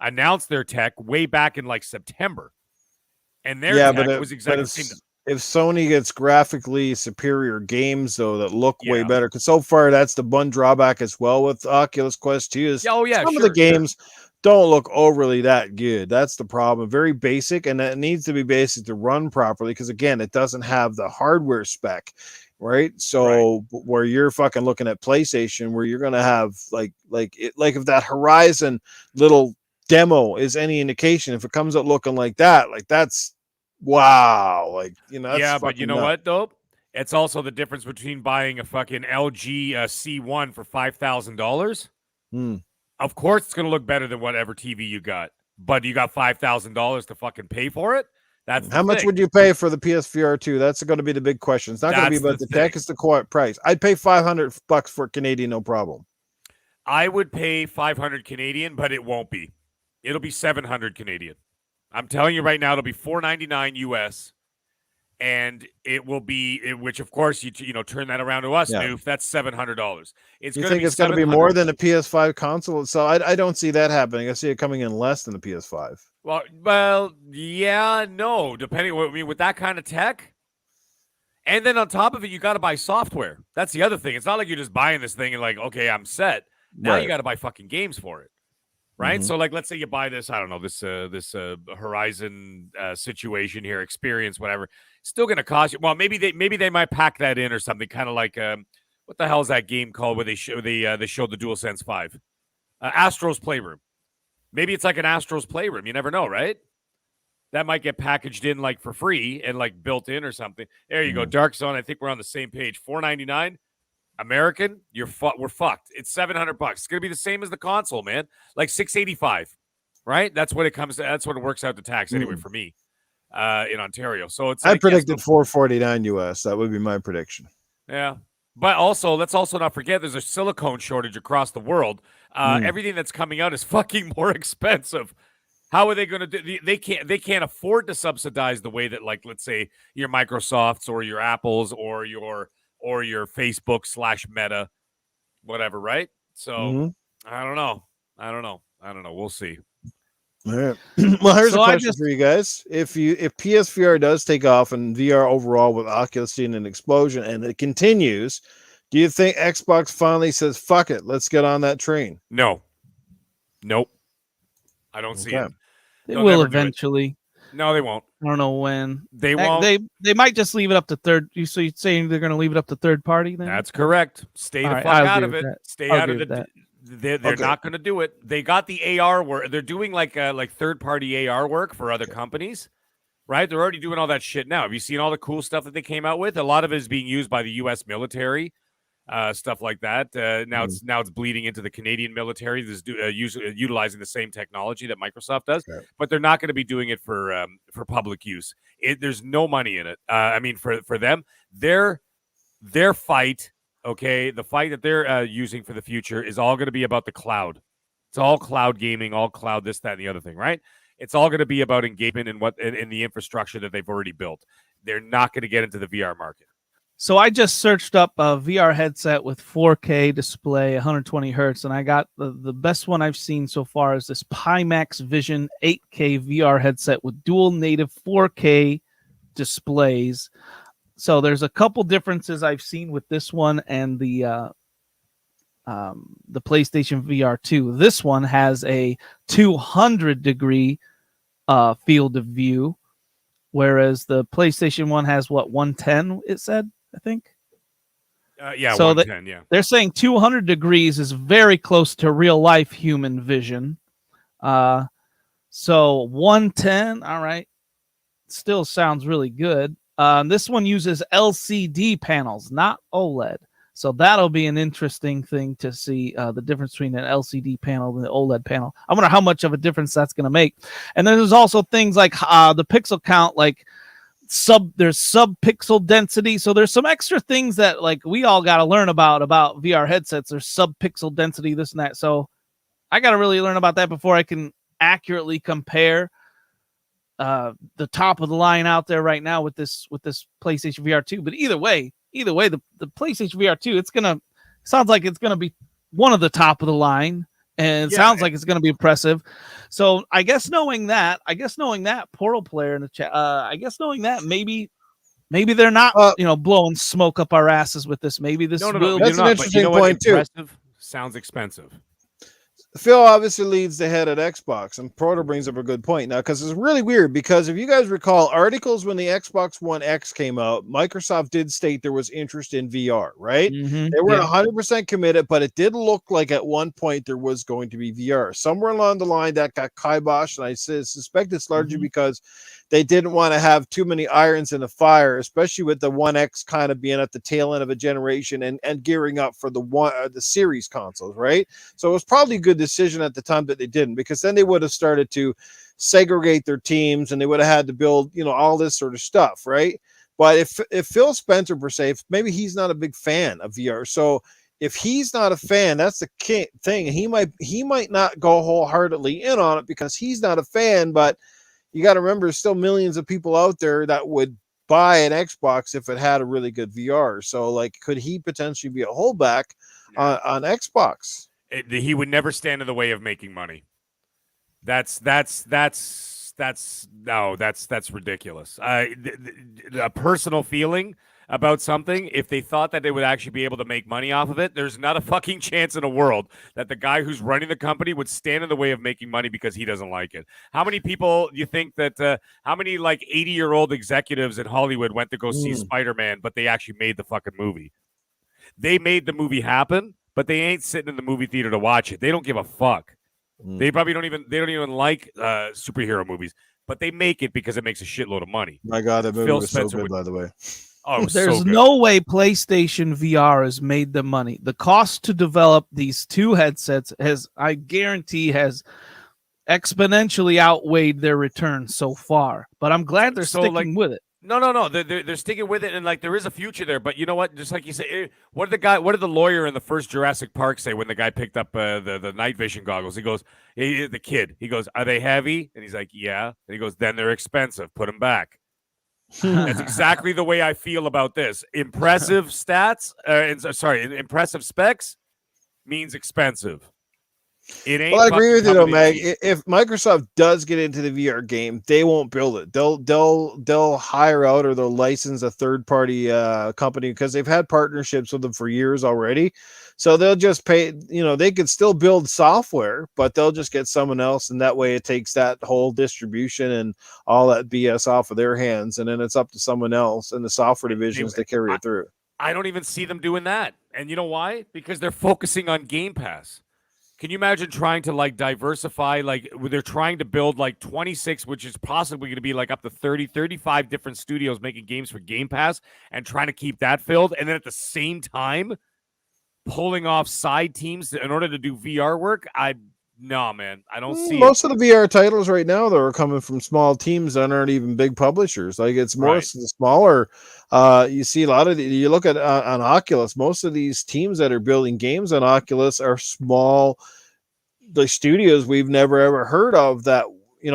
announced their tech way back in like September. And their tech was exactly the same. If Sony gets graphically superior games, though, that look way better, because so far that's the one drawback as well with Oculus Quest 2 is some of the games don't look overly that good. That's the problem. Very basic, and it needs to be basic to run properly, because again, it doesn't have the hardware spec. Right. So where you're fucking looking at PlayStation, where you're going to have like if that Horizon little demo is any indication, if it comes out looking like that, like that's wow. Like, that's but you know what though? It's also the difference between buying a fucking LG C1 for $5,000. Of course, it's going to look better than whatever TV you got, but you got $5,000 to fucking pay for it. That's how much would you pay for the PSVR 2? That's going to be the big question. It's not going to be about the tech; it's the quiet price. I'd pay $500 for Canadian, no problem. I would pay 500 Canadian, but it won't be. It'll be 700 Canadian. I'm telling you right now, it'll be $499 US, and it will be, which of course you turn that around to us, Noof. That's $700. You think it's going to be more than a PS5 console? So I don't see that happening. I see it coming in less than the PS5. Well, yeah, no, depending. With that kind of tech, and then on top of it, you got to buy software. That's the other thing. It's not like you're just buying this thing and like, okay, I'm set. Now you got to buy fucking games for it, right? So, like, let's say you buy this, I don't know, this Horizon situation here, experience, whatever. It's still going to cost you. Well, maybe they might pack that in or something, kind of like what the hell is that game called where they showed the DualSense 5, Astro's Playroom. Maybe it's like an Astro's Playroom. You never know, right? that might get packaged in like for free and like built in or something. There you go. Dark Zone. I think we're on the same page. $499 American. We're fucked. It's $700. It's gonna be the same as the console, man. Like $685, right? That's what it comes to. That's what it works out to tax anyway for me in Ontario. So it's like, I predicted $449 US. That would be my prediction. Yeah. But also, let's also not forget there's a silicone shortage across the world. Everything that's coming out is fucking more expensive. How are they going to do? They can't afford to subsidize the way that, like, let's say your Microsofts or your Apples or your Facebook / Meta, whatever, right? So I don't know. We'll see. All right. Well, here's a question for you guys. If PSVR does take off and VR overall with Oculus seeing an explosion and it continues, do you think Xbox finally says, fuck it, let's get on that train? No. Nope. I don't see it. They will eventually. No, they won't. I don't know when. They won't. They might just leave it up to third. So you're saying they're going to leave it up to third party then? That's correct. Stay the fuck out of it. Stay out of the... They're not going to do it. They got the AR work. They're doing like third-party AR work for other companies, right? They're already doing all that shit now. Have you seen all the cool stuff that they came out with? A lot of it is being used by the U.S. military, stuff like that. Now it's bleeding into the Canadian military. That's utilizing the same technology that Microsoft does, but they're not going to be doing it for public use. There's no money in it. I mean, for them, their fight. Okay, the fight that they're using for the future is all going to be about the cloud. It's all cloud gaming, all cloud this, that, and the other thing, right? It's all going to be about engagement in the infrastructure that they've already built. They're not going to get into the VR market. So I just searched up a VR headset with 4K display, 120 hertz, and I got the best one I've seen so far is this Pimax Vision 8K VR headset with dual native 4K displays. So there's a couple differences I've seen with this one and the PlayStation VR 2. This one has a 200-degree field of view, whereas the PlayStation one has 110. It said, I think. So 110. They're saying 200 degrees is very close to real life human vision. So 110. All right, still sounds really good. This one uses LCD panels, not OLED. So that'll be an interesting thing to see the difference between an LCD panel and the OLED panel. I wonder how much of a difference that's going to make. And then there's also things like the pixel count, like there's sub-pixel density. So there's some extra things that like we all got to learn about VR headsets. There's sub-pixel density, this and that. So I got to really learn about that before I can accurately compare the top of the line out there right now with this PlayStation VR 2. But either way, the PlayStation VR 2, sounds like it's gonna be one of the top of the line, and it sounds like it's gonna be impressive. So I guess knowing that, Portal player in the chat, I guess knowing that maybe they're not blowing smoke up our asses with this. Maybe this will. That's an interesting point too. Sounds expensive. Phil obviously leads the head at Xbox, and Proto brings up a good point now, because it's really weird, because if you guys recall articles when the Xbox One X came out, Microsoft did state there was interest in VR, right? They weren't 100% committed, but it did look like at one point there was going to be VR. Somewhere along the line that got kiboshed, and I suspect it's largely because they didn't want to have too many irons in the fire, especially with the One X kind of being at the tail end of a generation and gearing up for the series consoles, right? So it was probably a good decision at the time that they didn't, because then they would have started to segregate their teams and they would have had to build, all this sort of stuff, right? But if Phil Spencer, per se, maybe he's not a big fan of VR, so if he's not a fan, that's the thing. He might not go wholeheartedly in on it because he's not a fan, but you got to remember, there's still millions of people out there that would buy an Xbox if it had a really good VR. So, like, could he potentially be a holdback on Xbox? He would never stand in the way of making money. That's ridiculous. A personal feeling about something, if they thought that they would actually be able to make money off of it, there's not a fucking chance in the world that the guy who's running the company would stand in the way of making money because he doesn't like it. How many people you think that how many like 80-year-old executives in Hollywood went to go see Spider-Man, but they actually made the fucking movie? They made the movie happen, but they ain't sitting in the movie theater to watch it. They don't give a fuck. They probably don't even like superhero movies. but they make it because it makes a shitload of money. My God, that movie Phil was Spencer so good, would- by the way. Oh, it was There's so good. no way PlayStation VR has made them money. The cost to develop these two headsets I guarantee, has exponentially outweighed their return so far. But I'm glad they're So, sticking with it. No. They're sticking with it, and like there is a future there. But you know what? Just like you say, what did the lawyer in the first Jurassic Park say when the guy picked up the night vision goggles? He goes, the kid. He goes, "Are they heavy?" And he's like, "Yeah." And he goes, "Then they're expensive. Put them back." That's exactly the way I feel about this. Impressive stats, impressive specs means expensive. It ain't. Well, I agree with you though, Mag. cheap. If Microsoft does get into the VR game, they won't build it. They'll hire out or they'll license a third party company because they've had partnerships with them for years already. So they'll just pay. They could still build software, but they'll just get someone else, and that way it takes that whole distribution and all that BS off of their hands, and then it's up to someone else in the software divisions to carry it through. I don't even see them doing that, and you know why? Because they're focusing on Game Pass. Can you imagine trying to like diversify? Like they're trying to build like 26, which is possibly going to be like up to 30, 35 different studios making games for Game Pass and trying to keep that filled. And then at the same time, pulling off side teams in order to do VR work. No, man, I don't see Most of the VR titles right now, though, are coming from small teams that aren't even big publishers. Like it's more smaller. You see a lot of you look at on Oculus. Most of these teams that are building games on Oculus are small, the studios we've never ever heard of. That you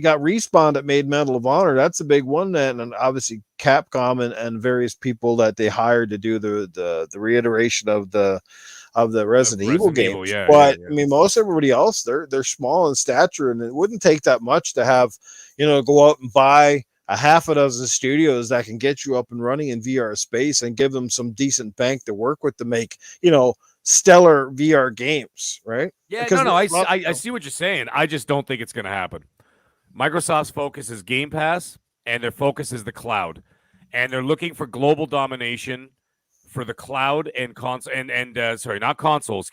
got Respawn that made Medal of Honor. That's a big one. And obviously Capcom and various people that they hired to do the reiteration of the Resident Evil games. I mean, most everybody else, they're small in stature, and it wouldn't take that much to have, go out and buy a half a dozen studios that can get you up and running in VR space and give them some decent bank to work with to make, stellar VR games, right? Yeah, I see what you're saying. I just don't think it's going to happen. Microsoft's focus is Game Pass, and their focus is the cloud, and they're looking for global domination for the cloud and console not console,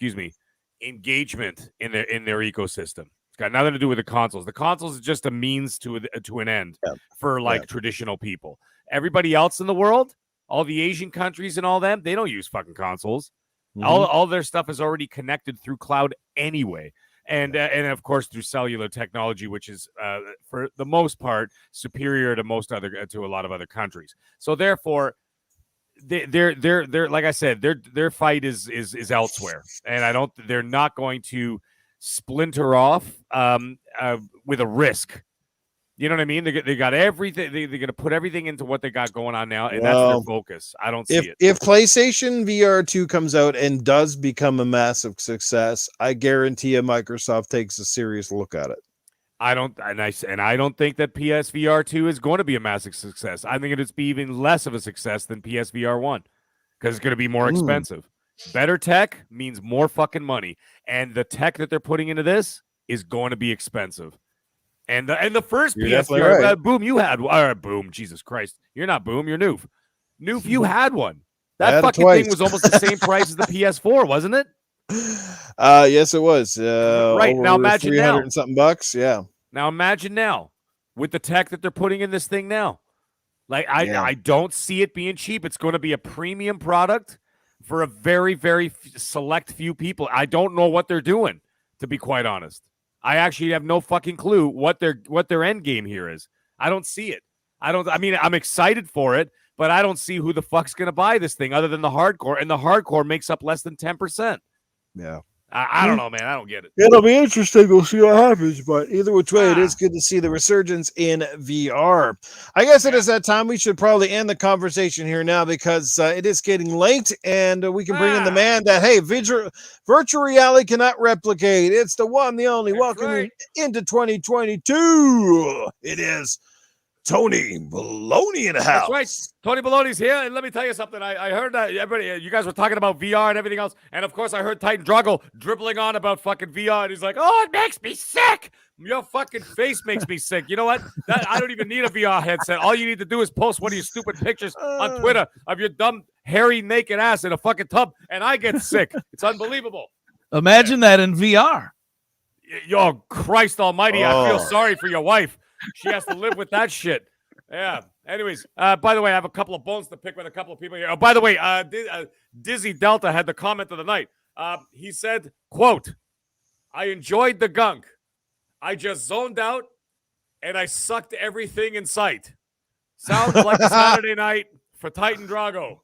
engagement in their ecosystem. It's got nothing to do with the consoles. The consoles is just a means to an end for traditional people. Everybody else in the world, all the Asian countries and all them, they don't use fucking consoles. Mm-hmm. All their stuff is already connected through cloud anyway. And of course through cellular technology, which is for the most part superior to to a lot of other countries. So therefore, they're like I said, their fight is elsewhere, and they're not going to splinter off with a risk. You know what I mean? They got everything. They're going to put everything into what they got going on now, and that's their focus. I don't see it. If PlayStation VR 2 comes out and does become a massive success, I guarantee you Microsoft takes a serious look at it. I don't think that PSVR 2 is going to be a massive success. I think it'll be even less of a success than PSVR 1 because it's going to be more expensive. Better tech means more fucking money, and the tech that they're putting into this is going to be expensive. And the first PSVR, right. Boom, you had Boom, Jesus Christ, you're not Boom, you're Noof. Noof, you had one. That fucking thing was almost the same price as the PS4, wasn't it? Yes, it was. Right now, imagine 300 now and something bucks. Yeah. Now imagine now with the tech that they're putting in this thing now. Like I don't see it being cheap. It's going to be a premium product for a very, very select few people. I don't know what they're doing, to be quite honest. I actually have no fucking clue what their end game here is. I don't see it. I mean, I'm excited for it, but I don't see who the fuck's going to buy this thing other than the hardcore, and the hardcore makes up less than 10%. Yeah. I don't know, man. I don't get it. It'll be interesting. We'll see what happens. But either which way, it is good to see the resurgence in VR. I guess it is that time. We should probably end the conversation here now because it is getting late, and we can bring in the man that, hey, virtual reality cannot replicate. It's the one, the only. Welcome into 2022. It is Tony Baloney in the house. That's right. Tony Baloney's here, and let me tell you something. I heard that everybody, you guys were talking about VR and everything else, and of course I heard Titan Drago dribbling on about fucking VR, and he's like, "Oh, it makes me sick. Your fucking face makes me sick." You know what? I don't even need a VR headset. All you need to do is post one of your stupid pictures on Twitter of your dumb, hairy, naked ass in a fucking tub, and I get sick. It's unbelievable. Imagine that in VR. Yo, Christ almighty, I feel sorry for your wife. She has to live with that shit. Yeah. Anyways, by the way, I have a couple of bones to pick with a couple of people here. Oh, by the way, Dizzy Delta had the comment of the night. He said, quote, I enjoyed the gunk. I just zoned out and I sucked everything in sight. Sounds like a Saturday night for Titan Drago.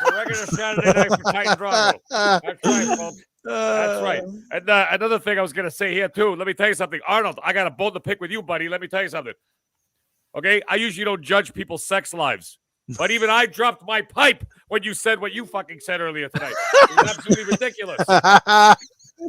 A regular Saturday night for Titan Drago. That's right, folks. That's right. And another thing I was going to say here, too. Let me tell you something. Arnold, I got a bone to pick with you, buddy. Let me tell you something. Okay? I usually don't judge people's sex lives. But even I dropped my pipe when you said what you fucking said earlier tonight. It was absolutely ridiculous.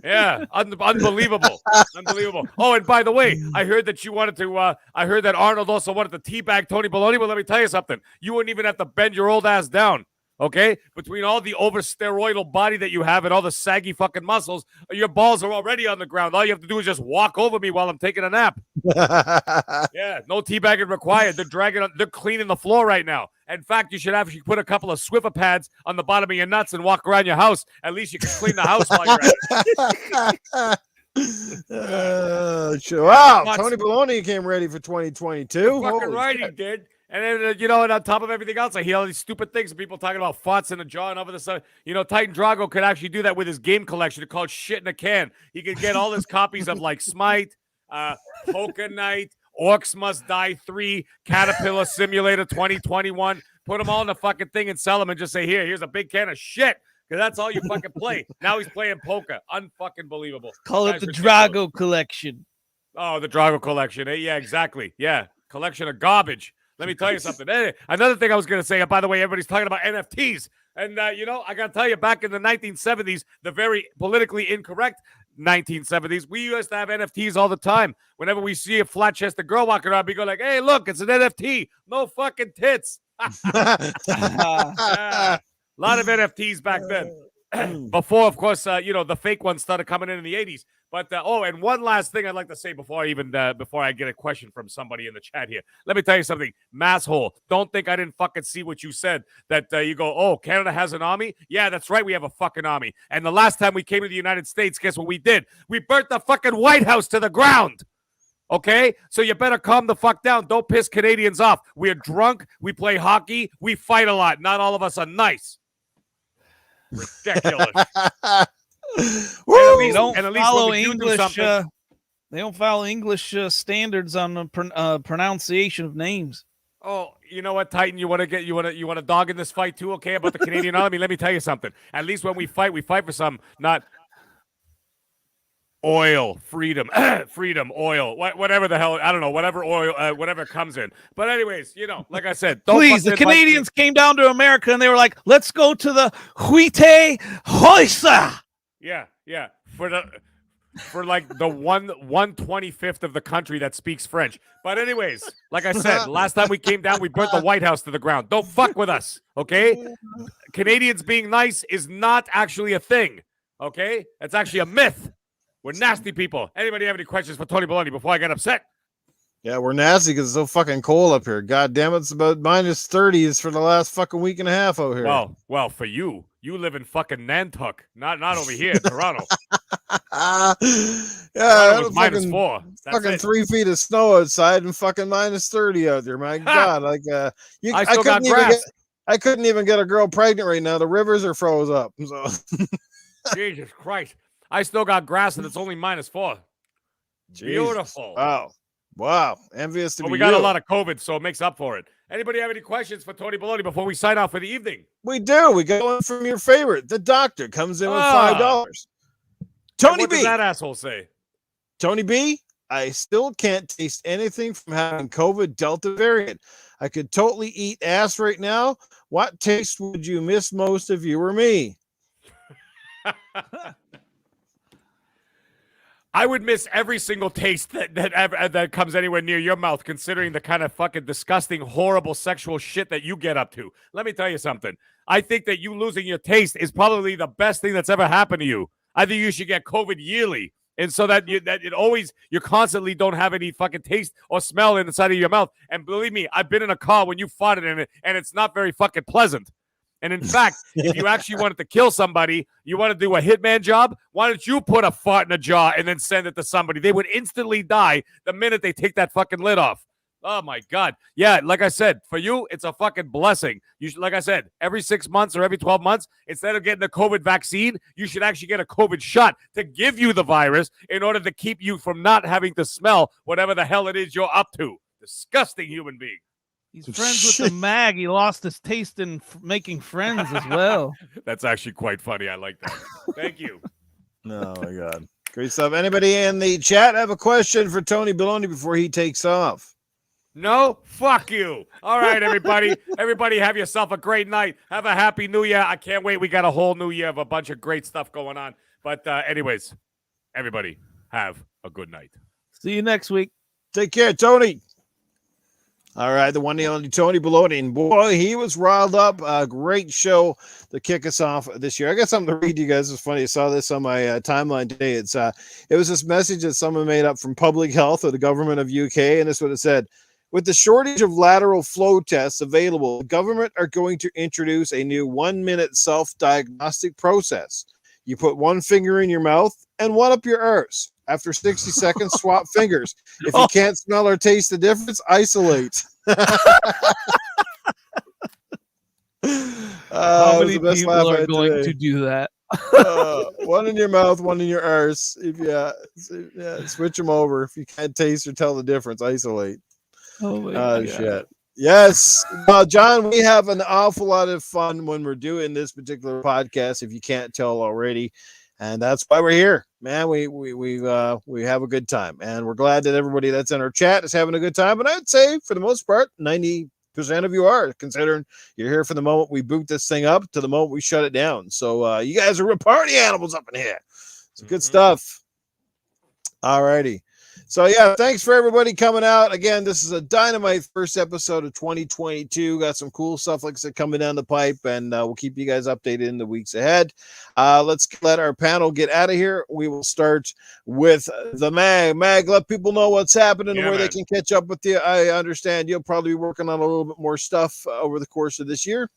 Yeah, unbelievable. Unbelievable. Oh, and by the way, I heard that you wanted to, I heard that Arnold also wanted to teabag Tony Baloney. Well, let me tell you something. You wouldn't even have to bend your old ass down. Okay? Between all the over-steroidal body that you have and all the saggy fucking muscles, your balls are already on the ground. All you have to do is just walk over me while I'm taking a nap. Yeah, no teabagging required. They're cleaning the floor right now. In fact, you should actually put a couple of Swiffer pads on the bottom of your nuts and walk around your house. At least you can clean the house while you're at it. Wow, Tony Baloney came ready for 2022. Fucking right, he did. And then, and on top of everything else, I hear all these stupid things. People talking about farts in the jaw and over the side. Titan Drago could actually do that with his game collection. It's called Shit in a Can. He could get all his copies of, like, Smite, Poker Night, Orcs Must Die 3, Caterpillar Simulator 2021. Put them all in the fucking thing and sell them and just say, here's a big can of shit. Because that's all you fucking play. Now he's playing poker. Unfucking believable. Call it the Drago collection. Oh, the Drago collection. Yeah, exactly. Yeah, collection of garbage. Let me tell you something. Another thing I was going to say, by the way, everybody's talking about NFTs. And, I got to tell you, back in the 1970s, the very politically incorrect 1970s, we used to have NFTs all the time. Whenever we see a flat-chested girl walking around, we go like, hey, look, it's an NFT. No fucking tits. A lot of NFTs back then. Before, of course, the fake ones started coming in the 80s. But, and one last thing I'd like to say before I get a question from somebody in the chat here. Let me tell you something. Masshole, don't think I didn't fucking see what you said. That you go, oh, Canada has an army? Yeah, that's right. We have a fucking army. And the last time we came to the United States, guess what we did? We burnt the fucking White House to the ground. Okay? So you better calm the fuck down. Don't piss Canadians off. We're drunk. We play hockey. We fight a lot. Not all of us are nice. Ridiculous. They don't follow English. They don't follow English standards on the pronunciation of names. Oh, you know what, Titan? You want to dog in this fight too? Okay, about the Canadian Army. Let me tell you something. At least when we fight for some, not oil, freedom, oil, whatever the hell. I don't know, whatever oil, whatever comes in. But anyways, like I said, please. The Canadians came down to America and they were like, "Let's go to the Huite Hoisa." Yeah. For like the 1/25th of the country that speaks French. But anyways, like I said, last time we came down, we burnt the White House to the ground. Don't fuck with us, okay? Canadians being nice is not actually a thing, okay? It's actually a myth. We're nasty people. Anybody have any questions for Tony Baloney before I get upset? Yeah, we're nasty because it's so fucking cold up here. God damn it, it's about minus 30s for the last fucking week and a half out here. Well, for you live in fucking Nantucket, not over here in Toronto. Yeah, it was minus 4. That's fucking it. 3 feet of snow outside and fucking minus 30 out there. My God, like I couldn't even get a girl pregnant right now. The rivers are froze up. So. Jesus Christ, I still got grass and it's only minus 4. Jesus. Beautiful. Wow. Envious to be we got a lot of COVID, so it makes up for it. Anybody have any questions for Tony Baloney before we sign off for the evening? We do. We got one from your favorite. The doctor comes in with $5. Tony what B. What does that asshole say? Tony B, I still can't taste anything from having COVID Delta variant. I could totally eat ass right now. What taste would you miss most if you were me? I would miss every single taste that comes anywhere near your mouth, considering the kind of fucking disgusting, horrible sexual shit that you get up to. Let me tell you something. I think that you losing your taste is probably the best thing that's ever happened to you. I think you should get COVID yearly, and so that you constantly don't have any fucking taste or smell inside of your mouth. And believe me, I've been in a car when you farted in it, and it's not very fucking pleasant. And in fact, if you actually wanted to kill somebody, you want to do a hitman job, why don't you put a fart in a jar and then send it to somebody? They would instantly die the minute they take that fucking lid off. Oh my God. Yeah, like I said, for you, it's a fucking blessing. You should, like I said, every 6 months or every 12 months, instead of getting the COVID vaccine, you should actually get a COVID shot to give you the virus in order to keep you from not having to smell whatever the hell it is you're up to. Disgusting human being. He's friends with the mag. He lost his taste in making friends as well. That's actually quite funny. I like that. Thank you. Oh my God. Great stuff. Anybody in the chat have a question for Tony Baloney before he takes off? No, fuck you. All right, everybody. Everybody have yourself a great night. Have a happy new year. I can't wait. We got a whole new year of a bunch of great stuff going on. But anyways, everybody have a good night. See you next week. Take care, Tony. All right, the one and only Tony Baloney. And boy, he was riled up. A great show to kick us off this year. I got something to read to you guys. It's funny. I saw this on my timeline today. It was this message that someone made up from Public Health or the government of UK, and this is what it said. With the shortage of lateral flow tests available, the government are going to introduce a new 1-minute self-diagnostic process. You put one finger in your mouth and one up your arse. After 60 seconds, swap fingers. If you can't smell or taste the difference, isolate. How many people are going to do that? One in your mouth, one in your arse. Switch them over. If you can't taste or tell the difference, isolate. Oh my God. Shit. Yes. John, we have an awful lot of fun when we're doing this particular podcast, if you can't tell already. And that's why we're here, man. We have a good time, and we're glad that everybody that's in our chat is having a good time. And I'd say, for the most part, 90% of you are, considering you're here from the moment we boot this thing up to the moment we shut it down. So you guys are real party animals up in here. It's good stuff. All righty. So, yeah, thanks for everybody coming out. Again, this is a dynamite first episode of 2022. Got some cool stuff, like I said, coming down the pipe, and we'll keep you guys updated in the weeks ahead. Let's let our panel get out of here. We will start with the Mag. Mag, let people know what's happening and where they can catch up with you. I understand you'll probably be working on a little bit more stuff over the course of this year.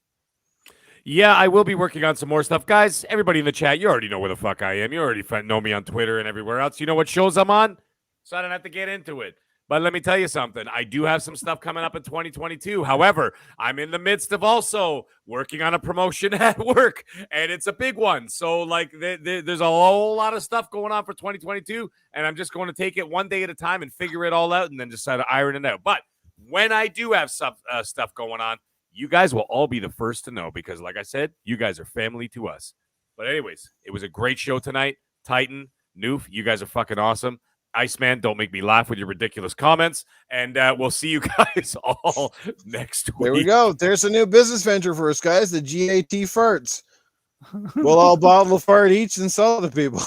Yeah, I will be working on some more stuff. Guys, everybody in the chat, you already know where the fuck I am. You already know me on Twitter and everywhere else. You know what shows I'm on? So I don't have to get into it. But let me tell you something. I do have some stuff coming up in 2022. However, I'm in the midst of also working on a promotion at work, and it's a big one. So, like, there's a whole lot of stuff going on for 2022, and I'm just going to take it one day at a time and figure it all out and then decide to iron it out. But when I do have stuff going on, you guys will all be the first to know because, like I said, you guys are family to us. But anyways, it was a great show tonight. Titan, Noof, you guys are fucking awesome. Iceman, don't make me laugh with your ridiculous comments. And we'll see you guys all next week. There we go. There's a new business venture for us, guys. The GAT farts. We'll all bottle a fart each and sell it to people.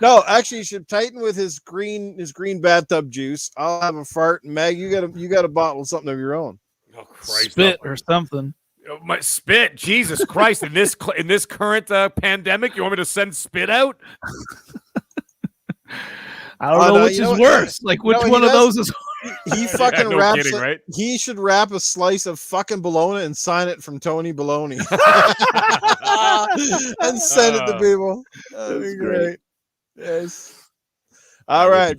No, actually, you should Titan with his green bathtub juice. I'll have a fart, and Mag, you got a bottle of something of your own. Oh, Christ! Spit or something. My spit, Jesus Christ! In this current pandemic, you want me to send spit out? I don't know which is worse. Like, which one of those is? He fucking wraps kidding, it. Right? He should wrap a slice of fucking bologna and sign it from Tony Baloney and send it to people. That'd be great. Yes. All right.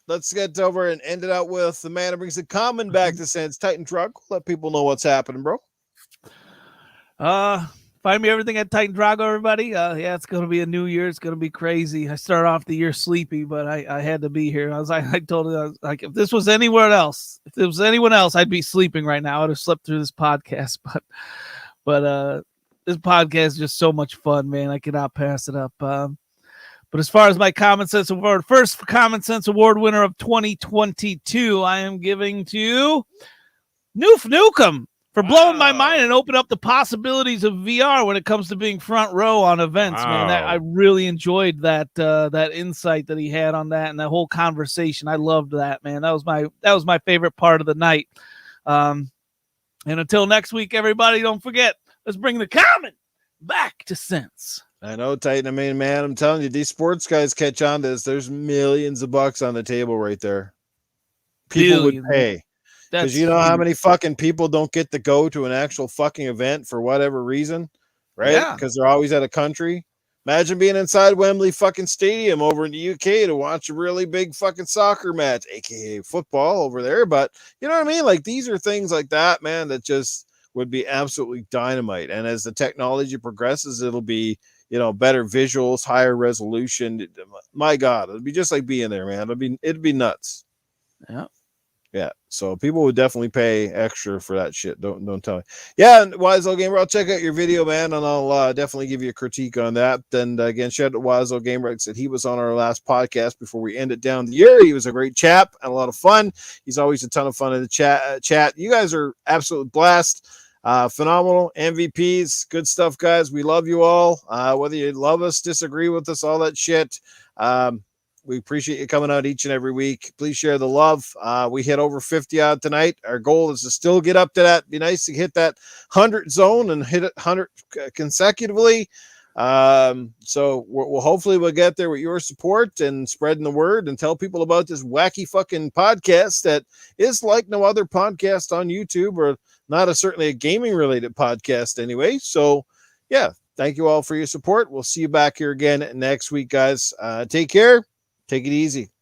Let's get over and end it out with the man who brings the common back to sense, Titan Drago. Let people know what's happening, bro. Find me everything at Titan Drago, everybody. Yeah, it's gonna be a new year. It's gonna be crazy. I started off the year sleepy, but I had to be here. I told her, I was like, if this was anywhere else, if it was anyone else, I'd be sleeping right now. I'd have slept through this podcast, but this podcast is just so much fun, man. I cannot pass it up. But as far as my Common Sense Award, first Common Sense Award winner of 2022, I am giving to Noof Nukem for blowing my mind and open up the possibilities of VR when it comes to being front row on events, man. I really enjoyed that insight that he had on that and that whole conversation. I loved that, man. That was my favorite part of the night. And until next week, everybody, don't forget, let's bring the common back to sense. I know, Titan. I mean, man, I'm telling you, these sports guys catch on to this. There's millions of bucks on the table right there. People would pay. Because you know how many fucking people don't get to go to an actual fucking event for whatever reason, right? Yeah. Because they're always out of country. Imagine being inside Wembley fucking Stadium over in the UK to watch a really big fucking soccer match, aka football over there. But you know what I mean? Like these are things like that, man, that just would be absolutely dynamite. And as the technology progresses, it'll be, better visuals, higher resolution. My God, it'd be just like being there, man. It'd be nuts. Yeah. Yeah, so people would definitely pay extra for that shit. Don't tell me. Yeah, and Wise Old Gamer, I'll check out your video, man, and I'll definitely give you a critique on that. And again, shout out to Wise Old Gamer. Like I said, he was on our last podcast before we ended down the year. He was a great chap and a lot of fun. He's always a ton of fun in the chat. You guys are absolutely blessed. Phenomenal MVPs. Good stuff, guys. We love you all. Whether you love us, disagree with us, all that shit. We appreciate you coming out each and every week. Please share the love. We hit over 50 odd tonight. Our goal is to still get up to that. Be nice to hit that 100 zone and hit it 100 consecutively. So we'll hopefully we'll get there with your support and spreading the word and tell people about this wacky fucking podcast that is like no other podcast on YouTube, or not certainly a gaming related podcast anyway. So yeah, thank you all for your support. We'll see you back here again next week, guys. Take care. Take it easy.